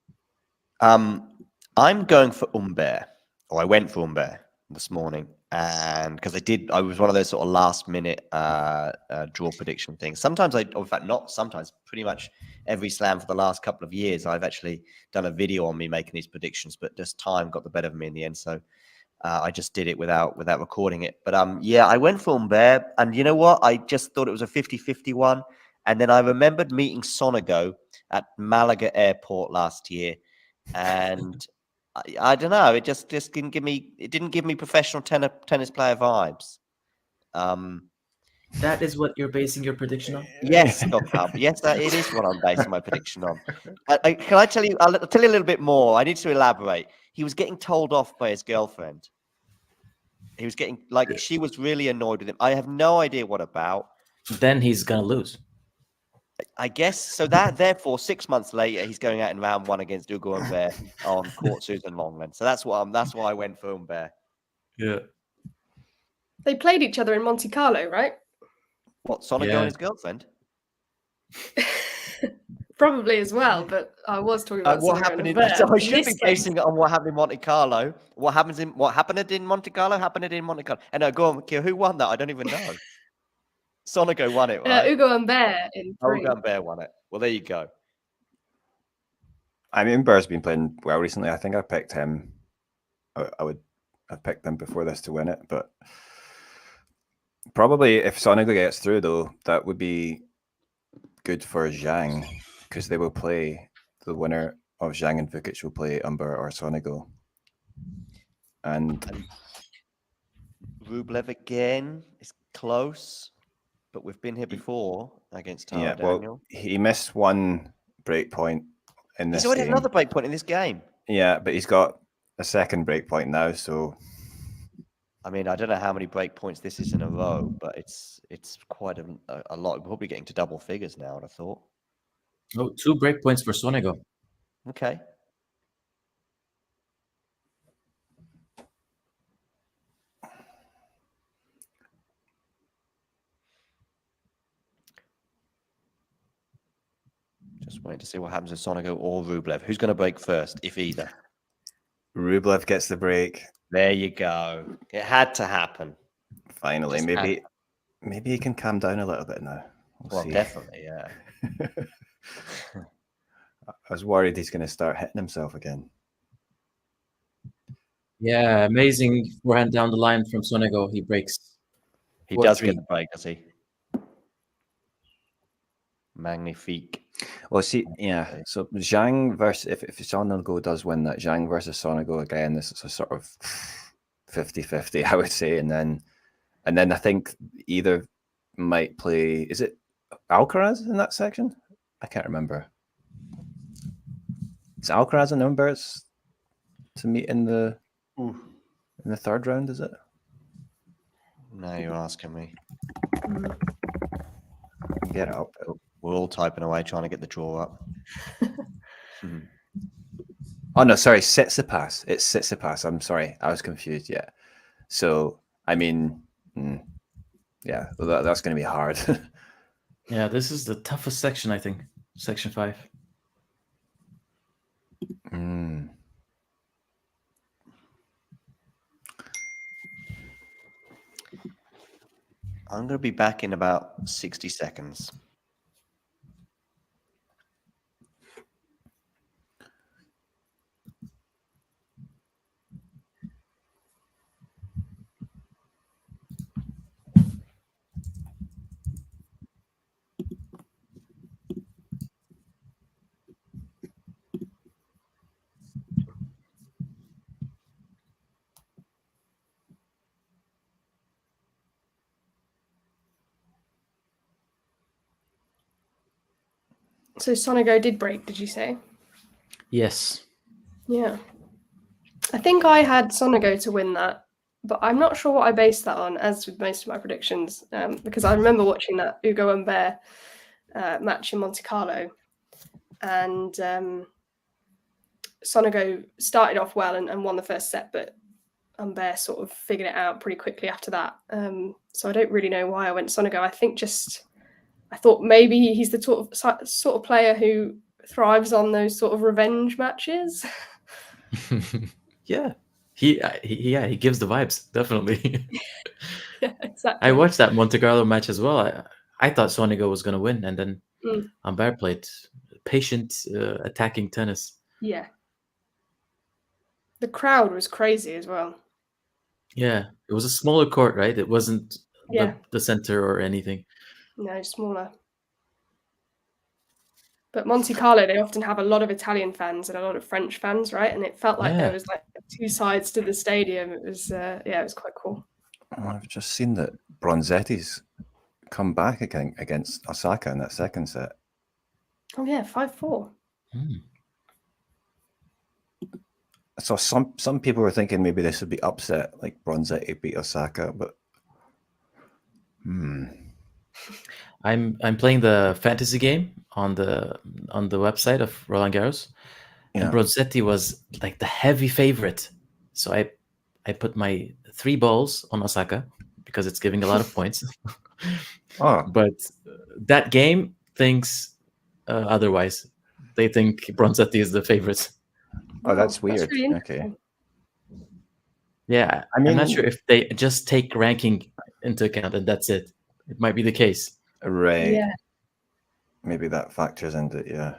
I'm going for Humbert, or I went for Humbert this morning, and because I was one of those sort of last minute draw prediction things. Sometimes pretty much every slam for the last couple of years, I've actually done a video on me making these predictions, but just time got the better of me in the end. So I just did it without recording it. But yeah, I went for Humbert, and you know what? I just thought it was a 50-50 one. And then I remembered meeting Sonego at Malaga Airport last year, and I don't know. It just didn't give me professional tennis player vibes. That is what you're basing your prediction on? Yes, yes, it is what I'm basing my prediction on. Can I tell you? I'll tell you a little bit more. I need to elaborate. He was getting told off by his girlfriend. He was getting she was really annoyed with him. I have no idea what about. Then he's gonna lose. I guess so. Therefore, 6 months later, he's going out in round one against Hugo Humbert on court Susan Longland. So that's why I went for Humbert. Yeah. They played each other in Monte Carlo, right? What, Sonego and his girlfriend? Probably as well, but I was talking about what Sonego happened and in? Humbert. So I In should this be basing it on what happened in Monte Carlo. What happened in Monte Carlo happened in Monte Carlo. And no, go on, Kira, who won that? I don't even know. Sonego won it, right? Hugo Humbert in 3. Hugo Humbert won it. Well, there you go. I mean, Humbert's been playing well recently. I think I picked him. I picked him before this to win it, but probably if Sonego gets through, though, that would be good for Zhang, because they will play the winner of Zhang and Vukic will play Humbert or Sonego. And Rublev again is close, but we've been here before against Tara Daniel. Well, he missed one break point in this He's already game. had another break point in this game. Yeah, but he's got a second break point now, so I mean, I don't know how many break points this is in a row, but it's quite a lot. We're probably getting to double figures now, I thought. Oh, 2 break points for Sonego. Okay. Just waiting to see what happens with Sonego or Rublev. Who's going to break first, if either? Rublev gets the break. There you go. It had to happen. Finally, Just maybe he can calm down a little bit now. Well, see. definitely, yeah. I was worried he's going to start hitting himself again. Yeah, amazing forehand down the line from Sonego. He breaks. He 4-3. does get the break, does he? Magnifique. Well, see, yeah. So Zhang versus if Sonego does win that, Zhang versus Sonego again, this is a sort of 50-50, I would say, and then I think either might play. Is it Alcaraz in that section? I can't remember. Is Alcaraz and Humbert to meet in the third round? Is it? No, you're asking me. Get it up. We're all typing away trying to get the draw up. Oh no, sorry, Tsitsipas. It's Tsitsipas. I'm sorry, I was confused. Yeah. So I mean, yeah, that's going to be hard. Yeah, this is the toughest section, I think. Section 5. I'm going to be back in about 60 seconds. So Sonego did break, did you say? Yes. Yeah. I think I had Sonego to win that, but I'm not sure what I based that on, as with most of my predictions, because I remember watching that Ugo Humbert match in Monte Carlo, and Sonego started off well and won the first set, but Humbert sort of figured it out pretty quickly after that. So I don't really know why I went Sonego. I thought maybe he's the sort of player who thrives on those sort of revenge matches. Yeah. He gives the vibes, definitely. Yeah, exactly. I watched that Monte Carlo match as well. I thought Sonego was going to win, and then Humbert played patient, attacking tennis. Yeah. The crowd was crazy as well. Yeah, it was a smaller court, right? It wasn't the center or anything. No, smaller. But Monte Carlo, they often have a lot of Italian fans and a lot of French fans, right? And it felt like there was like two sides to the stadium. It was, it was quite cool. Oh, I've just seen that Bronzetti's come back again against Osaka in that second set. Oh yeah, 5-4. So some people were thinking maybe this would be upset, like Bronzetti beat Osaka, but I'm playing the fantasy game on the website of Roland Garros, and Bronzetti was like the heavy favorite. So I put my 3 balls on Osaka because it's giving a lot of points. But that game thinks otherwise. They think Bronzetti is the favorite. Oh, that's weird. That's really okay. Yeah, I mean, I'm not sure if they just take ranking into account and that's it. It might be the case. Right. Yeah. Maybe that factors into it, yeah.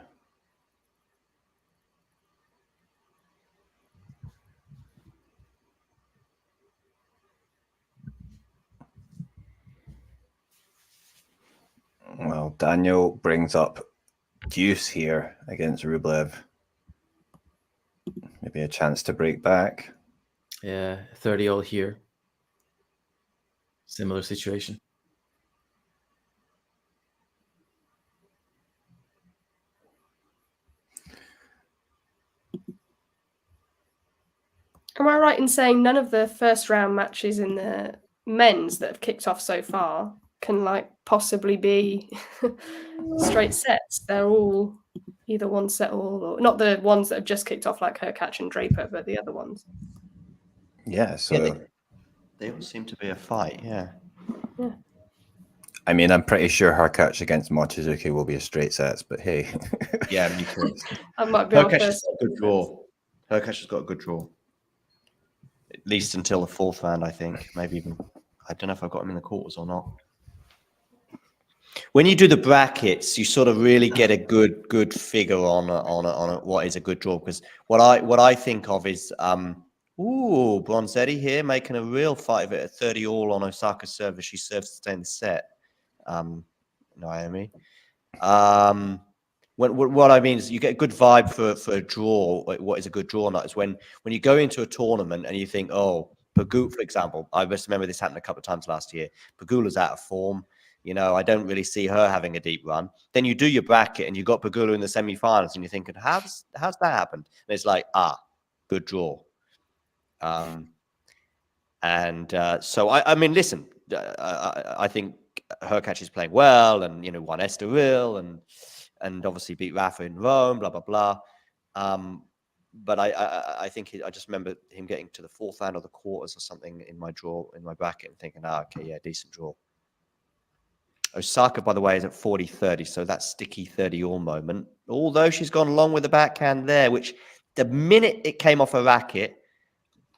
Well, Daniel brings up deuce here against Rublev. Maybe a chance to break back. Yeah, 30-all here. Similar situation. Am I right in saying none of the first round matches in the men's that have kicked off so far can like possibly be straight sets? They're all either one set all, or not the ones that have just kicked off like Hurkacz and Draper, but the other ones. Yeah, so they all seem to be a fight, yeah. I mean, I'm pretty sure Hurkacz against Mochizuki will be a straight sets, but hey. Yeah, me too. That might be Hurkacz has got a good draw. Hurkacz has got a good draw. At least until the 4th round, I think. Maybe even, I don't know if I've got him in the quarters or not. When you do the brackets, you sort of really get a good figure on what is a good draw. Because what I think of is, Bronzetti here making a real fight of it at 30-all on Osaka's service. She serves to stay in the set. Naomi. What I mean is you get a good vibe for a draw. Like what is a good draw or not is when you go into a tournament and you think, oh, Pagula, for example, I just remember this happened a couple of times last year. Pagula's out of form. You know, I don't really see her having a deep run. Then you do your bracket and you got Pegula in the semi-finals and you're thinking, how's that happened? And it's like, good draw. So I mean, listen, I think Hurkacz is playing well, and you know, won Estoril and obviously beat Rafa in Rome, blah blah blah. But I think I just remember him getting to the fourth round or the quarters or something in my bracket and thinking, okay, yeah, decent draw. Osaka, by the way, is at 40-30, so that sticky 30-all moment. Although she's gone long with the backhand there, which the minute it came off a racket,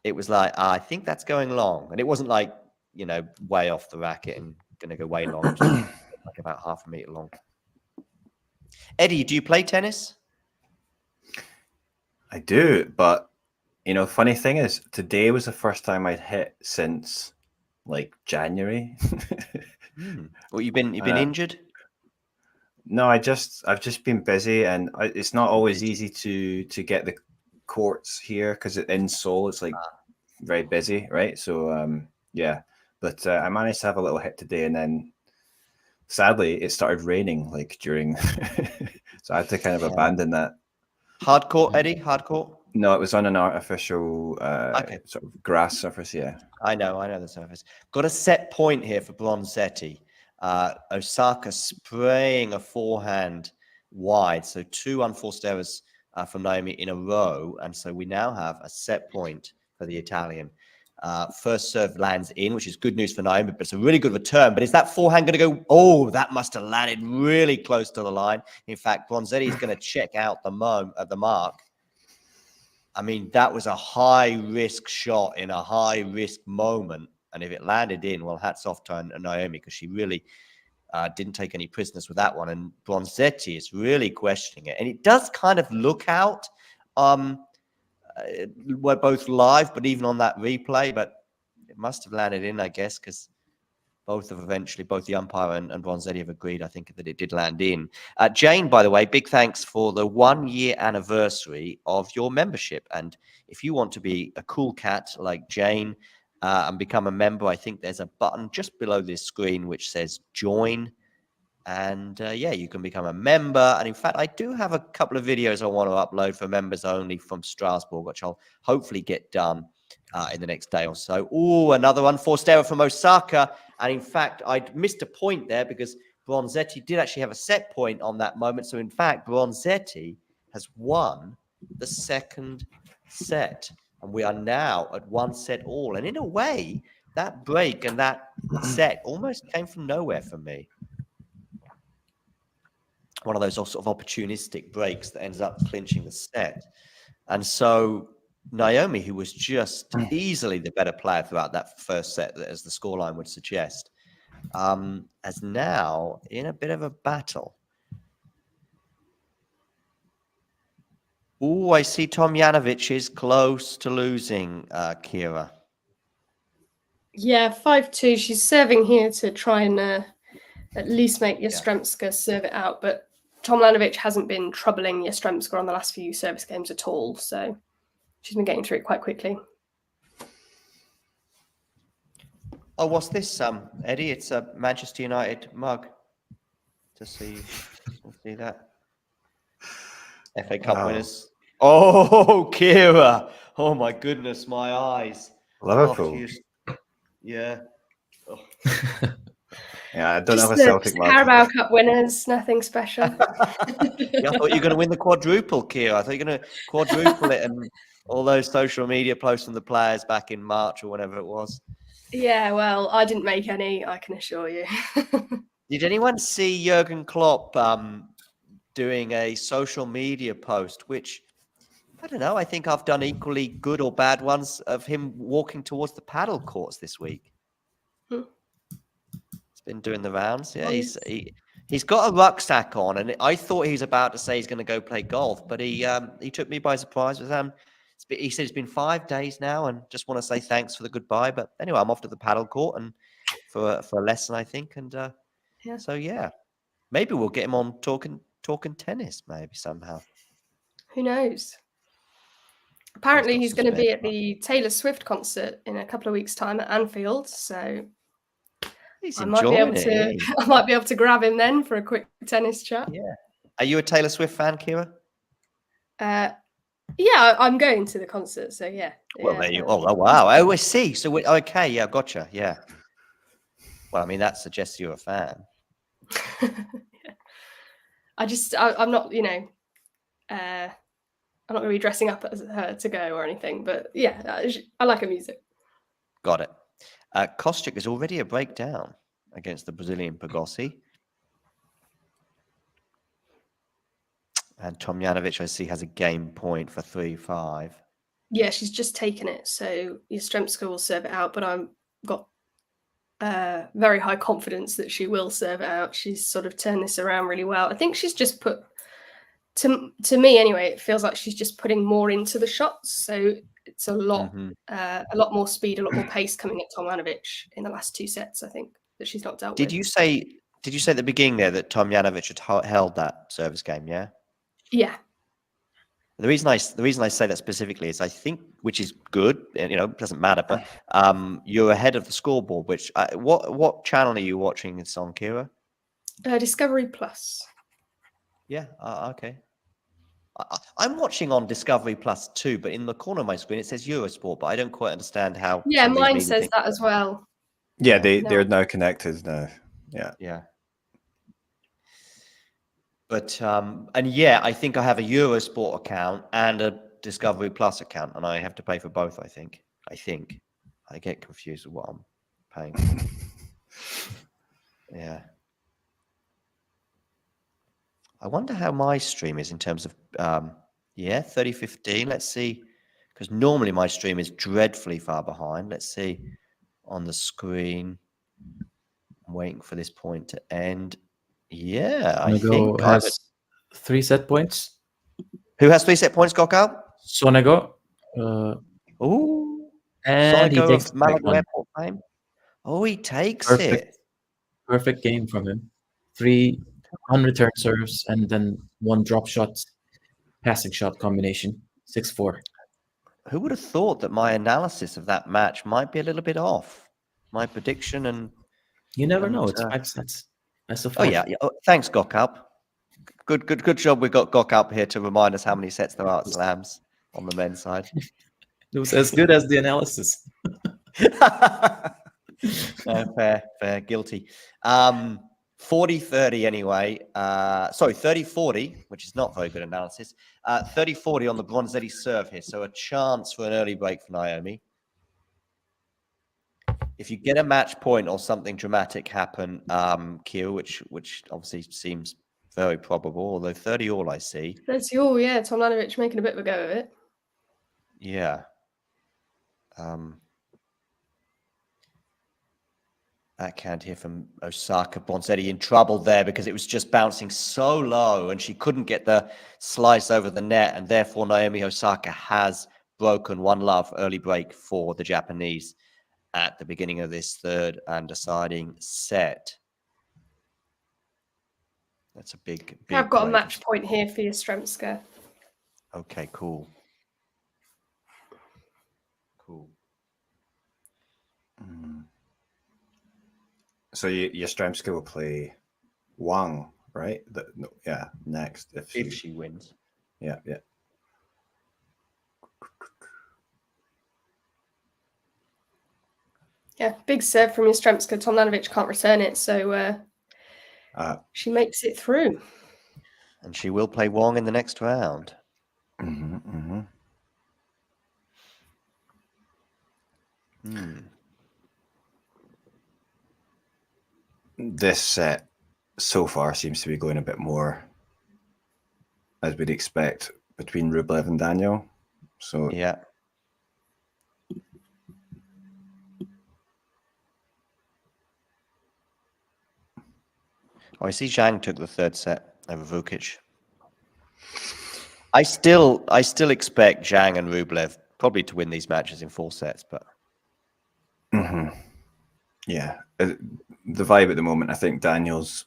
it was like, I think that's going long. And it wasn't like, you know, way off the racket and going to go way long. It was like about half a meter long. Eddie, do you play tennis? I do, but, you know, funny thing is, today was the first time I'd hit since, like, January. Well, you've been injured? No, I've just been busy, and it's not always easy to get the courts here because in Seoul it's like very busy, right? So yeah, but I managed to have a little hit today, and then sadly it started raining like during, so I had to kind of abandon that. Hard court, Eddie? Hard court? No, it was on an artificial sort of grass surface. Yeah, I know the surface. Got a set point here for Bronzetti. Osaka spraying a forehand wide, so 2 unforced errors from Naomi in a row, and so we now have a set point for the Italian. First serve lands in, which is good news for Naomi, but it's a really good return. But is that forehand going to go? Oh, that must have landed really close to the line. In fact, Bronzetti is going to check out the mark. I mean, that was a high-risk shot in a high-risk moment. And if it landed in, well, hats off to Naomi, because she really didn't take any prisoners with that one. And Bronzetti is really questioning it. And it does kind of look out, we're both live, but even on that replay, but it must have landed in, I guess, because both the umpire and Bronzetti have agreed, I think, that it did land in. Jane, by the way, big thanks for the 1-year anniversary of your membership. And if you want to be a cool cat like Jane and become a member, I think there's a button just below this screen which says join. And yeah, you can become a member. And in fact, I do have a couple of videos I want to upload for members only from Strasbourg, which I'll hopefully get done in the next day or so. Oh, another unforced error from Osaka. And in fact, I missed a point there because Bronzetti did actually have a set point on that moment. So in fact, Bronzetti has won the second set. And we are now at 1-all. And in a way, that break and that set almost came from nowhere for me. One of those sort of opportunistic breaks that ends up clinching the set. And so Naomi, who was just easily the better player throughout that first set, as the scoreline would suggest, is now in a bit of a battle. Oh, I see Tomjanovic is close to losing, Kira. Yeah, 5-2. She's serving here to try and at least make Yastremska serve it out. But Tomjanovic hasn't been troubling Yastremska on the last few service games at all. So she's been getting through it quite quickly. Oh, what's this, Eddie? It's a Manchester United mug. To see that. FA Cup winners. Oh, Kira. Oh, my goodness, my eyes. Liverpool. Yeah. Oh. Yeah, I don't Just have a Celtic mug. Carabao Cup winners, nothing special. Yeah, I thought you were going to win the quadruple, Kira. I thought you were going to quadruple it, and all those social media posts from the players back in March or whatever it was. Yeah, well, I didn't make any, I can assure you. Did anyone see Jurgen Klopp doing a social media post, which, I don't know, I think I've done equally good or bad ones, of him walking towards the paddle courts this week? It's been doing the rounds. Yeah, he's got a rucksack on, and I thought he was about to say he's going to go play golf, but he took me by surprise with he said it's been 5 days now, and just want to say thanks for the goodbye. But anyway, I'm off to the paddle court and for a lesson, I think. And so yeah, maybe we'll get him on talking tennis, maybe somehow. Who knows? Apparently, he's going to be at the Taylor Swift concert in a couple of weeks' time at Anfield. So He's I might be able enjoying to. it. I might be able to grab him then for a quick tennis chat. Yeah. Are you a Taylor Swift fan, Kira? Yeah, I'm going to the concert, so yeah. Well, yeah, there you. Oh, wow. Oh, I see. So, okay, yeah, gotcha. Yeah. Well, I mean, that suggests you're a fan. Yeah. I'm not, I'm not going to be dressing up as her to go or anything, but yeah, I like her music. Got it. Kostyuk is already a breakdown against the Brazilian Pagossi. And Tomljanovic, I see, has a game point for 3-5. Yeah, she's just taken it, so Yastremska will serve it out, but I've got very high confidence that she will serve it out. She's sort of turned this around really well. I think she's just put, to me anyway, it feels like she's just putting more into the shots, so it's a lot more speed, a lot more pace coming at Tomljanovic in the last 2 sets, I think, that she's not dealt with. Did you say at the beginning there that Tomljanovic had held that service game, yeah? Yeah. The reason I say that specifically is I think, which is good, and it doesn't matter, but you're ahead of the scoreboard. Which what channel are you watching this on, Kira? Discovery Plus. Yeah. Okay. I'm watching on Discovery Plus too, but in the corner of my screen it says Eurosport, but I don't quite understand how. Yeah, mine says that as well. Yeah, they're now connected now. Yeah. Yeah. But and yeah, I think I have a Eurosport account and a Discovery Plus account, and I have to pay for both. I think I get confused with what I'm paying for. Yeah. I wonder how my stream is in terms of 3015. Let's see, because normally my stream is dreadfully far behind. Let's see on the screen. I'm waiting for this point to end. Yeah, I think has 3 set points. Who has 3 set points, Gokal? Sonego. Oh, And he Sonego takes of Malibu Airport fame. Oh, he takes it. Perfect game from him. 3 unreturned serves and then 1 drop shot, passing shot combination. 6-4. Who would have thought that my analysis of that match might be a little bit off? My prediction and you never know. It's 5 sets. That's a 5. Oh yeah. Oh, thanks, Gokal. Good job. We got Gokal here to remind us how many sets there are at slams on the men's side. It was as good as the analysis. Fair, guilty. 40-30 anyway. Sorry, 30-40, which is not very good analysis. 30-40 on the Bronzetti serve here. So a chance for an early break for Naomi. If you get a match point or something dramatic happen, Kira, which obviously seems very probable, although 30 all I see. 30 all, yeah. Tomljanovic making a bit of a go of it. Yeah. Backhand here from Osaka. Bronzetti in trouble there because it was just bouncing so low and she couldn't get the slice over the net, and therefore Naomi Osaka has broken 1-love early break for the Japanese at the beginning of this third and deciding set. That's a big I've got break. a match point here for Yastremska. Okay, cool. So Yastremska will play Wang, right? Next If she wins. Yeah. Yeah, big serve from Yastremska. Tomljanovic can't return it, so she makes it through. And she will play Wang in the next round. This set so far seems to be going a bit more as we'd expect between Rublev and Daniel. So yeah. Oh, I see Zhang took the third set over Vukic. I still expect Zhang and Rublev probably to win these matches in 4 sets, but yeah, the vibe at the moment, I think Daniel's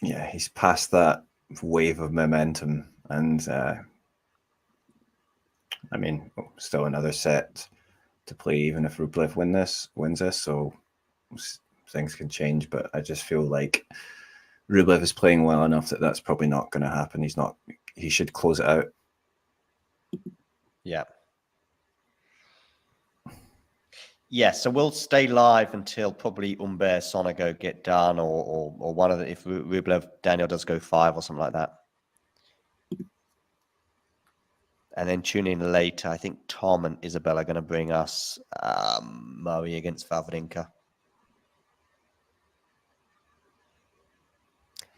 he's past that wave of momentum, and I mean, still another set to play even if Rublev wins this. So things can change, but I just feel like Rublev is playing well enough that that's probably not going to happen. He should close it out. Yeah. Yeah, so we'll stay live until probably Humbert, Sonego get done, or one of the, if Rublev, Daniel does go 5 or something like that. And then tune in later. I think Tom and Isabel are going to bring us Murray against Wawrinka.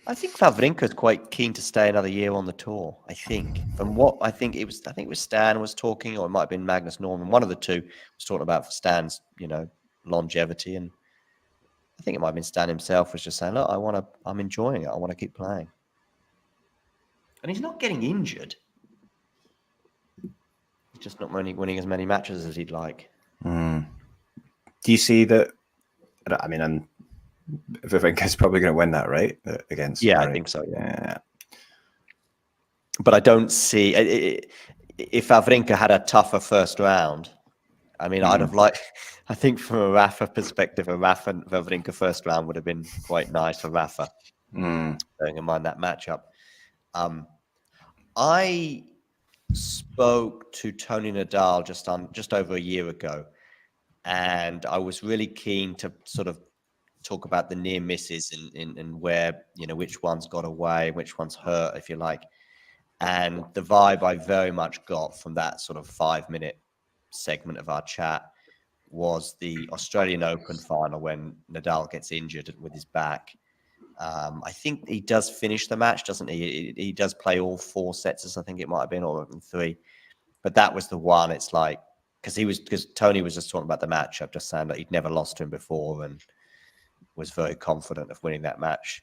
I think Wawrinka is quite keen to stay another year on the tour. I think from what I think it was Stan was talking, or it might have been Magnus Norman. One of the two was talking about for Stan's, longevity, and I think it might have been Stan himself was just saying, "Look, I'm enjoying it. I want to keep playing." And he's not getting injured. He's just not winning as many matches as he'd like. Do you see that? I mean, Wawrinka's probably going to win that, right? Against Murray. I think so. Yeah. But I don't see if Wawrinka had a tougher first round. I mean, I'd have liked. I think from a Rafa perspective, a Rafa and Wawrinka first round would have been quite nice for Rafa. Bearing in mind that matchup, I spoke to Tony Nadal just over a year ago, and I was really keen to sort of talk about the near misses and where, which ones got away, which ones hurt, if you like. And the vibe I very much got from that sort of 5-minute segment of our chat was the Australian Open final when Nadal gets injured with his back. I think he does finish the match, doesn't he? He does play all 4 sets, as I think it might have been, or 3. But that was the one. It's like, because Tony was just talking about the matchup, just saying that he'd never lost to him before and was very confident of winning that match.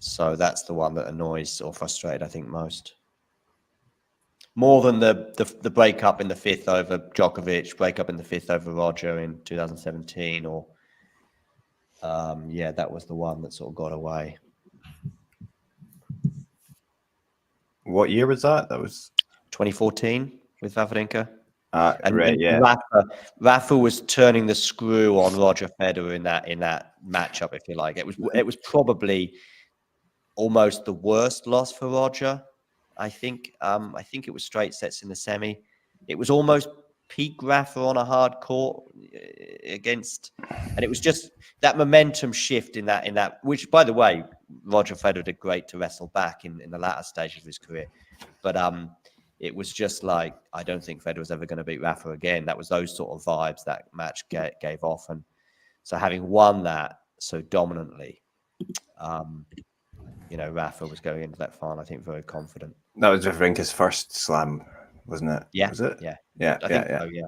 So that's the one that annoys or frustrated, I think, most. More than the breakup in the 5th over Djokovic, breakup in the 5th over Roger in 2017, or that was the one that sort of got away. What year was that? That was 2014 with Wawrinka. Rafa was turning the screw on Roger Federer in that matchup, if you like. It was probably almost the worst loss for Roger. I think it was straight sets in the semi. It was almost peak Rafa on a hard court against, and it was just that momentum shift in that. Which, by the way, Roger Federer did great to wrestle back in the latter stages of his career, but it was just like, I don't think Federer was ever going to beat Rafa again. That was those sort of vibes that match gave off. And so having won that so dominantly, Rafa was going into that final, I think, very confident. That was Wawrinka's first slam, wasn't it? Yeah. Was it? Yeah. Yeah. I think so, yeah.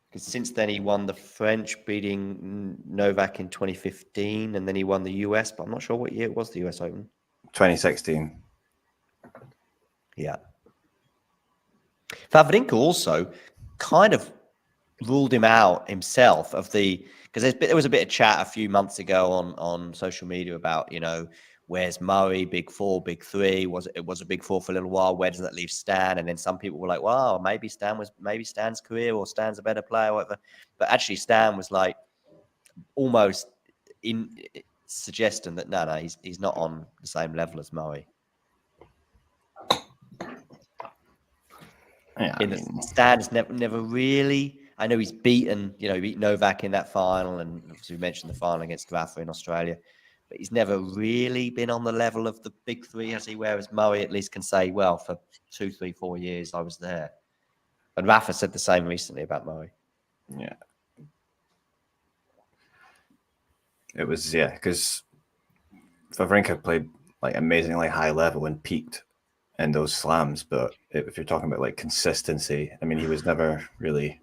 Because since then he won the French, beating Novak in 2015, and then he won the US, but I'm not sure what year it was, the US Open. 2016. Yeah. Wawrinka also kind of ruled him out himself because there was a bit of chat a few months ago on social media about, where's Murray, big 4, big 3, it was a big 4 for a little while, where does that leave Stan? And then some people were like, wow, maybe Stan's career, or Stan's a better player, or whatever. But actually Stan was like almost in suggesting that no, he's not on the same level as Murray. Yeah, Stan's never really. I know he's beaten, he beat Novak in that final, and obviously we mentioned the final against Rafa in Australia, but he's never really been on the level of the big 3, has he? Whereas Murray at least can say, well, for 2, 3, 4 years I was there. And Rafa said the same recently about Murray. Yeah. It was, because Wawrinka played like amazingly high level and peaked in those slams, but if you're talking about like consistency, I mean, he was never really.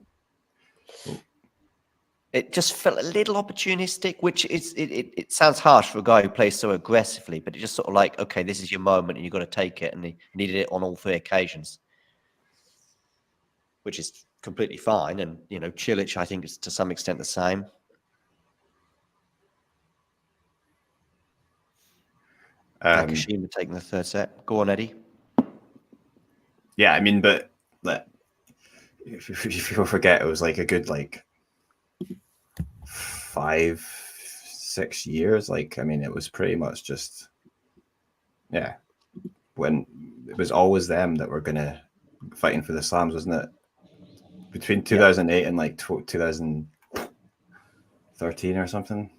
It just felt a little opportunistic, which it sounds harsh for a guy who plays so aggressively, but it just sort of like, okay, this is your moment and you've got to take it, and he needed it on all 3 occasions, which is completely fine. And Cilic, I think, is to some extent the same. Nakashima taking the 3rd set. Go on, Eddie. Yeah, I mean, but if you forget, it was like a good 5-6 years. Like, I mean, it was pretty much just, yeah, when it was always them that were gonna fighting for the slams, wasn't it? Between 2008 and like 2013 or something.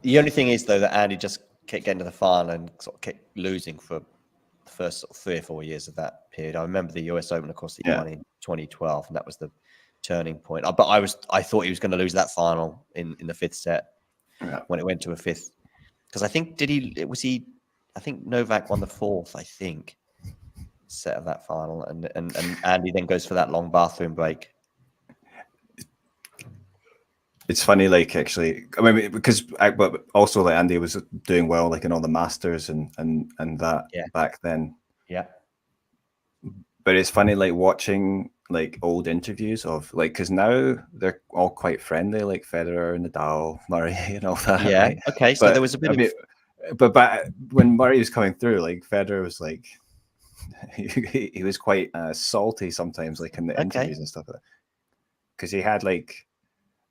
The only thing is, though, that Andy just kept getting to the final and sort of kept losing for the first sort of 3 or 4 years of that period. I remember the US Open, of course, that he won in 2012, and that was the turning point. But I thought he was going to lose that final in the 5th set when it went to a 5th. Because I think I think Novak won the 4th, I think, set of that final, and Andy then goes for that long bathroom break. It's funny, like, actually, I mean, but also like Andy was doing well, like in all the Masters and that back then. Yeah. But it's funny, like watching like old interviews of like, because now they're all quite friendly, like Federer, Nadal, Murray, and all that. Yeah. Right? Okay. So there was a bit but when Murray was coming through, like Federer was like, he was quite salty sometimes, like in the interviews and stuff like that, because he had like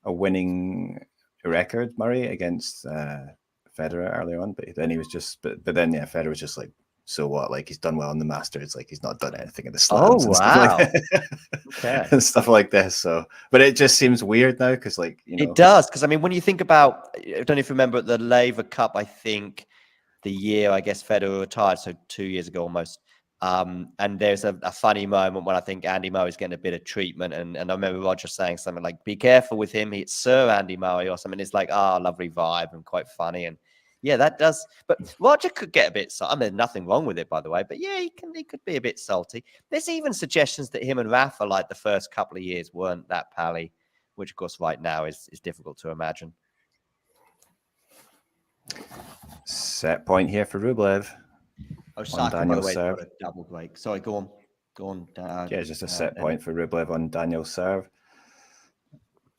a winning record, Murray, against Federer earlier on, but then he was just, but then Federer was just like, so what? Like, he's done well in the Masters, like he's not done anything in the slams. Oh, and wow. Stuff like and stuff like this. So, but it just seems weird now because, like, you know, it does, because I mean, when you think about, I don't know if you remember at the Laver Cup, I think the year I guess Federer retired, so 2 years ago almost. And there's a funny moment when I think Andy Murray's getting a bit of treatment, and I remember Roger saying something like, "Be careful with him, it's Sir Andy Murray," or something. It's like, lovely vibe and quite funny, and yeah, that does. But Roger could get a bit salty. I mean, nothing wrong with it, by the way. But yeah, he could be a bit salty. There's even suggestions that him and Rafa, like the first couple of years, weren't that pally, which of course right now is difficult to imagine. set point here for Rublev. Osaka, by the way, got a double break. Sorry, go on. Yeah, just a set point for Rublev on Daniel's serve.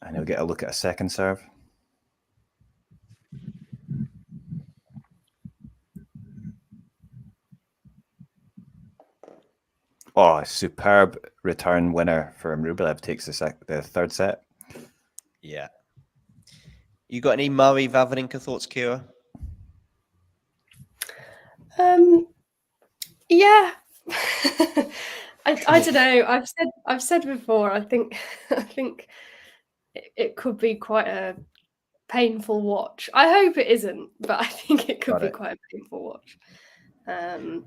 And he'll get a look at a second serve. Oh, a superb return winner from Rublev, takes the third set. Yeah. You got any Murray Wawrinka thoughts, Kira? Yeah. I don't know. I've said before, I think it could be quite a painful watch. I hope it isn't, but I think it could be quite a painful watch. I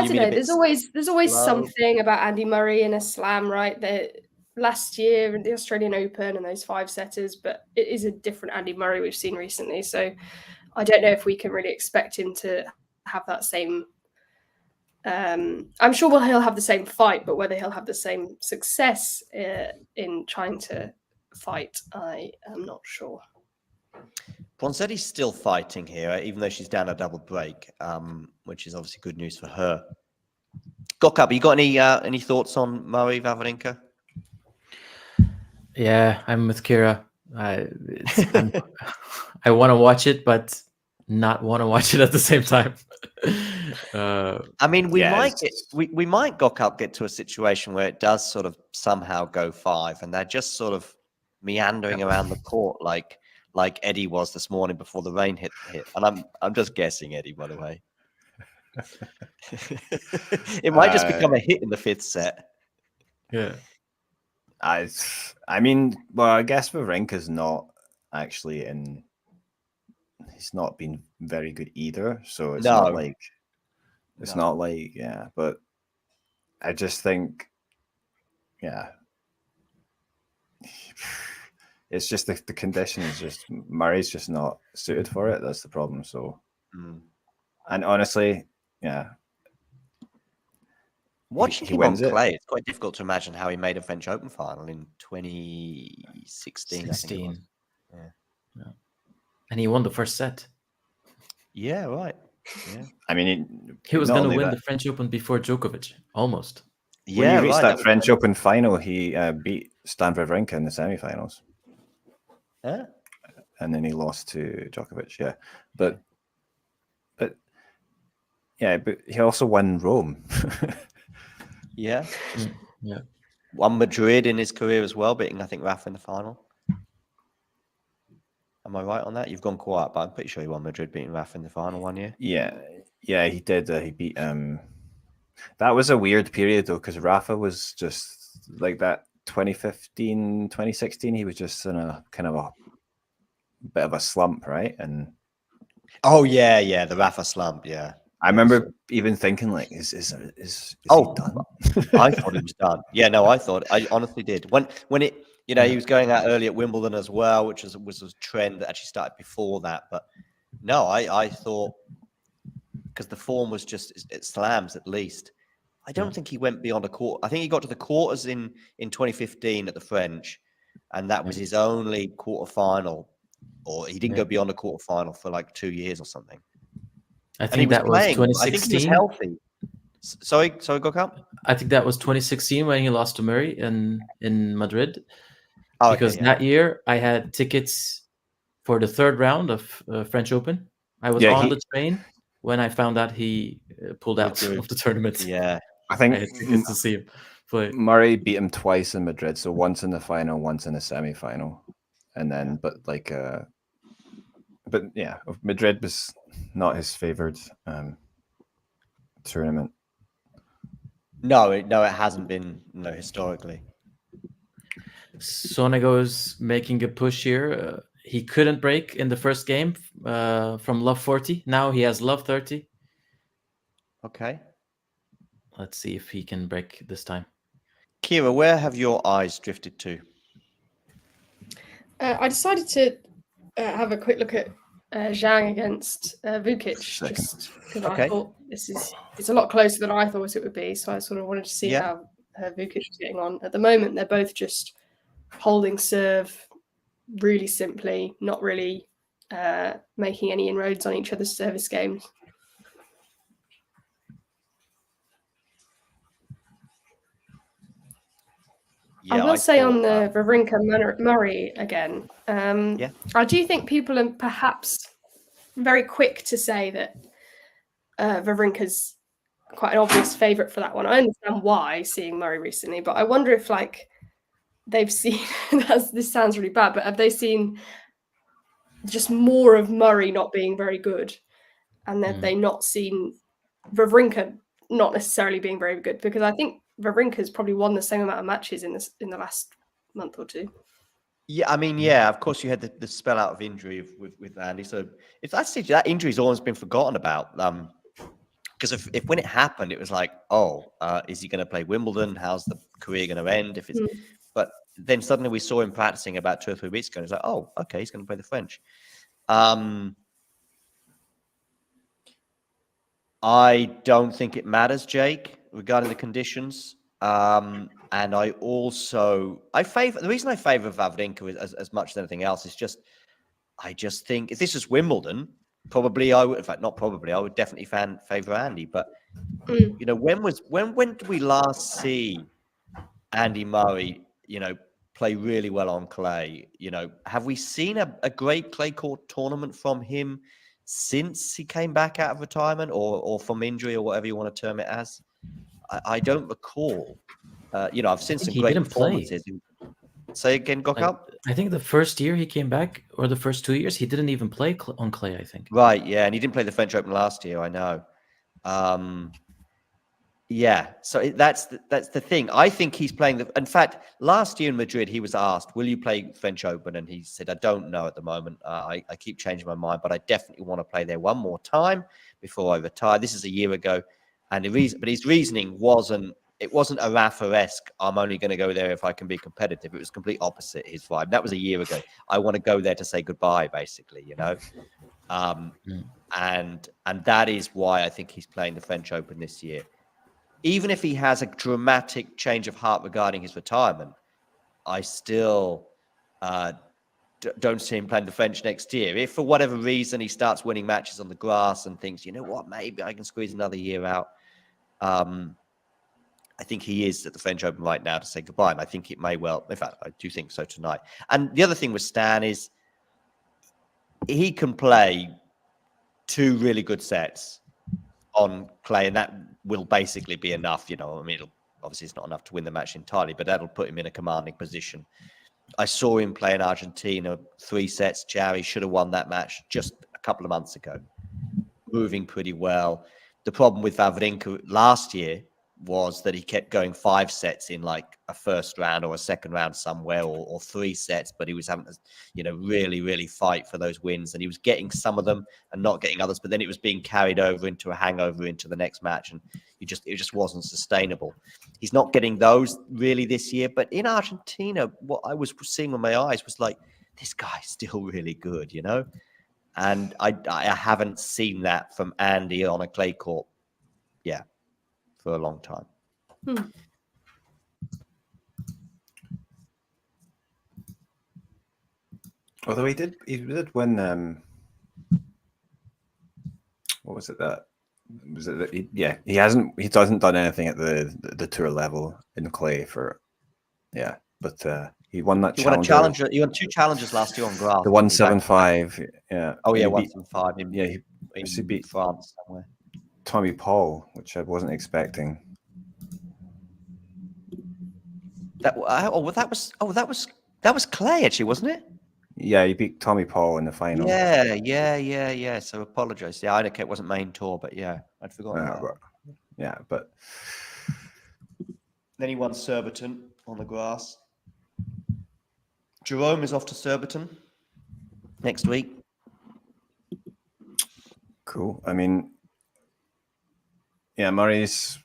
don't know. There's always something about Andy Murray in a slam, right? Last year in the Australian Open and those 5-setters, but it is a different Andy Murray we've seen recently. So I don't know if we can really expect him to have that same. I'm sure he'll have the same fight, but whether he'll have the same success in trying to fight, I am not sure. Bronzetti's still fighting here, even though she's down a double break, which is obviously good news for her. Gokab, you got any thoughts on Murray Wawrinka? Yeah, I'm with Kira. I want to watch it, but not want to watch it at the same time. I mean, we might Gokab get to a situation where it does sort of somehow go 5, and they're just sort of meandering around the court like Eddie was this morning before the rain hit. And I'm just guessing, Eddie, by the way. It might just become a hit in the 5th set. Yeah. I mean, well, I guess Wawrinka's not actually he's not been very good either. So it's not like, yeah, but I just think, yeah, it's just the conditions. Just Murray's just not suited for it. That's the problem. So, and honestly, yeah. Watching him on clay, it's quite difficult to imagine how he made a French Open final in 2016. 16. Yeah. And he won the first set. Yeah, right. Yeah. I mean, he was going to win the French Open before Djokovic, almost. Yeah, when he reached that French Open final, he beat Stan Wawrinka in the semifinals. Yeah. And then he lost to Djokovic, yeah. But he also won Rome. Yeah. Yeah. Won Madrid in his career as well, beating, I think, Rafa in the final. Am I right on that? You've gone quiet, but I'm pretty sure he won Madrid, beating Rafa in the final 1 year. Yeah, he did. He beat. That was a weird period though, because Rafa was just like that 2015, 2016. He was just in a kind of a bit of a slump, right? And yeah, the Rafa slump. Yeah, I remember even thinking like, is he done? I thought he was done. Yeah, no, I honestly did. When it, he was going out early at Wimbledon as well, which was a trend that actually started before that. But no, I thought, because the form was just it slams at least. I don't think he went beyond a quarter. I think he got to the quarters in 2015 at the French, and that was his only quarterfinal, or he didn't go beyond a quarterfinal for like 2 years or something. I think that was 2016. I think he was healthy. Sorry, Gokam? I think that was 2016 when he lost to Murray in Madrid. Oh, because that year I had tickets for the third round of French Open. I was on the train when I found out he pulled out of the tournament. Yeah, I think I had tickets to see him play. Murray beat him twice in Madrid, so once in the final, once in the semi-final, and then but yeah, Madrid was not his favored tournament. No, it hasn't been historically. Sonego is making a push here. He couldn't break in the first game from love 40. Now he has love 30. Okay. Let's see if he can break this time. Kira, where have your eyes drifted to? I decided to have a quick look at Zhang against Vukic, just because I thought it's a lot closer than I thought it would be. So I sort of wanted to see how Vukic is getting on. At the moment, they're both just holding serve really simply, not really making any inroads on each other's service games. I will say on the Wawrinka Murray again, I do think people are perhaps very quick to say that Wawrinka's quite an obvious favourite for that one. I understand why, seeing Murray recently, but I wonder if they've seen, this sounds really bad, but have they seen just more of Murray not being very good, and have they not seen Wawrinka not necessarily being very good? Because I think Wawrinka's probably won the same amount of matches in the last month or two. Yeah, I mean, of course you had the spell out of injury with Andy. So if that injury's always been forgotten about. Because if when it happened, it was like, is he going to play Wimbledon? How's the career going to end? If it's But then suddenly we saw him practicing about 2 or 3 weeks ago. And it's like, okay, he's going to play the French. I don't think it matters, Jake, regarding the conditions. And I favor the reason I favor Wawrinka as much as anything else is I just think if this is Wimbledon, probably I would. In fact, not probably. I would definitely favor Andy. But when did we last see Andy Murray, play really well on clay? Have we seen a great clay court tournament from him since he came back out of retirement or from injury or whatever you want to term it as? I don't recall. I've seen some great performances. Say again, Gokam? I think the first year he came back, or the first 2 years, he didn't even play on clay, I think. Right, yeah, and he didn't play the French Open last year, I know. So that's the thing. I think he's playing in fact, last year in Madrid, he was asked, will you play French Open? And he said, I don't know at the moment. I keep changing my mind, but I definitely want to play there one more time before I retire. This is a year ago. And but his reasoning wasn't a Rafa-esque, I'm only going to go there if I can be competitive. It was complete opposite his vibe. That was a year ago. I want to go there to say goodbye, basically, And that is why I think he's playing the French Open this year. Even if he has a dramatic change of heart regarding his retirement, I still don't see him playing the French next year. If for whatever reason he starts winning matches on the grass and thinks, you know what, maybe I can squeeze another year out. I think he is at the French Open right now to say goodbye. And I think it may well, in fact, I do think so tonight. And the other thing with Stan is he can play 2 really good sets on clay, and that will basically be enough. Obviously it's not enough to win the match entirely, but that'll put him in a commanding position. I saw him play in Argentina 3 sets. Jarry should have won that match just a couple of months ago. Moving pretty well. The problem with Wawrinka last year was that he kept going 5 sets in like a first round or a second round somewhere, or 3 sets, but he was having to, really fight for those wins, and he was getting some of them and not getting others, but then it was being carried over into a hangover into the next match, and it just wasn't sustainable. He's not getting those really this year, but in Argentina, what I was seeing with my eyes was like, this guy's still really good, and I haven't seen that from Andy on a clay court, for a long time. Although he did win. What was it that? Was it that? He hasn't done anything at the tour level in clay for. Yeah, but he won that. He won a challenger. He won 2 challenges last year on grass. The 175. Yeah. Oh yeah, he beat 175. He beat France somewhere. Tommy Paul, which I wasn't expecting. That was clay actually, wasn't it? Yeah, he beat Tommy Paul in the final. Yeah. So apologize. Yeah, I know it wasn't main tour, but yeah, I'd forgotten that. But then he won Surbiton on the grass. Jerome is off to Surbiton next week. Cool. I mean, Murray's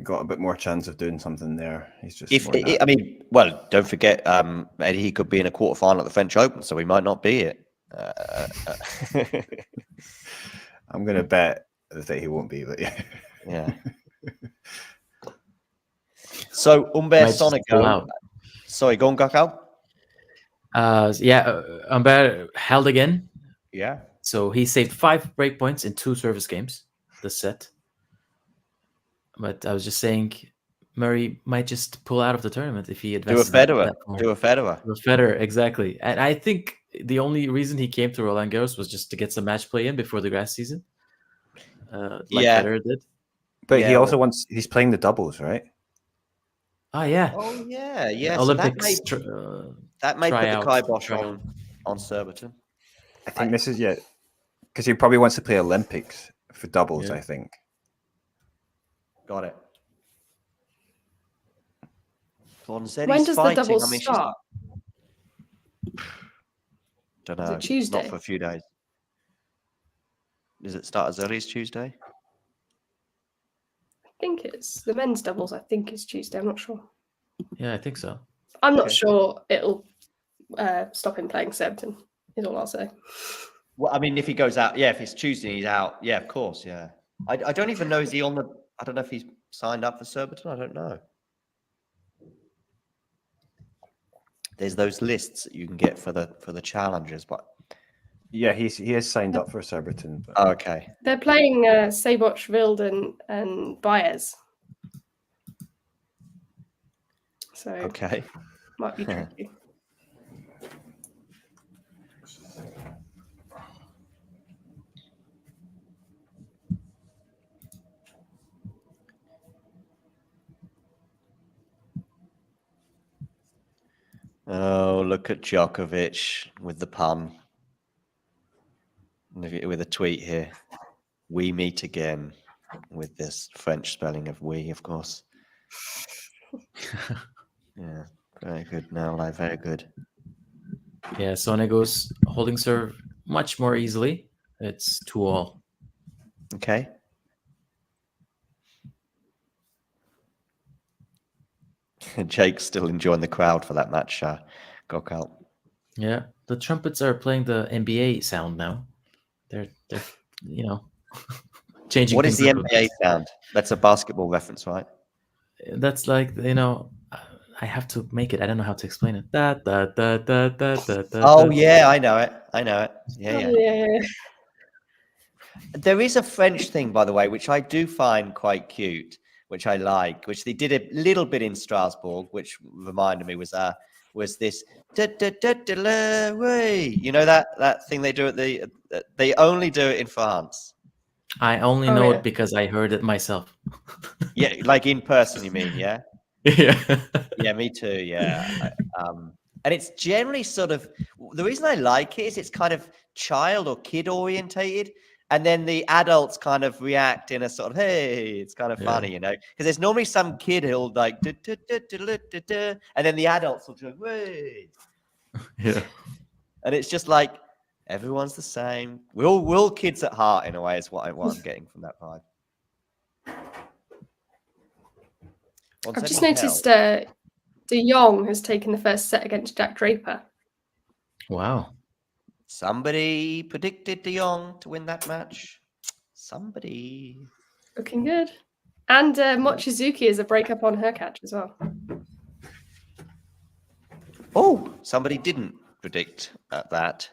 got a bit more chance of doing something there. He's just. Don't forget, Eddie, he could be in a quarterfinal at the French Open, so he might not be it. I'm going to bet that he won't be, but yeah. So Humbert Sonego. Sorry, go on, Gakao. Humbert held again. Yeah. So he saved 5 break points in 2 service games this set. But I was just saying, Murray might just pull out of the tournament if he advances. Do a Federer. Exactly. And I think the only reason he came to Roland Garros was just to get some match play in before the grass season. Federer did. But he also he's playing the doubles, right? Oh, yeah. Oh, yeah. Olympics. So that may put the kibosh on Surbiton. I think this is because he probably wants to play Olympics for doubles, I think. Got it. Bronzetti's when does fighting. the doubles start? Don't know. Is it Tuesday? Not for a few days. Does it start as early as Tuesday? I think it's the men's doubles. I think it's Tuesday. I'm not sure. Yeah, I think so. I'm not sure it'll stop him playing Surbiton. Is all I'll say. Well, I mean, if he goes out, if it's Tuesday, he's out. Yeah, of course. Yeah. I don't even know. Is he on the? I don't know if he's signed up for Surbiton. I don't know. There's those lists that you can get for the challenges, but he is signed up for Surbiton. But... okay. They're playing Seboc, Wild, and Baez. So might be tricky. Oh, look at Djokovic with the pun. With a tweet here. We meet again, with this French spelling of we, of course. Yeah, very good now, very good. Yeah, Sonego's holding serve much more easily. It's 2-all. Okay. Jake's still enjoying the crowd for that match, Gokal. Yeah, the trumpets are playing the NBA sound now. They're changing. What is the NBA sound? That's a basketball reference, right? That's like, I have to make it. I don't know how to explain it. Oh yeah, I know it. Yeah. There is a French thing, by the way, which I do find quite cute, which I like, which they did a little bit in Strasbourg, which reminded me was this, you know that thing they do at they only do it in France. I only know it because I heard it myself. Yeah, like in person, you mean? Yeah. Yeah. Yeah, me too. Yeah. And it's generally sort of, the reason I like it is it's kind of child or kid orientated. And then the adults kind of react in a sort of, hey, it's kind of funny, you know, because there's normally some kid who'll like, and then the adults will go, hey. Yeah. And it's just like, everyone's the same. We're all kids at heart in a way, is what I'm getting from that vibe. I've just noticed De Jong has taken the first set against Jack Draper. Wow. Somebody predicted De Jong to win that match. Somebody. Looking good. And Mochizuki is a breakup on her catch as well. Oh, somebody didn't predict that.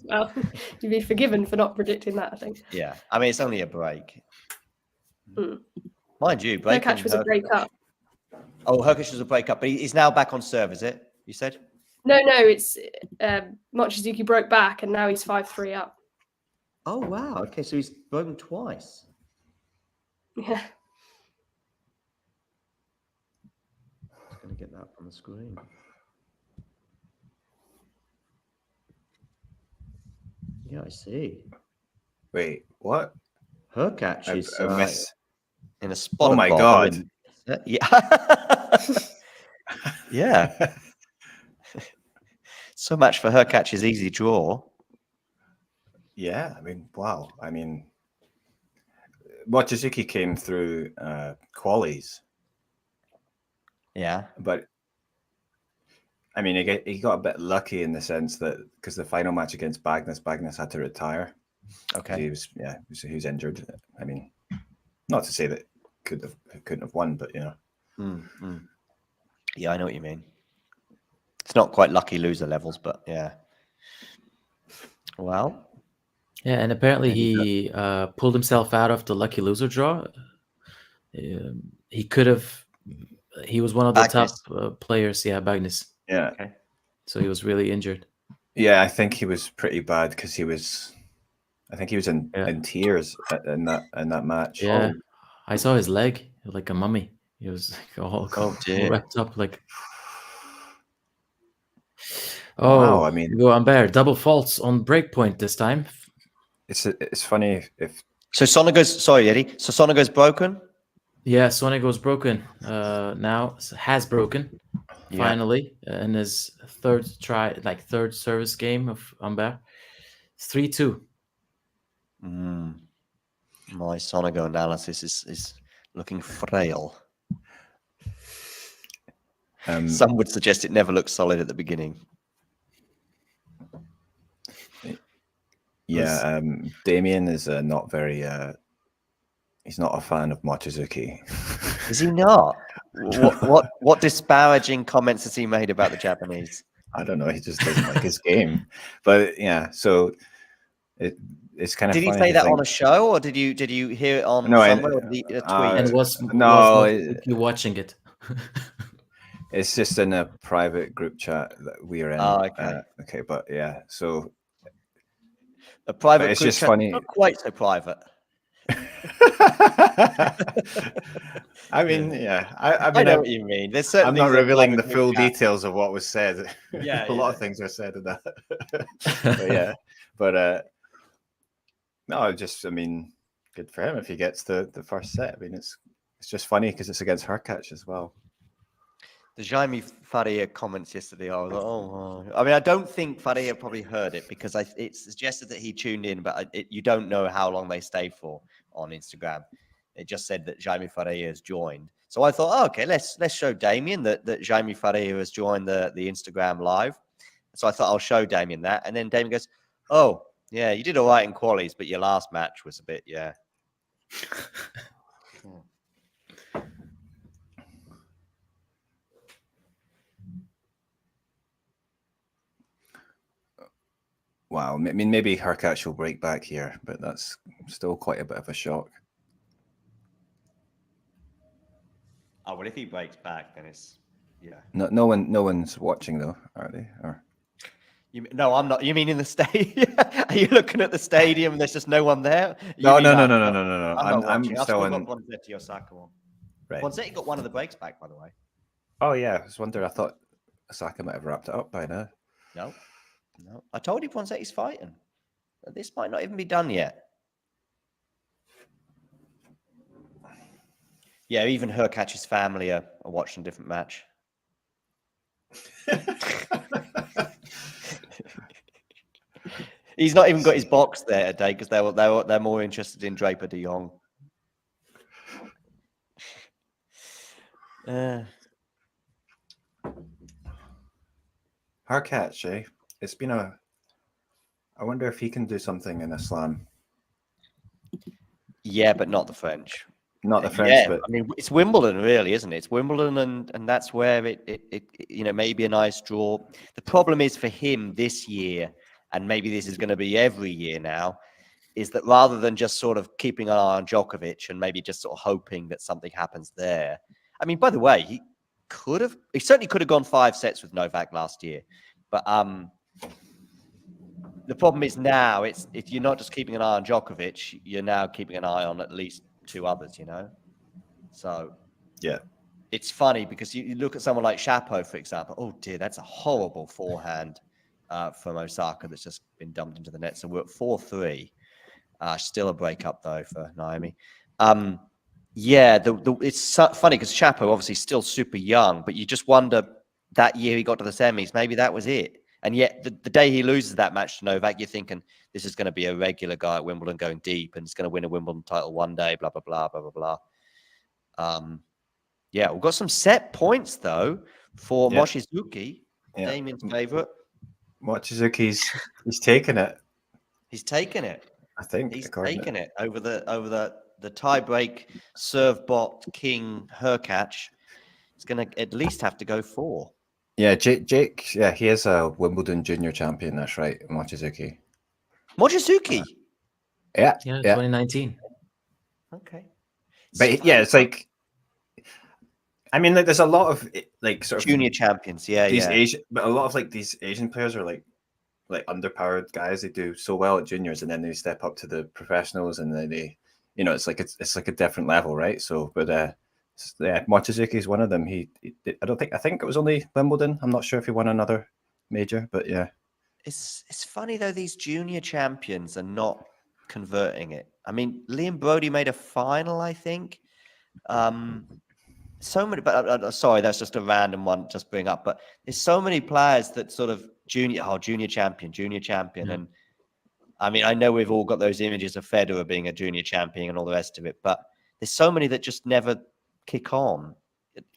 Well, you'd be forgiven for not predicting that, I think. Yeah, I mean, it's only a break. Mind you, Her catch was a breakup. Oh, Herkish was a breakup, but he's now back on serve, is it? You said? No, it's Mochizuki broke back and now he's 5-3 up. Oh, wow. Okay, so he's broken twice. Yeah. I'm going to get that on the screen. Yeah, I see. Wait, what? Her catch is in a spot. Oh my God. Yeah. Yeah. So much for her catch is easy draw. Yeah, I mean, wow. I mean, Mochizuki came through qualies. Yeah. But I mean, he got a bit lucky in the sense that because the final match against Bagnes had to retire. Okay. He was injured. I mean, not to say that couldn't have won, but you know. Yeah, I know what you mean. It's not quite lucky loser levels, but yeah. Well. Yeah, and apparently he pulled himself out of the lucky loser draw. He could have. He was one of the Bagnes. top players. Yeah, Bagnes. Yeah. Okay. So he was really injured. Yeah, I think he was pretty bad because he was. I think he was in tears in that match. Yeah, I saw his leg like a mummy. He was like all wrapped up like. Oh, wow, I mean, go Humbert, double faults on breakpoint this time. It's funny if so Eddie. So Sonego's broken. Yeah, Sonego's broken. Now has broken finally in his third service game of Humbert. 3-2. My Sonego analysis is looking frail. Some would suggest it never looked solid at the beginning. Yeah, Damien is not very. He's not a fan of Mochizuki. Is he not? What disparaging comments has he made about the Japanese? I don't know. He just doesn't like his game. But yeah, so it's kind of. Did he say that on a show, or did you hear it on somewhere? Or a tweet? And was you watching it? It's just in a private group chat that we are in. Oh, okay. Okay, but yeah, so a private. It's group just chat, funny. Not quite so private. I mean, yeah, I know what you mean. There's certain. I'm not revealing the full details of what was said. Yeah, a lot of things are said in that. But yeah, but no, I mean, good for him if he gets the first set. I mean, it's just funny because it's against Herkach as well. The Jaime Faria comments yesterday, I was like, oh. I mean, I don't think Faria probably heard it because it suggested that he tuned in, but you don't know how long they stay for on Instagram. It just said that Jaime Faria has joined. So I thought, oh, okay, let's show Damien that Jaime Faria has joined the Instagram live. So I thought I'll show Damien that. And then Damien goes, oh, yeah, you did all right in qualies, but your last match was a bit, yeah. Wow, I mean, maybe Herkach will break back here, but that's still quite a bit of a shock. Oh, well, if he breaks back, then it's, yeah. No one's watching though, are they? Or no, I'm not. You mean in the stadium? Are you looking at the stadium and there's just no one there? No. I'm still got in Bronzetti Osaka one. Right. Bronzetti got one of the breaks back, by the way. Oh yeah, I was wondering. I thought Osaka might have wrapped it up by now. No. I told you Bronzetti's fighting. This might not even be done yet. Yeah, even Hurkacz's family are watching a different match. He's not even got his box there today because they're more interested in Draper de Jong. Hurkacz, eh? It's been a. I wonder if he can do something in a slam. Yeah, but not the French. Not the French, but I mean, it's Wimbledon, really, isn't it? It's Wimbledon, and that's where it maybe a nice draw. The problem is for him this year, and maybe this is going to be every year now, is that rather than just sort of keeping an eye on Djokovic and maybe just sort of hoping that something happens there. I mean, by the way, he certainly could have gone 5 sets with Novak last year, but the problem is now if you're not just keeping an eye on Djokovic, you're now keeping an eye on at least 2 others, So yeah, it's funny because you look at someone like Chapo, for example. Oh dear, that's a horrible forehand from Osaka that's just been dumped into the net. So we're at 4-3. Still a breakup though for Naomi. Yeah, it's funny because Chapo obviously still super young, but you just wonder that year he got to the semis, maybe that was it. And yet the day he loses that match to Novak, you're thinking this is going to be a regular guy at Wimbledon going deep and he's going to win a Wimbledon title one day, blah, blah, blah, blah, blah, blah. Yeah, we've got some set points, though, for Mochizuki, Damien's favourite. Mochizuki's he's taken it. He's taken it. I think he's taken it over the tie-break serve bot king Hurkacz. He's going to at least have to go 4. Yeah, Jake. Yeah, he is a Wimbledon junior champion. That's right, Mochizuki. Mochizuki. Yeah, 2019. Okay, but yeah, it's like, I mean, like, there's a lot of like sort of junior champions. Yeah, these Asian, but a lot of like these Asian players are like underpowered guys. They do so well at juniors, and then they step up to the professionals, and then they, it's like a different level, right? So, but yeah, Mochizuki is one of them. I think it was only Wimbledon. I'm not sure if he won another major, but yeah. It's funny though, these junior champions are not converting it. I mean, Liam Brody made a final, I think. So many, but sorry, that's just a random one just bring up. But there's so many players that sort of junior champion. Yeah. And I mean, I know we've all got those images of Federer being a junior champion and all the rest of it, but there's so many that just never kick on.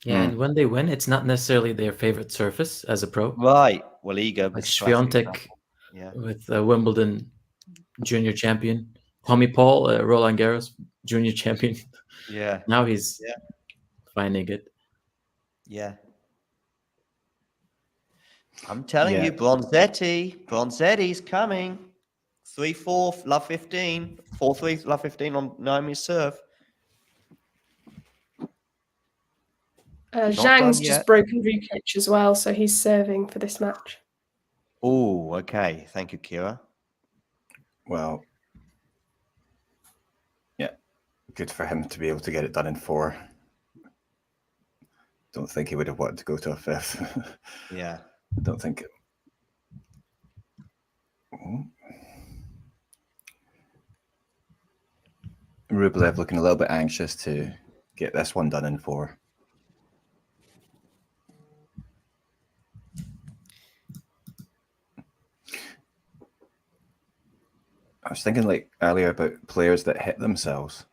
Yeah, and when they win, it's not necessarily their favorite surface as a pro. Right. Well, Iga, like Swiatek with Wimbledon junior champion. Tommy Paul, Roland Garros junior champion. Yeah. Now he's finding it. Yeah. I'm telling you, Bronzetti's coming. 3-4, love 15. 4-3, love 15 on Naomi's serve. Zhang's just broken Vukic as well, so he's serving for this match. Oh, okay. Thank you, Kira. Well, yeah, good for him to be able to get it done in 4. Don't think he would have wanted to go to a 5th. Yeah. Don't think. Rublev looking a little bit anxious to get this one done in 4. I was thinking like earlier about players that hit themselves,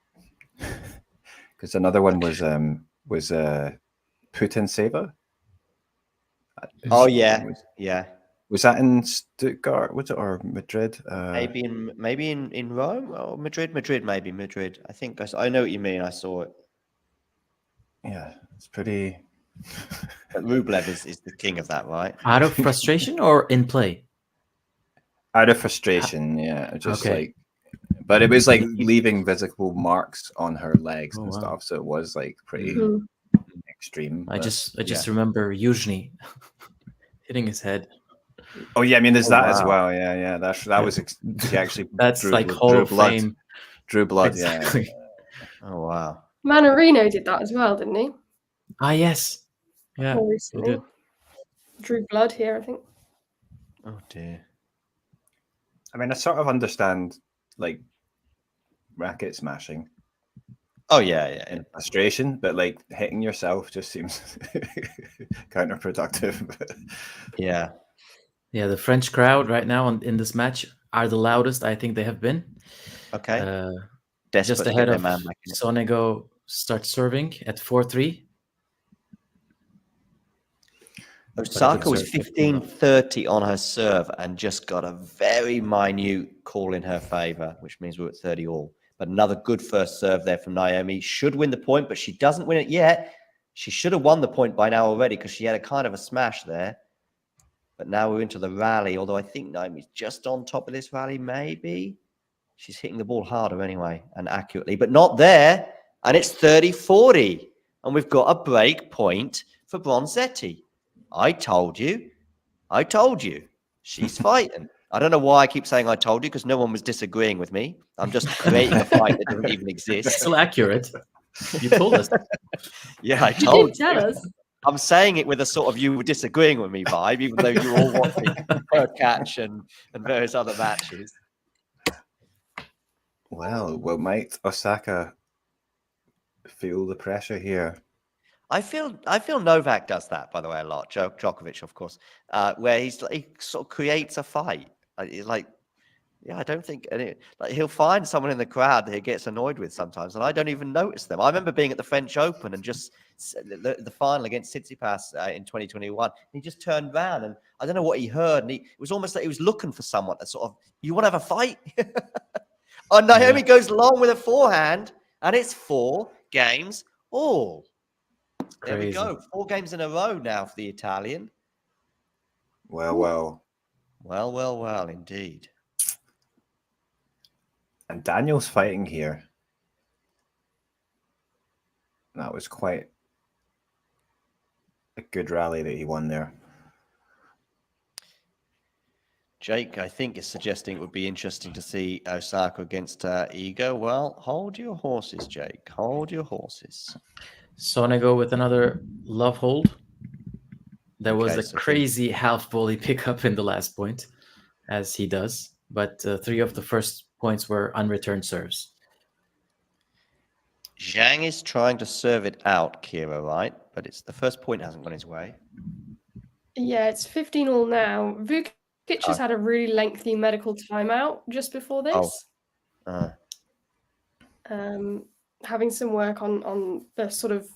because another one was Putin Seva. Oh yeah. Was that in Stuttgart? Was it or Madrid? Maybe in Rome or Madrid. Madrid. I think I know what you mean. I saw it. Yeah, it's pretty. But Rublev is the king of that, right? Out of frustration or in play? Out of frustration, yeah. Just like, but it was like leaving visible marks on her legs and stuff. So it was like pretty extreme. I just remember Yuzhny hitting his head. Oh yeah, I mean there's that as well. Yeah. That was he actually. That's like Hall of Fame. Drew blood. Exactly. Yeah. Oh wow. Manarino did that as well, didn't he? Ah yes. Yeah. More recently. drew blood here, I think. Oh dear. I mean, I sort of understand like racket smashing. Oh yeah. In frustration, but like hitting yourself just seems counterproductive. Yeah. Yeah, the French crowd right now in this match are the loudest I think they have been. Okay. Just Desperate to ahead get their of man back in it. Sonego starts serving at 4-3. Osaka was 15-30 on her serve and just got a very minute call in her favor, which means we're at 30 all. But another good first serve there from Naomi. Should win the point, but she doesn't win it yet. She should have won the point by now already because she had a kind of a smash there. But now we're into the rally, although I think Naomi's just on top of this rally, maybe. She's hitting the ball harder anyway and accurately, but not there. And it's 30-40. And we've got a break point for Bronzetti. I told you. She's fighting. I don't know why I keep saying I told you, because no one was disagreeing with me. I'm just creating a fight that doesn't even exist. It's still accurate. You told us. Yeah, I told you. Tell us. I'm saying it with a sort of you were disagreeing with me vibe, even though you were all watching Per Catch and various other matches. Well, might Osaka feel the pressure here? I feel Novak does that, by the way, a lot. Djokovic, of course, where he sort of creates a fight. I don't think he'll find someone in the crowd that he gets annoyed with sometimes, and I don't even notice them. I remember being at the French Open and just the final against Tsitsipas in 2021. He just turned around and I don't know what he heard, and it was almost like he was looking for someone to sort of, you want to have a fight? And Naomi goes long with a forehand, and it's 4 games all. There we go. 4 games in a row now for the Italian. Well, indeed. And Daniel's fighting here. That was quite a good rally that he won there. Jake, I think, is suggesting it would be interesting to see Osaka against Iga. Well, hold your horses, Jake. Hold your horses. Sonego with another love hold. There was a crazy half volley pickup in the last point, as he does. But 3 of the first points were unreturned serves. Zhang is trying to serve it out, Kira, right? But it's the first point hasn't gone his way. Yeah, it's 15 all now. Vukic has had a really lengthy medical timeout just before this. Having some work on the sort of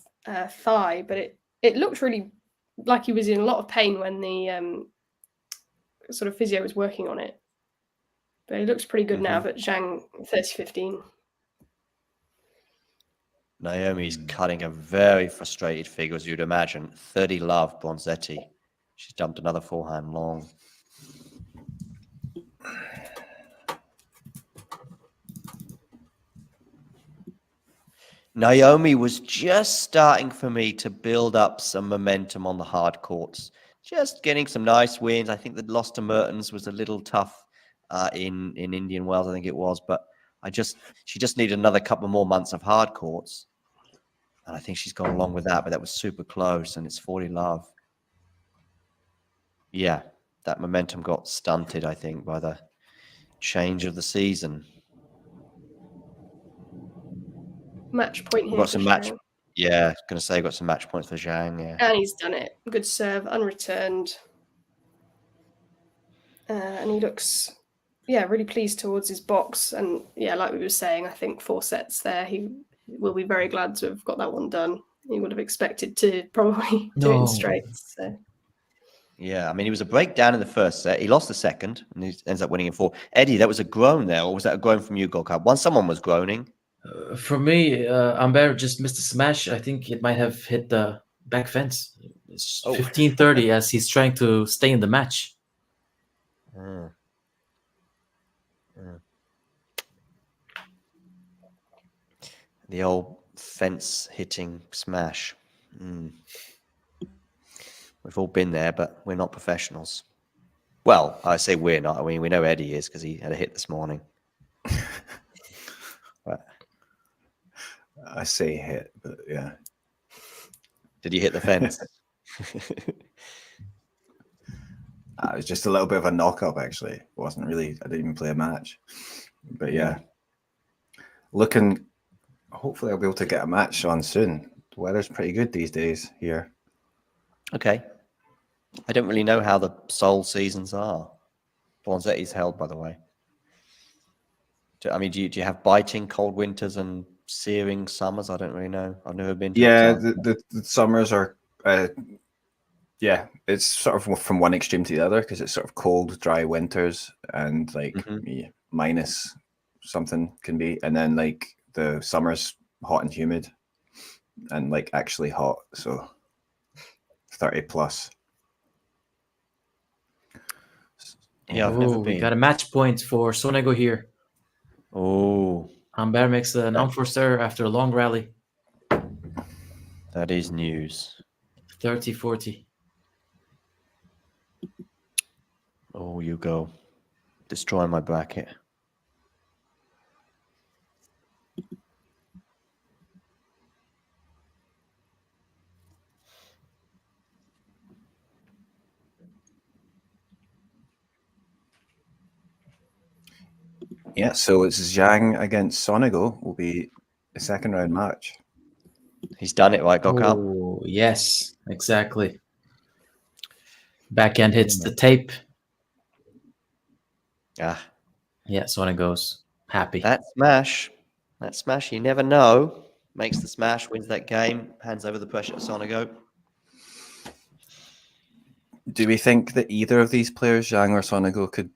thigh, but it looked really like he was in a lot of pain when the sort of physio was working on it. But he looks pretty good now, but Zhang 30-15. Naomi's cutting a very frustrated figure, as you'd imagine. 30 love, Bronzetti. She's dumped another forehand long. Naomi was just starting for me to build up some momentum on the hard courts. Just getting some nice wins. I think the loss to Mertens was a little tough in Indian Wells, I think it was. But she just needed another couple more months of hard courts. And I think she's gone along with that, but that was super close, and it's 40 love. Yeah, that momentum got stunted, I think, by the change of the season. Match point here. Got some match. Yeah, I was going to say, got some match points for Zhang. Yeah, and he's done it. Good serve, unreturned, and he looks, really pleased towards his box. And like we were saying, I think 4 sets there. He will be very glad to have got that one done. He would have expected to probably do it in straights. So. Yeah, I mean, he was a breakdown in the first set. He lost the second, and he ends up winning in 4. Eddie, that was a groan there, or was that a groan from you, Golkar? Someone was groaning. For me, Humbert just missed a smash. I think it might have hit the back fence. It's 15-30 as he's trying to stay in the match. The old fence hitting smash. We've all been there, but we're not professionals. Well, I say we're not. I mean, we know Eddie is because he had a hit this morning. But I say hit, but yeah. Did you hit the fence? It was just a little bit of a knock-up, actually. It wasn't really, I didn't even play a match. But yeah, looking, hopefully I'll be able to get a match on soon. The weather's pretty good these days here. Okay. I don't really know how the Seoul seasons are. Bronzetti's held, by the way. I mean, do you have biting cold winters and searing summers? I don't really know. I've never been to the summers are, yeah, it's sort of from one extreme to the other because it's sort of cold, dry winters and like minus something can be. And then like the summer's hot and humid and like actually hot. So 30 plus. Yeah, I've never been. We got a match point for Sonego here. Oh. Humbert makes an unforced error after a long rally. That is news. 30-40. Oh, you go. Destroy my bracket. Yeah, so it's Zhang against Sonego will be a second round match. He's done it, right, Gokar? Oh, yes, exactly. Backhand hits the tape. Ah. Yeah, Sonego's happy. That smash. That smash, you never know. Makes the smash, wins that game, hands over the pressure to Sonego. Do we think that either of these players, Zhang or Sonego, could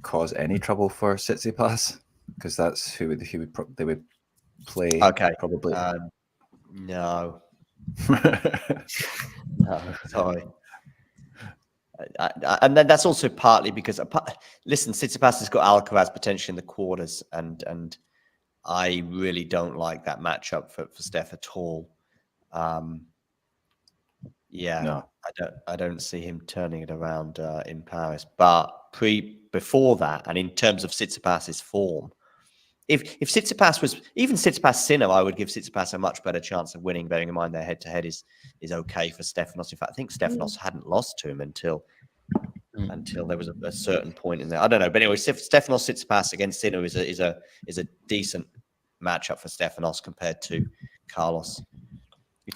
cause any trouble for Tsitsipas? Because that's who they would play. Okay, probably. No. No, sorry. And then that's also partly because, listen, Tsitsipas has got Alcaraz potentially in the quarters, and I really don't like that matchup for Steph at all. No. I don't see him turning it around in Paris. But before that, and in terms of Tsitsipas's form, if Tsitsipas was even Tsitsipas Sinner, I would give Tsitsipas a much better chance of winning. Bearing in mind their head-to-head is okay for Stefanos. In fact, I think Stefanos hadn't lost to him until there was a certain point in there. I don't know, but anyway, Stefanos Tsitsipas against Sinner is a decent matchup for Stefanos compared to Carlos.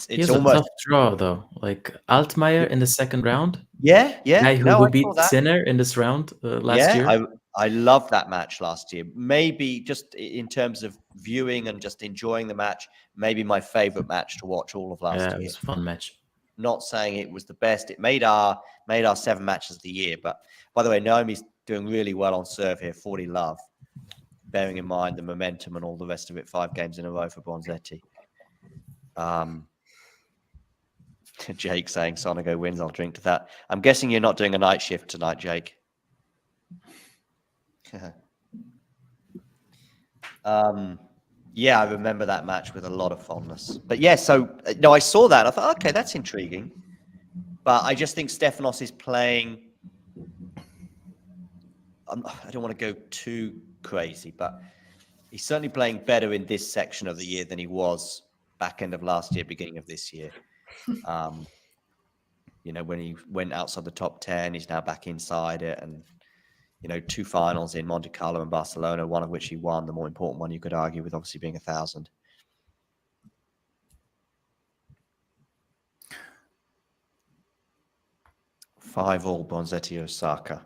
It's almost a tough draw though. Like Altmaier in the second round. Yeah. Guy who beat Sinner in this round last year. I loved that match last year. Maybe just in terms of viewing and just enjoying the match, maybe my favorite match to watch all of last year. It was a fun match. Not saying it was the best. It made our 7 matches of the year. But by the way, Naomi's doing really well on serve here, 40 love. Bearing in mind the momentum and all the rest of it, 5 games in a row for Bronzetti. Jake saying Sonego wins. I'll drink to that. I'm guessing you're not doing a night shift tonight, Jake. Yeah, I remember that match with a lot of fondness. But yeah, so no, I saw that. I thought, okay, that's intriguing. But I just think Stefanos is playing. I don't want to go too crazy, but he's certainly playing better in this section of the year than he was back end of last year, beginning of this year. When he went outside the top 10, he's now back inside it. And, 2 finals in Monte Carlo and Barcelona, one of which he won, the more important one you could argue with obviously being 1,000. Five all Bronzetti Osaka.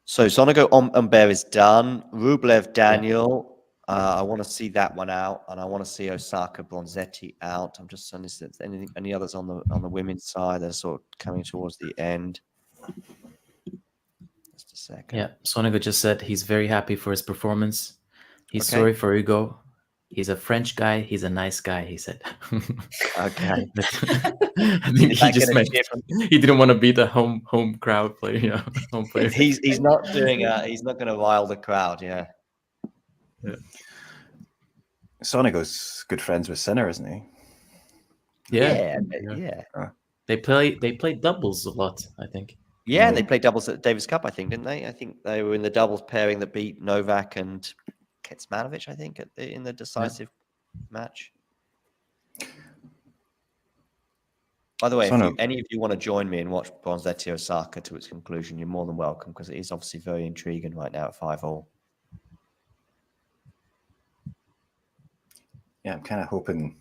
So Sonego Humbert is done. Rublev Daniel. I want to see that one out, and I want to see Osaka Bronzetti out. I'm just saying, is there any others on the women's side that are sort of coming towards the end? Just a second. Yeah, Sonego just said he's very happy for his performance. He's sorry for Hugo. He's a French guy. He's a nice guy, he said. Okay. I think he just meant he didn't want to be the home crowd player. Yeah, home player. He's not doing. He's not going to rile the crowd. Yeah. Sonego's good friends with Sinner, isn't he? Yeah. They play doubles a lot, I think. Yeah, they played doubles at Davis Cup, I think, didn't they? I think they were in the doubles pairing that beat Novak and Kecmanovic, I think, in the decisive match. By the way, if Sonego. any of you want to join me and watch Bronzetti Osaka to its conclusion, you're more than welcome, because it is obviously very intriguing right now at 5-all. Yeah, I'm kind of hoping.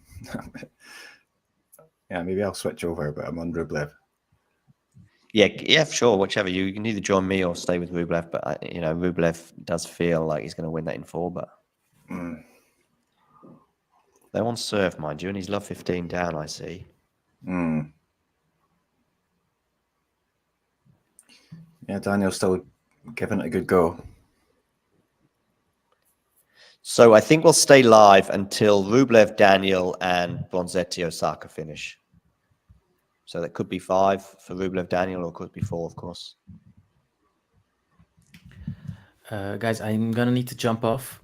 Yeah, maybe I'll switch over, but I'm on Rublev. Yeah, sure. Whichever you can either join me or stay with Rublev. But Rublev does feel like he's going to win that in 4. But they're on serve, mind you, and he's love 15 down. I see. Yeah, Daniel's still giving it a good go. So I think we'll stay live until Rublev, Daniel, and Bronzetti Osaka finish. So that could be 5 for Rublev, Daniel, or could be 4, of course. Guys, I'm gonna need to jump off.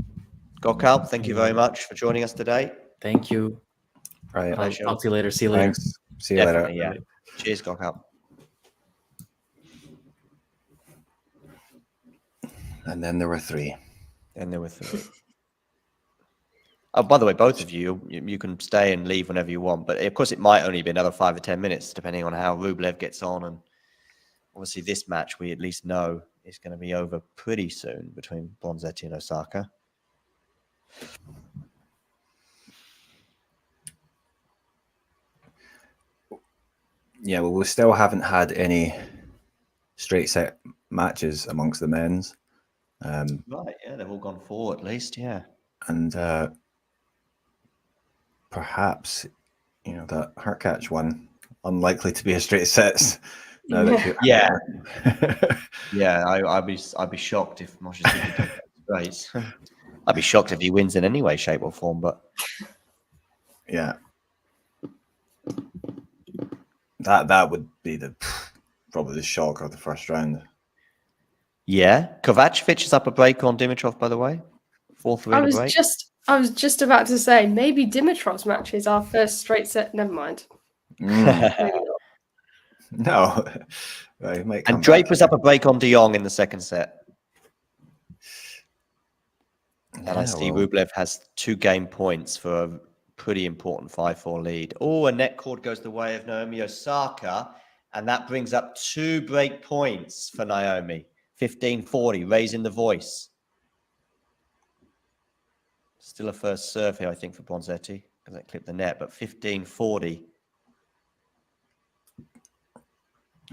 Gokal, thank you very much for joining us today. Thank you. Right. I'll talk to you later. See you later. Thanks. See you Definitely, later. yeah. Cheers, Gokal. And then there were 3. And there were 3. Oh, by the way, both of you can stay and leave whenever you want. But of course, it might only be another 5 or 10 minutes, depending on how Rublev gets on. And obviously, this match we at least know is going to be over pretty soon between Bronzetti and Osaka. Yeah, well, we still haven't had any straight set matches amongst the men's. Right, yeah, they've all gone 4 at least, yeah. And perhaps, that heart catch one, unlikely to be a straight set. Yeah. I'd be shocked if Moshe did race. I'd be shocked if he wins in any way, shape, or form. But yeah, that would be probably the shock of the first round. Yeah, Kovacevic is up a break on Dimitrov, by the way. 4th arena break. I was just about to say maybe Dimitrov's match is our first straight set. Never mind. No, well, he might come and Draper's back. up a break on De Jong in the 2nd set. And I see Rublev has 2 game points for a pretty important 5-4 lead. Oh, a net cord goes the way of Naomi Osaka, and that brings up 2 break points for Naomi. 15-40, raising the voice. Still a first serve here, I think, for Bronzetti, because that clipped the net, but 15-40.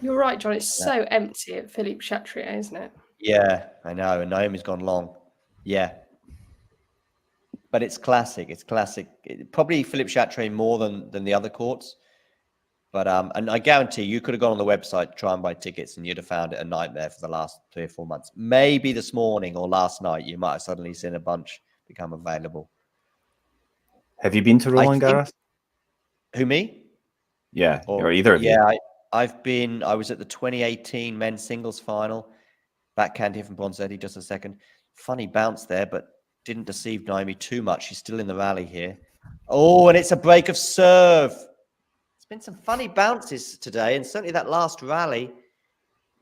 You're right, John. It's so empty at Philippe Chatrier, isn't it? Yeah, I know. And Naomi's gone long. Yeah. But it's classic. It's classic. Probably Philippe Chatrier more than the other courts. But and I guarantee you could have gone on the website to try and buy tickets and you'd have found it a nightmare for the last 3 or 4 months. Maybe this morning or last night, you might have suddenly seen a bunch become available. Have you been to Roland Garros? Who, me? Yeah, or either of you. Yeah, I was at the 2018 men's singles final. Backhand here from Bronzetti, just a second. Funny bounce there, but didn't deceive Naomi too much. She's still in the rally here. Oh, and it's a break of serve. It's been some funny bounces today, and certainly that last rally.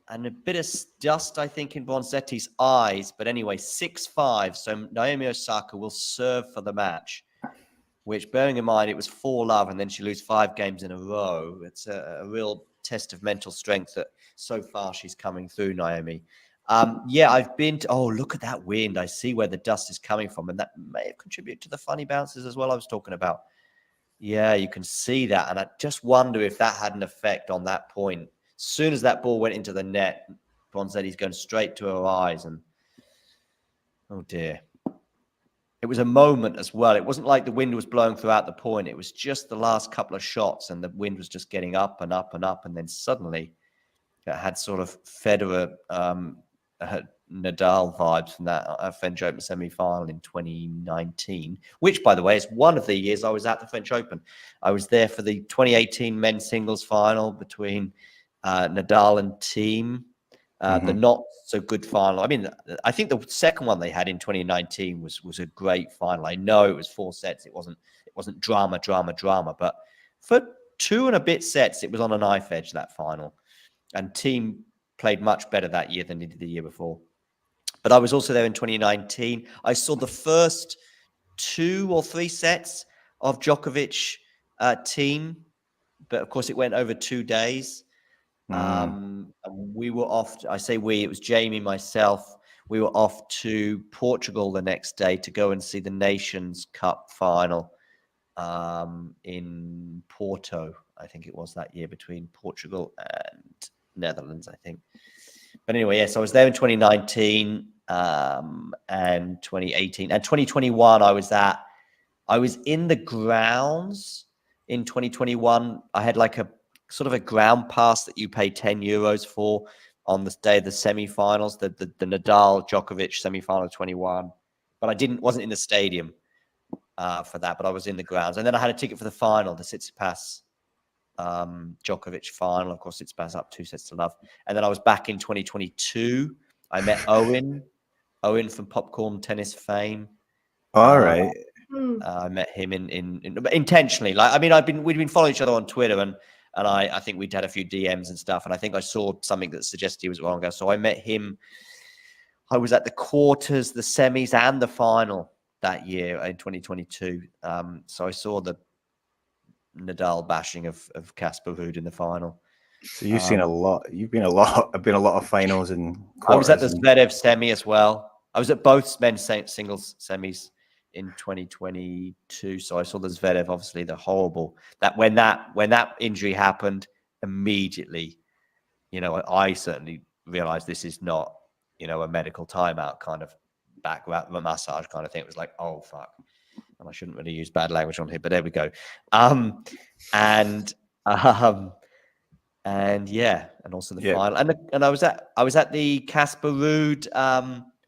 And a bit of dust, I think, in Bronzetti's eyes. But anyway, 6-5. So Naomi Osaka will serve for the match, which, bearing in mind, it was 4-love, and then she lose 5 games in a row. It's a real test of mental strength that so far she's coming through, Naomi. Yeah, I've been to, oh, look at that wind. I see where the dust is coming from, and that may have contributed to the funny bounces as well I was talking about. Yeah, you can see that, and I just wonder if that had an effect on that point. As soon as that ball went into the net, Bronzetti's going straight to her eyes, and oh dear. It was a moment as well. It wasn't like the wind was blowing throughout the point. It was just the last couple of shots, and the wind was just getting up and up and up, and then suddenly it had sort of Federer, Nadal vibes from that French Open semi-final in 2019, which, by the way, is one of the years I was at the French Open. I was there for the 2018 men's singles final between Nadal and Thiem. The not so good final. I mean, I think the second one they had in 2019 was a great final. I know it was 4 sets. It wasn't drama. But for 2 and a bit sets, it was on a knife edge, that final. And Thiem played much better that year than he did the year before. But I was also there in 2019. I saw the first 2 or 3 sets of Djokovic Thiem but of course it went over 2 days. And we were off. I say we. It was Jamie, myself. We were off to Portugal the next day to go and see the Nations Cup final in Porto. I think it was that year, between Portugal and Netherlands, I think. But anyway, yes, I was there in 2019 and 2018 and 2021. I was in the grounds in 2021. I had like a sort of a ground pass that you pay €10 for on the day of the semi-finals, the Nadal Djokovic semi-final 21. But I wasn't in the stadium for that, but I was in the grounds. And then I had a ticket for the final, the Tsitsipas Djokovic final. Of course, Tsitsipas up 2-0. And then I was back in 2022. I met Owen from Popcorn Tennis fame. All right. I met him in intentionally. Like, I mean, we'd been following each other on Twitter, and I think we'd had a few DMs and stuff. And I think I saw something that suggested he was Roland Garros. So I met him. I was at the quarters, the semis, and the final that year in 2022. So I saw the Nadal bashing of Casper Ruud in the final. So you've seen a lot. I've been a lot of finals and quarters. I was at the Zverev semi as well. I was at both men's singles semis in 2022. So I saw the Zverev, obviously the horrible that when that injury happened, immediately, I certainly realized this is not, a medical timeout kind of back massage kind of thing. It was like, oh fuck. And I shouldn't really use bad language on here, but there we go. And yeah, and also the final. And I was at the Casper Ruud.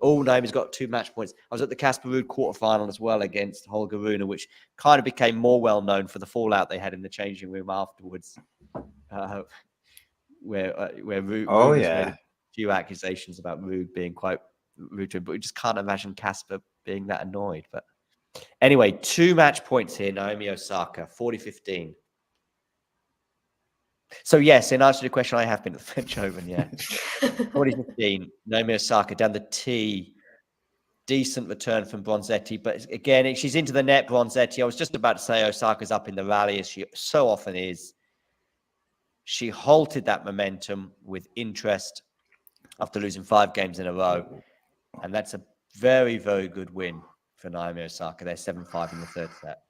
Naomi's got 2 match points. I was at the Casper Ruud quarterfinal as well against Holger Rune, which kind of became more well known for the fallout they had in the changing room afterwards, where Ruud made a few accusations about Ruud being quite rude to him, but we just can't imagine Casper being that annoyed. But anyway, 2 match points here, Naomi Osaka, 40-15. So yes, in answer to the question, I have been at the French Open, yeah. 40-15, Naomi Osaka down the tee. Decent return from Bronzetti, but again, she's into the net, Bronzetti. I was just about to say Osaka's up in the rally, as she so often is. She halted that momentum with interest after losing 5 games in a row. And that's a very, very good win for Naomi Osaka. They're 7-5 in the 3rd set.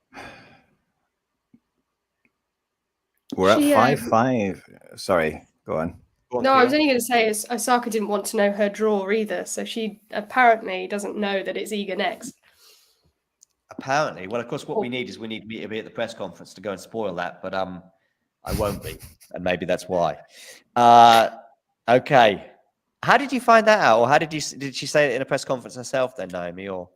We're at 5-5. Sorry, go on. No, I was only going to say Osaka didn't want to know her draw either. So she apparently doesn't know that it's Iga next. Apparently. Well, of course, what we need is me to be at the press conference to go and spoil that. But I won't be. And maybe that's why. Okay. How did you find that out? Or did she say it in a press conference herself then, Naomi? Or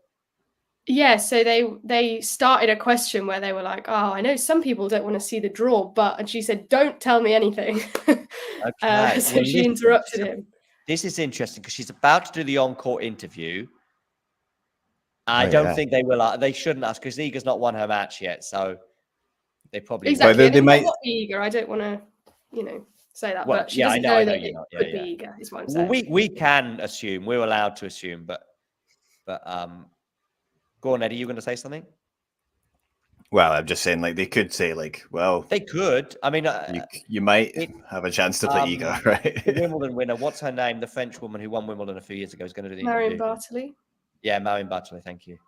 yeah, so they started a question where they were like, "Oh, I know some people don't want to see the draw, and she said, "Don't tell me anything." Okay. So she interrupted him. This is interesting because she's about to do the on-court interview. I don't think they will. They shouldn't ask because Iga's not won her match yet, so they probably exactly. They might not be Iga. I don't want to, say that, but she doesn't know that it could be Iga. Is what I'm saying. We can assume. We're allowed to assume, but go on, Eddie. You going to say something? Well, I'm just saying, like, they could say, like, well, they could. I mean, you might have a chance to play Iga, right? The Wimbledon winner. What's her name? The French woman who won Wimbledon a few years ago is going to do the Marion Bartoli. Yeah, Marion Bartoli. Thank you.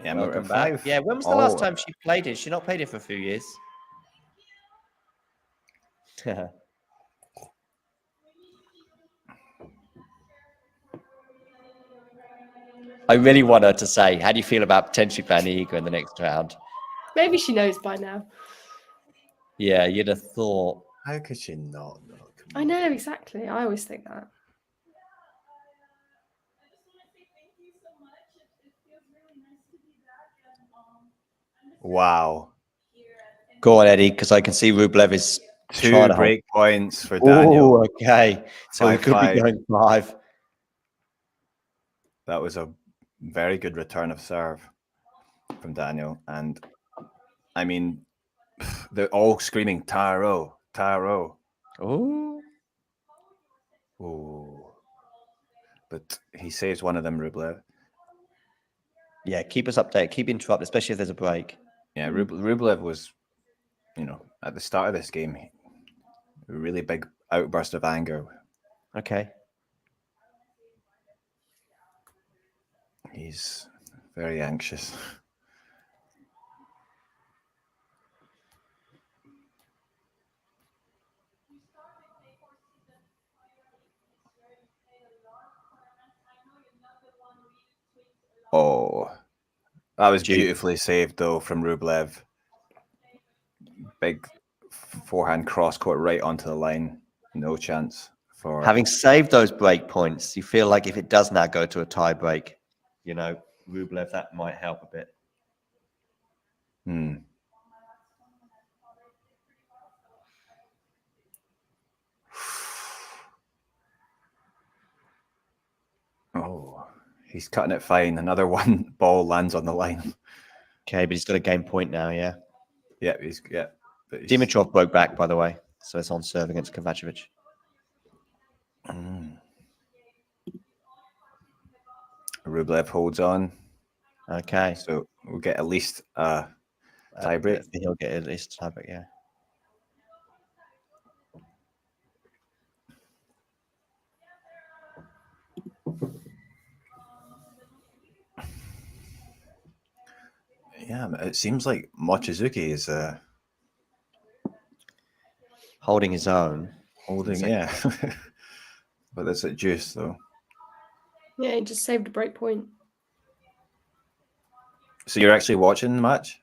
Yeah, welcome back. Yeah, when was the last time she played it? She not played it for a few years. I really want her to say, how do you feel about potentially playing Iga in the next round? Maybe she knows by now. Yeah, you'd have thought. How could she not know? I know, exactly. I always think that. Wow. Go on, Eddie, because I can see Rublev is 2 break points for Daniel. Oh, okay. So we could be going 5. That was a very good return of serve from Daniel. And I mean, they're all screaming Taro, Taro. Oh. Oh. But he saves one of them, Rublev. Yeah, keep us updated. Keep interrupted, especially if there's a break. Yeah, Rublev was, at the start of this game, a really big outburst of anger. Okay. He's very anxious. Oh, that was beautifully saved, though, from Rublev. Big forehand cross court right onto the line. No chance for... Having saved those break points, you feel like if it does now go to a tie break, Rublev, that might help a bit. Oh, he's cutting it fine. Another one ball lands on the line. Okay, but he's got a game point now, yeah? Yeah, but Dimitrov broke back, by the way, so it's on serve against Kovacevic. Rublev holds on. Okay. So we'll get at least a tie break. He'll get at least a tie break, yeah. Yeah, it seems like Mochizuki is holding his own. Yeah. But that's at juice, though. Yeah, he just saved a break point. So you're actually watching the match?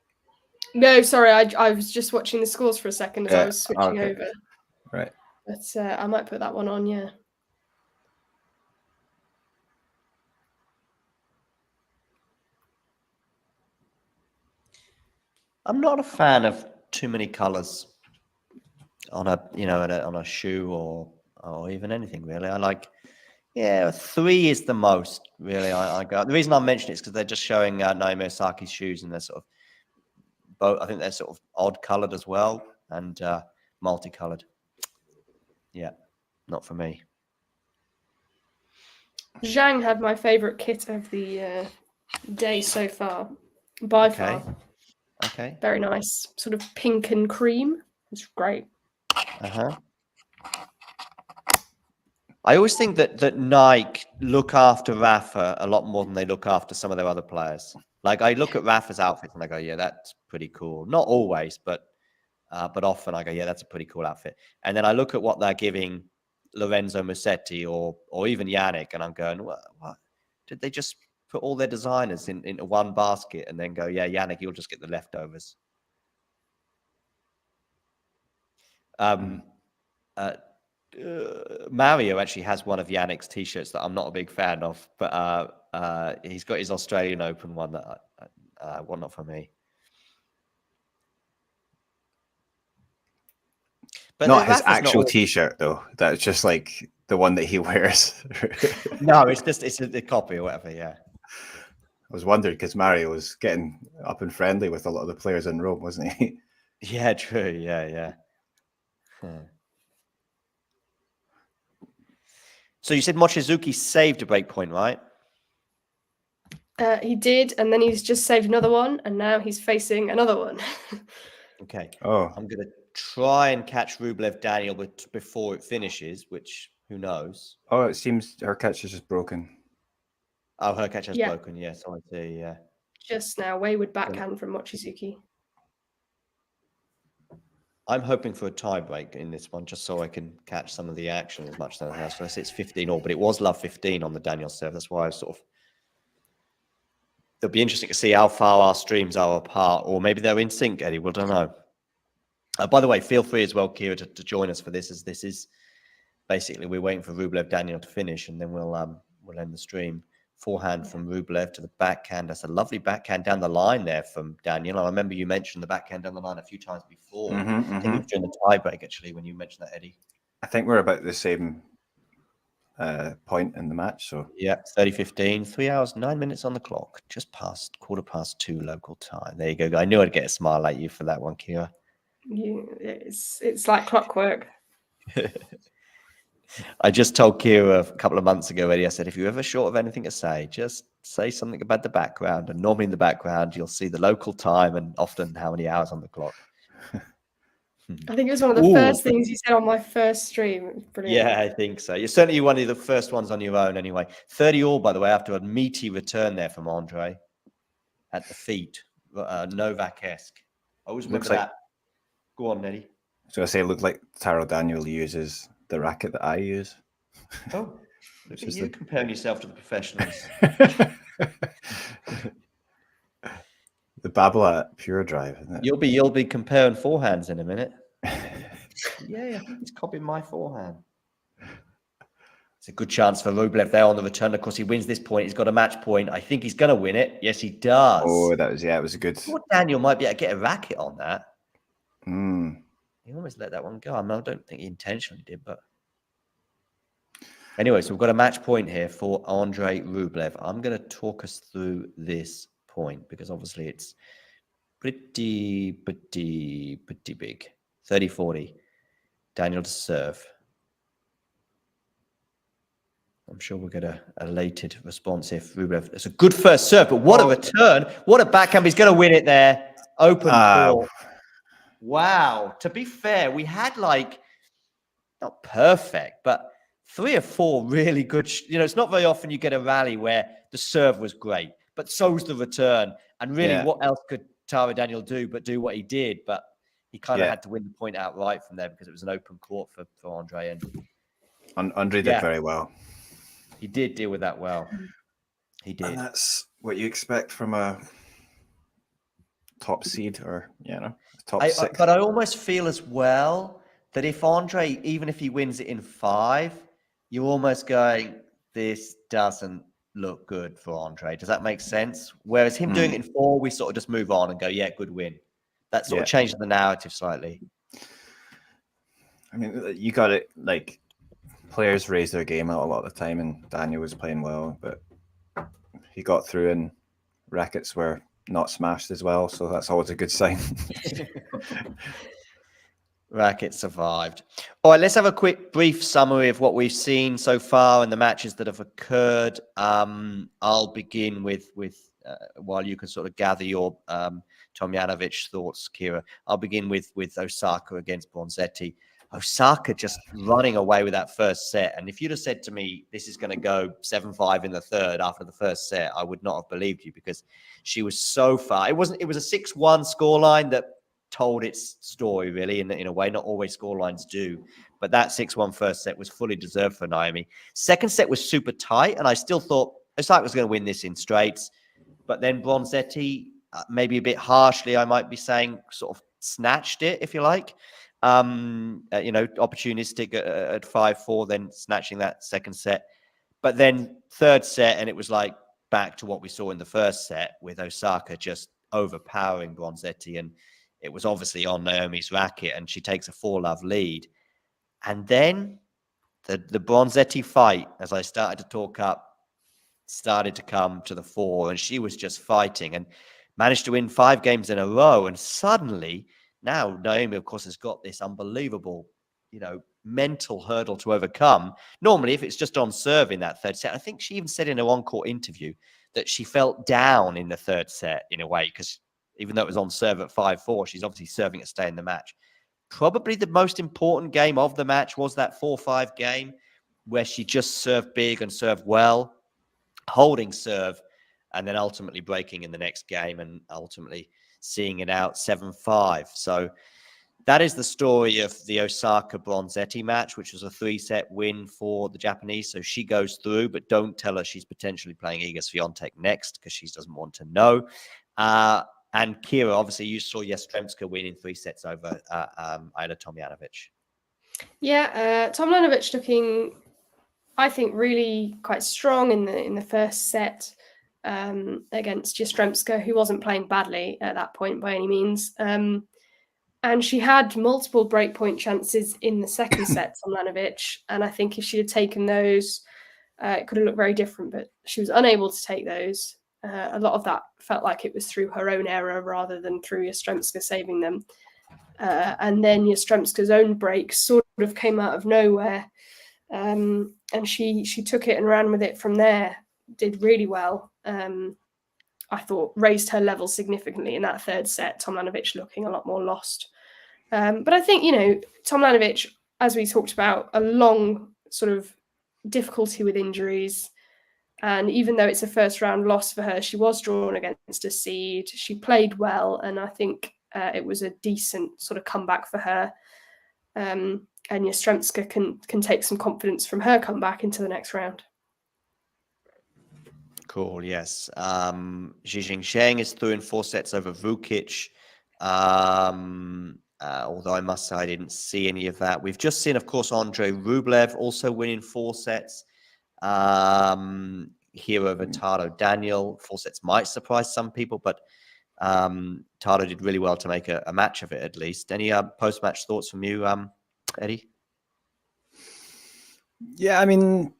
No, sorry, I was just watching the scores for a second as I was switching over. Right. But I might put that one on, yeah. I'm not a fan of too many colors on a shoe or even anything really. I like, 3 is the most really. I go. The reason I mention it is because they're just showing Naomi Osaki's shoes, and they're sort of both. I think they're sort of odd colored as well and multicolored. Yeah, not for me. Zhang had my favorite kit of the day so far, by far. Okay. Very nice, sort of pink and cream. It's great. I always think that Nike look after Rafa a lot more than they look after some of their other players. Like I look at Rafa's outfits and I go, yeah, that's pretty cool. Not always, but often I go, yeah, that's a pretty cool outfit. And then I look at what they're giving Lorenzo Musetti or even Yannick, and I'm going, what? Did they just put all their designers into one basket and then go, yeah, Yannick, you'll just get the leftovers? Mario actually has one of Yannick's t-shirts that I'm not a big fan of, but he's got his Australian Open one that well, not for me. But not his actual t-shirt though. That's just like the one that he wears. No, it's a copy or whatever. Yeah. I was wondering because Mario was getting up and friendly with a lot of the players in Rome, wasn't he? Yeah, true. Yeah. So you said Mochizuki saved a break point, right? He did, and then he's just saved another one, and now he's facing another one. Okay. Oh. I'm going to try and catch Rublev Daniel before it finishes, which who knows? Oh, it seems her catch is just broken. Oh, her catch has broken. Yes, I see. Yeah. Just now, wayward backhand from Mochizuki. I'm hoping for a tie break in this one, just so I can catch some of the action as much as I have. So I say it's 15-all, but it was love 15 on the Daniel serve. That's why I sort of. It'll be interesting to see how far our streams are apart, or maybe they're in sync, Eddie. We don't know. By the way, feel free as well, Kira, to join us for this, as this is basically we're waiting for Rublev Daniel to finish, and then we'll end the stream. Forehand from Rublev to the backhand. That's a lovely backhand down the line there from Daniel. I remember you mentioned the backhand down the line a few times before. I think it was during the tie break, actually, when you mentioned that, Eddie. I think we're about the same point in the match. So yeah, 30-15, 3 hours, 9 minutes on the clock. Just past 2:15 local time. There you go. I knew I'd get a smile at you for that one, Kira. It's like clockwork. I just told Kira a couple of months ago already, I said, if you're ever short of anything to say, just say something about the background. And normally in the background, you'll see the local time and often how many hours on the clock. I think it was one of the first things you said on my first stream. It was brilliant. Yeah, I think so. You're certainly one of the first ones on your own anyway. 30-all, by the way, after a meaty return there from Andre at the feet. Novak-esque. I always remember that. Go on, Neddy. So I say it looked like Taro Daniel uses the racket that I use. Oh, look at you comparing yourself to the professionals. The Babolat Pure Drive, isn't it? You'll be comparing forehands in a minute. Yeah, I think he's copying my forehand. It's a good chance for Rublev there on the return. Of course, he wins this point. He's got a match point. I think he's going to win it. Yes, he does. Oh, it was a good. Daniel might be able to get a racket on that. Mm. He almost let that one go. I mean, I don't think he intentionally did, but anyway, so we've got a match point here for Andre Rublev. I'm going to talk us through this point because obviously it's pretty big. 30-40. Daniel to serve. I'm sure we'll get a elated response if Rublev. It's a good first serve, but what a return. What a backhand. He's going to win it there. Open court. Wow. To be fair, we had not perfect, but 3 or 4 really good. It's not very often you get a rally where the serve was great, but so's the return. And really, what else could Taro Daniel do but do what he did? But he kind of had to win the point outright from there because it was an open court for Andre. And Andre did very well. He did deal with that well. He did. And that's what you expect from a top seed or, top 6. But I almost feel as well that if Andre, even if he wins it in 5, you're almost going, this doesn't look good for Andre. Does that make sense? Whereas him doing it in 4, we sort of just move on and go, yeah, good win. That sort of changes the narrative slightly. I mean, you got it. Players raise their game out a lot of the time, and Daniel was playing well, but he got through, and rackets were not smashed as well, so that's always a good sign. Racket survived. All right, let's have a quick, brief summary of what we've seen so far and the matches that have occurred. I'll begin with while you can sort of gather your Tomljanovic thoughts, Kira. I'll begin with Osaka against Bronzetti. Osaka just running away with that first set. And if you'd have said to me, this is going to go 7-5 in the third after the first set, I would not have believed you because she was so far. It was a 6-1 scoreline that told its story, really, in a way. Not always scorelines do. But that 6-1 first set was fully deserved for Naomi. Second set was super tight, and I still thought Osaka was going to win this in straights. But then Bronzetti, maybe a bit harshly, I might be saying, sort of snatched it, if you like. Opportunistic at 5-4, then snatching that second set. But then third set, and it was back to what we saw in the first set with Osaka just overpowering Bronzetti. And it was obviously on Naomi's racket, and she takes a 4-love lead. And then the Bronzetti fight, as I started to talk up, started to come to the fore, and she was just fighting and managed to win 5 games in a row. And suddenly, now Naomi, of course, has got this unbelievable, mental hurdle to overcome. Normally, if it's just on serve in that third set, I think she even said in her on-court interview that she felt down in the third set in a way, because even though it was on serve at 5-4, she's obviously serving at stay in the match. Probably the most important game of the match was that 4-5 game where she just served big and served well, holding serve, and then ultimately breaking in the next game and ultimately seeing it out 7-5. So that is the story of the Osaka Bronzetti match, which was a 3-set win for the Japanese. So she goes through, but don't tell her she's potentially playing Iga Swiatek next because she doesn't want to know. And Kira, obviously, you saw Yastremska win in 3 sets over Ayla Tomljanovic. Yeah, Tomljanovic looking, I think, really quite strong in the first set. Against Yastremska, who wasn't playing badly at that point by any means. And she had multiple breakpoint chances in the second set, Tomljanovic. And I think if she had taken those, it could have looked very different, but she was unable to take those. A lot of that felt like it was through her own error rather than through Yastremska saving them. And then Yastremska's own break sort of came out of nowhere. And she took it and ran with it from there. Did really well. I thought raised her level significantly in that third set. Tomljanovic looking a lot more lost. But I think, Tomljanovic, as we talked about, a long sort of difficulty with injuries. And even though it's a first round loss for her, she was drawn against a seed. She played well. And I think it was a decent sort of comeback for her. And Yastremska can take some confidence from her comeback into the next round. Cool, yes. Xi Jinping is through in 4 sets over Vukic. Although I must say I didn't see any of that. We've just seen, of course, Andrei Rublev also winning 4 sets. Here over Taro Daniel. 4 sets might surprise some people, but Taro did really well to make a match of it, at least. Any post-match thoughts from you, Eddie? Yeah, I mean,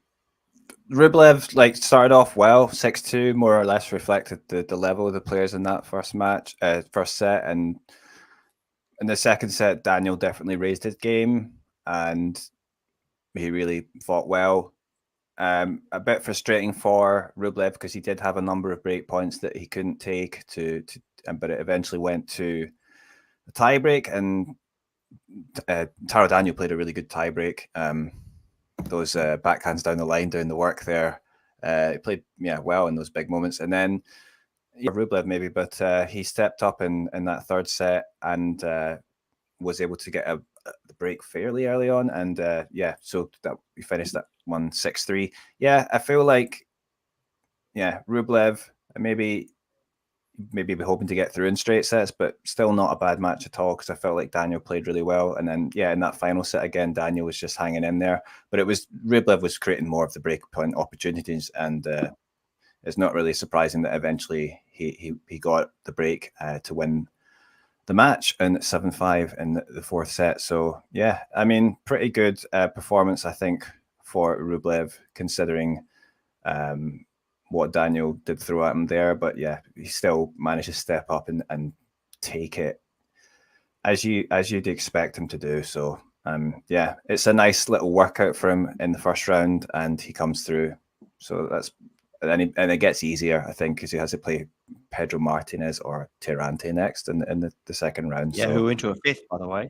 Rublev started off well, 6-2, more or less reflected the level of the players in that first set, and in the second set, Daniel definitely raised his game, and he really fought well. A bit frustrating for Rublev because he did have a number of break points that he couldn't take but it eventually went to a tie break, and Taro Daniel played a really good tie break. Those backhands down the line, doing the work there. He played well in those big moments. And then Rublev maybe, but he stepped up in that third set and was able to get the break fairly early on. And so that we finished that 1-6-3. Yeah, I feel like Rublev maybe be hoping to get through in straight sets, but still not a bad match at all because I felt like Daniel played really well. And then, in that final set again, Daniel was just hanging in there. But Rublev was creating more of the breakpoint opportunities, and it's not really surprising that eventually he got the break to win the match and 7-5 in the fourth set. So, I mean, pretty good performance, I think, for Rublev, considering what Daniel did throw at him there, but he still managed to step up and take it as you'd expect him to do. So it's a nice little workout for him in the first round, and he comes through. So and it gets easier, I think, because he has to play Pedro Martinez or Tirante next in the second round. Yeah, who went to a 5th, by the way.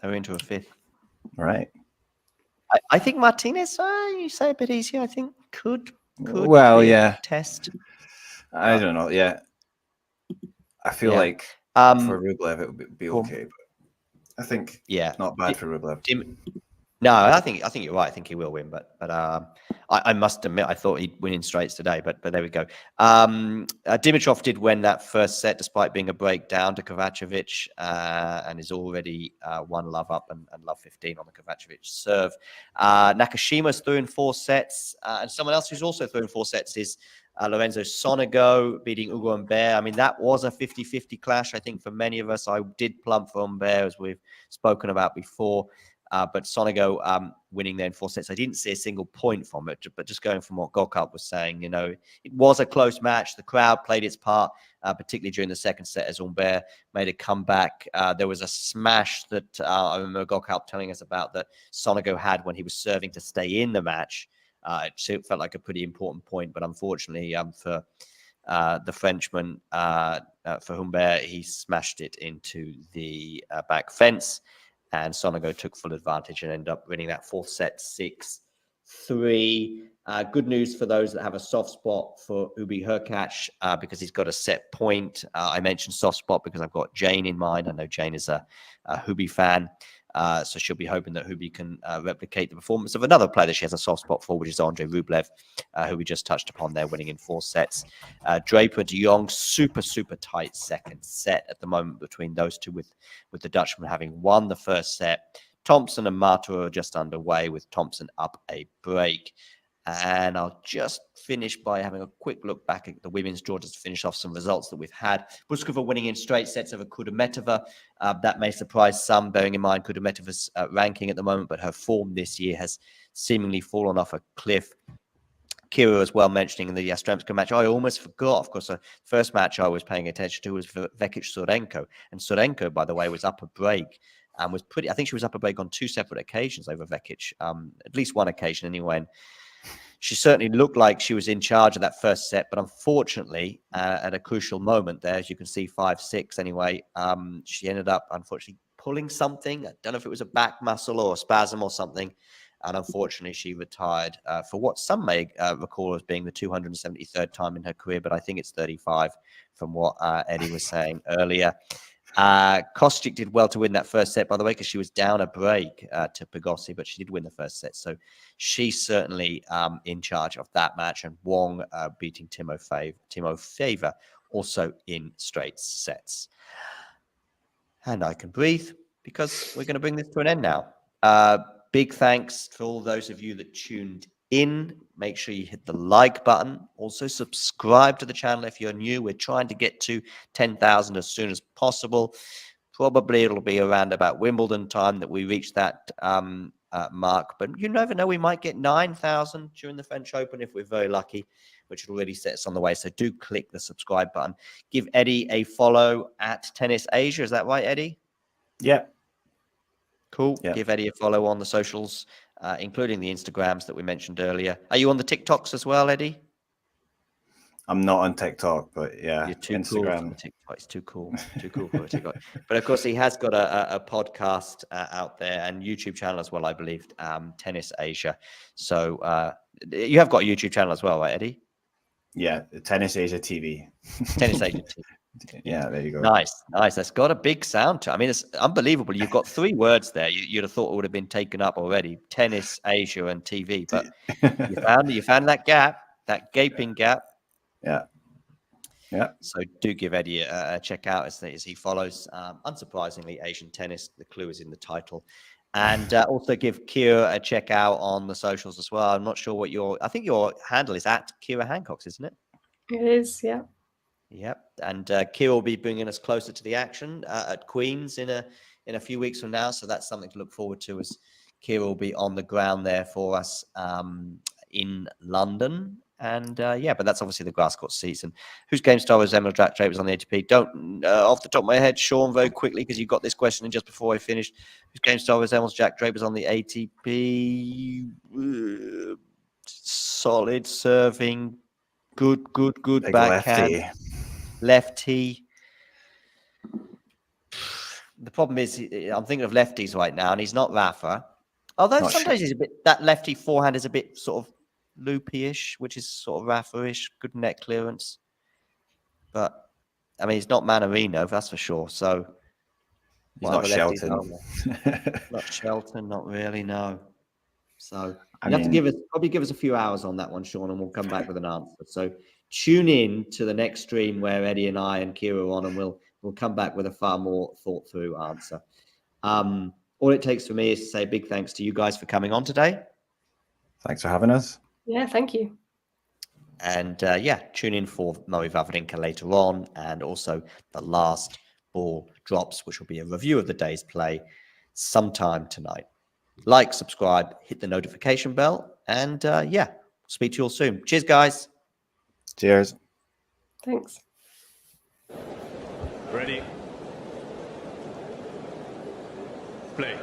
They went to a 5th. Right. I think Martinez, you say a bit easier, I think could test. I don't know. I feel like for Rublev it would be okay, but I think not bad for Rublev. No, I think you're right. I think he will win, but I must admit I thought he'd win in straights today. But there we go. Dimitrov did win that first set despite being a breakdown to Kovacevic, and is already 1 love up and love 15 on the Kovacevic serve. Nakashima's through in 4 sets, and someone else who's also through in 4 sets is Lorenzo Sonego beating Hugo Humbert. I mean, that was a 50-50 clash, I think, for many of us. I did plump for Humbert, as we've spoken about before. But Sonego winning there in 4 sets. I didn't see a single point from it, but just going from what Gokalt was saying, it was a close match. The crowd played its part, particularly during the second set as Humbert made a comeback. There was a smash that I remember Gokalt telling us about that Sonego had when he was serving to stay in the match. It felt like a pretty important point, but unfortunately for the Frenchman, for Humbert, he smashed it into the back fence. And Sonego took full advantage and ended up winning that 4th set 6-3. Good news for those that have a soft spot for Hubi Hurkacz because he's got a set point. I mentioned soft spot because I've got Jane in mind. I know Jane is a Hubi fan. So she'll be hoping that Hubi can replicate the performance of another player that she has a soft spot for, which is Andrei Rublev, who we just touched upon there, winning in 4 sets. Draper de Jong, super tight second set at the moment between those two, with the Dutchman having won the first set. Thompson and Mata are just underway, with Thompson up a break. And I'll just finish by having a quick look back at the women's draw, just to finish off some results that we've had. Buskova winning in straight sets over Kudermetova. That may surprise some, bearing in mind Kudermetova's ranking at the moment, but her form this year has seemingly fallen off a cliff. Kira as well, mentioning in the Yastremska match. I almost forgot, of course, the first match I was paying attention to was Vekic Sorenko. And Sorenko, by the way, was up a break and was pretty. I think she was up a break on 2 separate occasions over Vekic, at least one occasion anyway. And she certainly looked like she was in charge of that first set, but unfortunately, at a crucial moment there, as you can see, 5-6 anyway, she ended up, unfortunately, pulling something. I don't know if it was a back muscle or a spasm or something, and unfortunately, she retired for what some may recall as being the 273rd time in her career, but I think it's 35 from what Eddie was saying earlier. Kostyuk did well to win that first set, by the way, because she was down a break to Pegossi, but she did win the first set. So she's certainly in charge of that match. And Wong beating Timo Favor also in straight sets. And I can breathe because we're going to bring this to an end now. Big thanks to all those of you that tuned in. Make sure you hit the like button. Also subscribe to the channel if you're new. We're trying to get to 10,000 as soon as possible. Probably it'll be around about Wimbledon time that we reach that mark, but you never know, we might get 9,000 during the French Open if we're very lucky, which will already set us on the way. So do click the subscribe button. Give Eddie a follow at Tennis Asia. Is that right, Eddie? Yeah. Cool. Yep. Give Eddie a follow on the socials, including the Instagrams that we mentioned earlier. Are you on the TikToks as well, Eddie? I'm not on TikTok, but yeah, you're too Instagram. Cool for TikTok. It's too cool for TikTok. But of course, he has got a podcast out there and YouTube channel as well, I believe, Tennis Asia. So you have got a YouTube channel as well, right, Eddie? Yeah, Tennis Asia TV. Tennis Asia TV. Yeah, there you go. Nice. That's got a big sound to it. I mean, it's unbelievable. You've got 3 words there. You'd have thought it would have been taken up already: Tennis Asia and TV. But you found that gap, that gaping gap. Yeah. So do give Eddie a check out as he follows. Unsurprisingly, Asian tennis. The clue is in the title. And also give Kira a check out on the socials as well. I'm not sure what I think your handle is at Kira Hancock's, isn't it? It is, yeah. Yep. And Kira will be bringing us closer to the action at Queen's in a few weeks from now. So that's something to look forward to, as Kira will be on the ground there for us in London. And but that's obviously the grass court season. Whose game star was Emma Jack Drapers on the ATP? Don't off the top of my head, Sean, very quickly, because you got this question in just before I finished. Whose game star was Emma Jack Drapers on the ATP? Solid serving, good Big backhand, lefty. The problem is, I'm thinking of lefties right now, and he's not Rafa. Although sometimes he's a bit, that lefty forehand is a bit sort of loopy-ish, which is sort of Rafa-ish, good net clearance. But I mean, he's not Manarino, that's for sure. So he's not Shelton. Not Shelton, not really, no. So you have to probably give us a few hours on that one, Sean, and we'll come back with an answer. So tune in to the next stream where Eddie and I and Kira are on, and we'll come back with a far more thought-through answer. All it takes for me is to say big thanks to you guys for coming on today. Thanks for having us. Yeah, thank you. And tune in for Murray Wawrinka later on, and also the last ball drops, which will be a review of the day's play sometime tonight. Like, subscribe, hit the notification bell, and speak to you all soon. Cheers, guys. Cheers. Thanks. Ready? Play.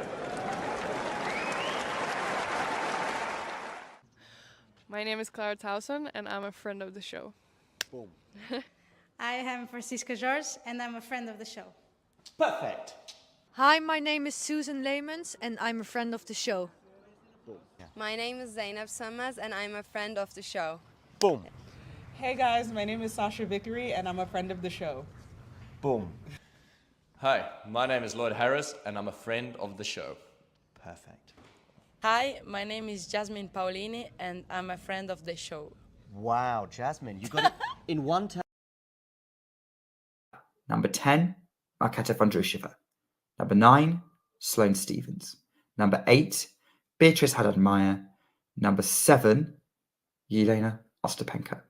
My name is Clara Towson, and I'm a friend of the show. Boom. I am Francisca George, and I'm a friend of the show. Perfect. Hi, my name is Susan Leemans, and I'm a friend of the show. My name is Zainab Sammaz, and I'm a friend of the show. Boom. Hey guys, my name is Sasha Vickery, and I'm a friend of the show. Boom. Hi, my name is Lloyd Harris, and I'm a friend of the show. Perfect. Hi, my name is Jasmine Paolini, and I'm a friend of the show. Wow, Jasmine, you got it in one time. Number 10, Marketa Vondrousova. Number 9, Sloane Stephens. Number 8, Beatrice Haddad-Meyer. Number 7, Yelena Ostapenko.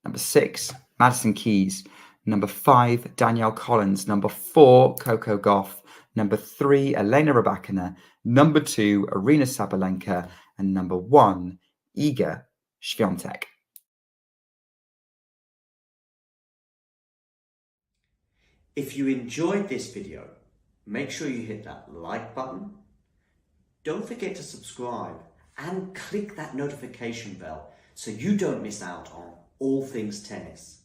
Number 6, Madison Keys. Number 5, Danielle Collins. Number 4, Coco Gauff. Number 3, Elena Rybakina. Number 2, Arina Sabalenka. And number 1, Iga Świątek. If you enjoyed this video, make sure you hit that like button. Don't forget to subscribe and click that notification bell so you don't miss out on all things tennis.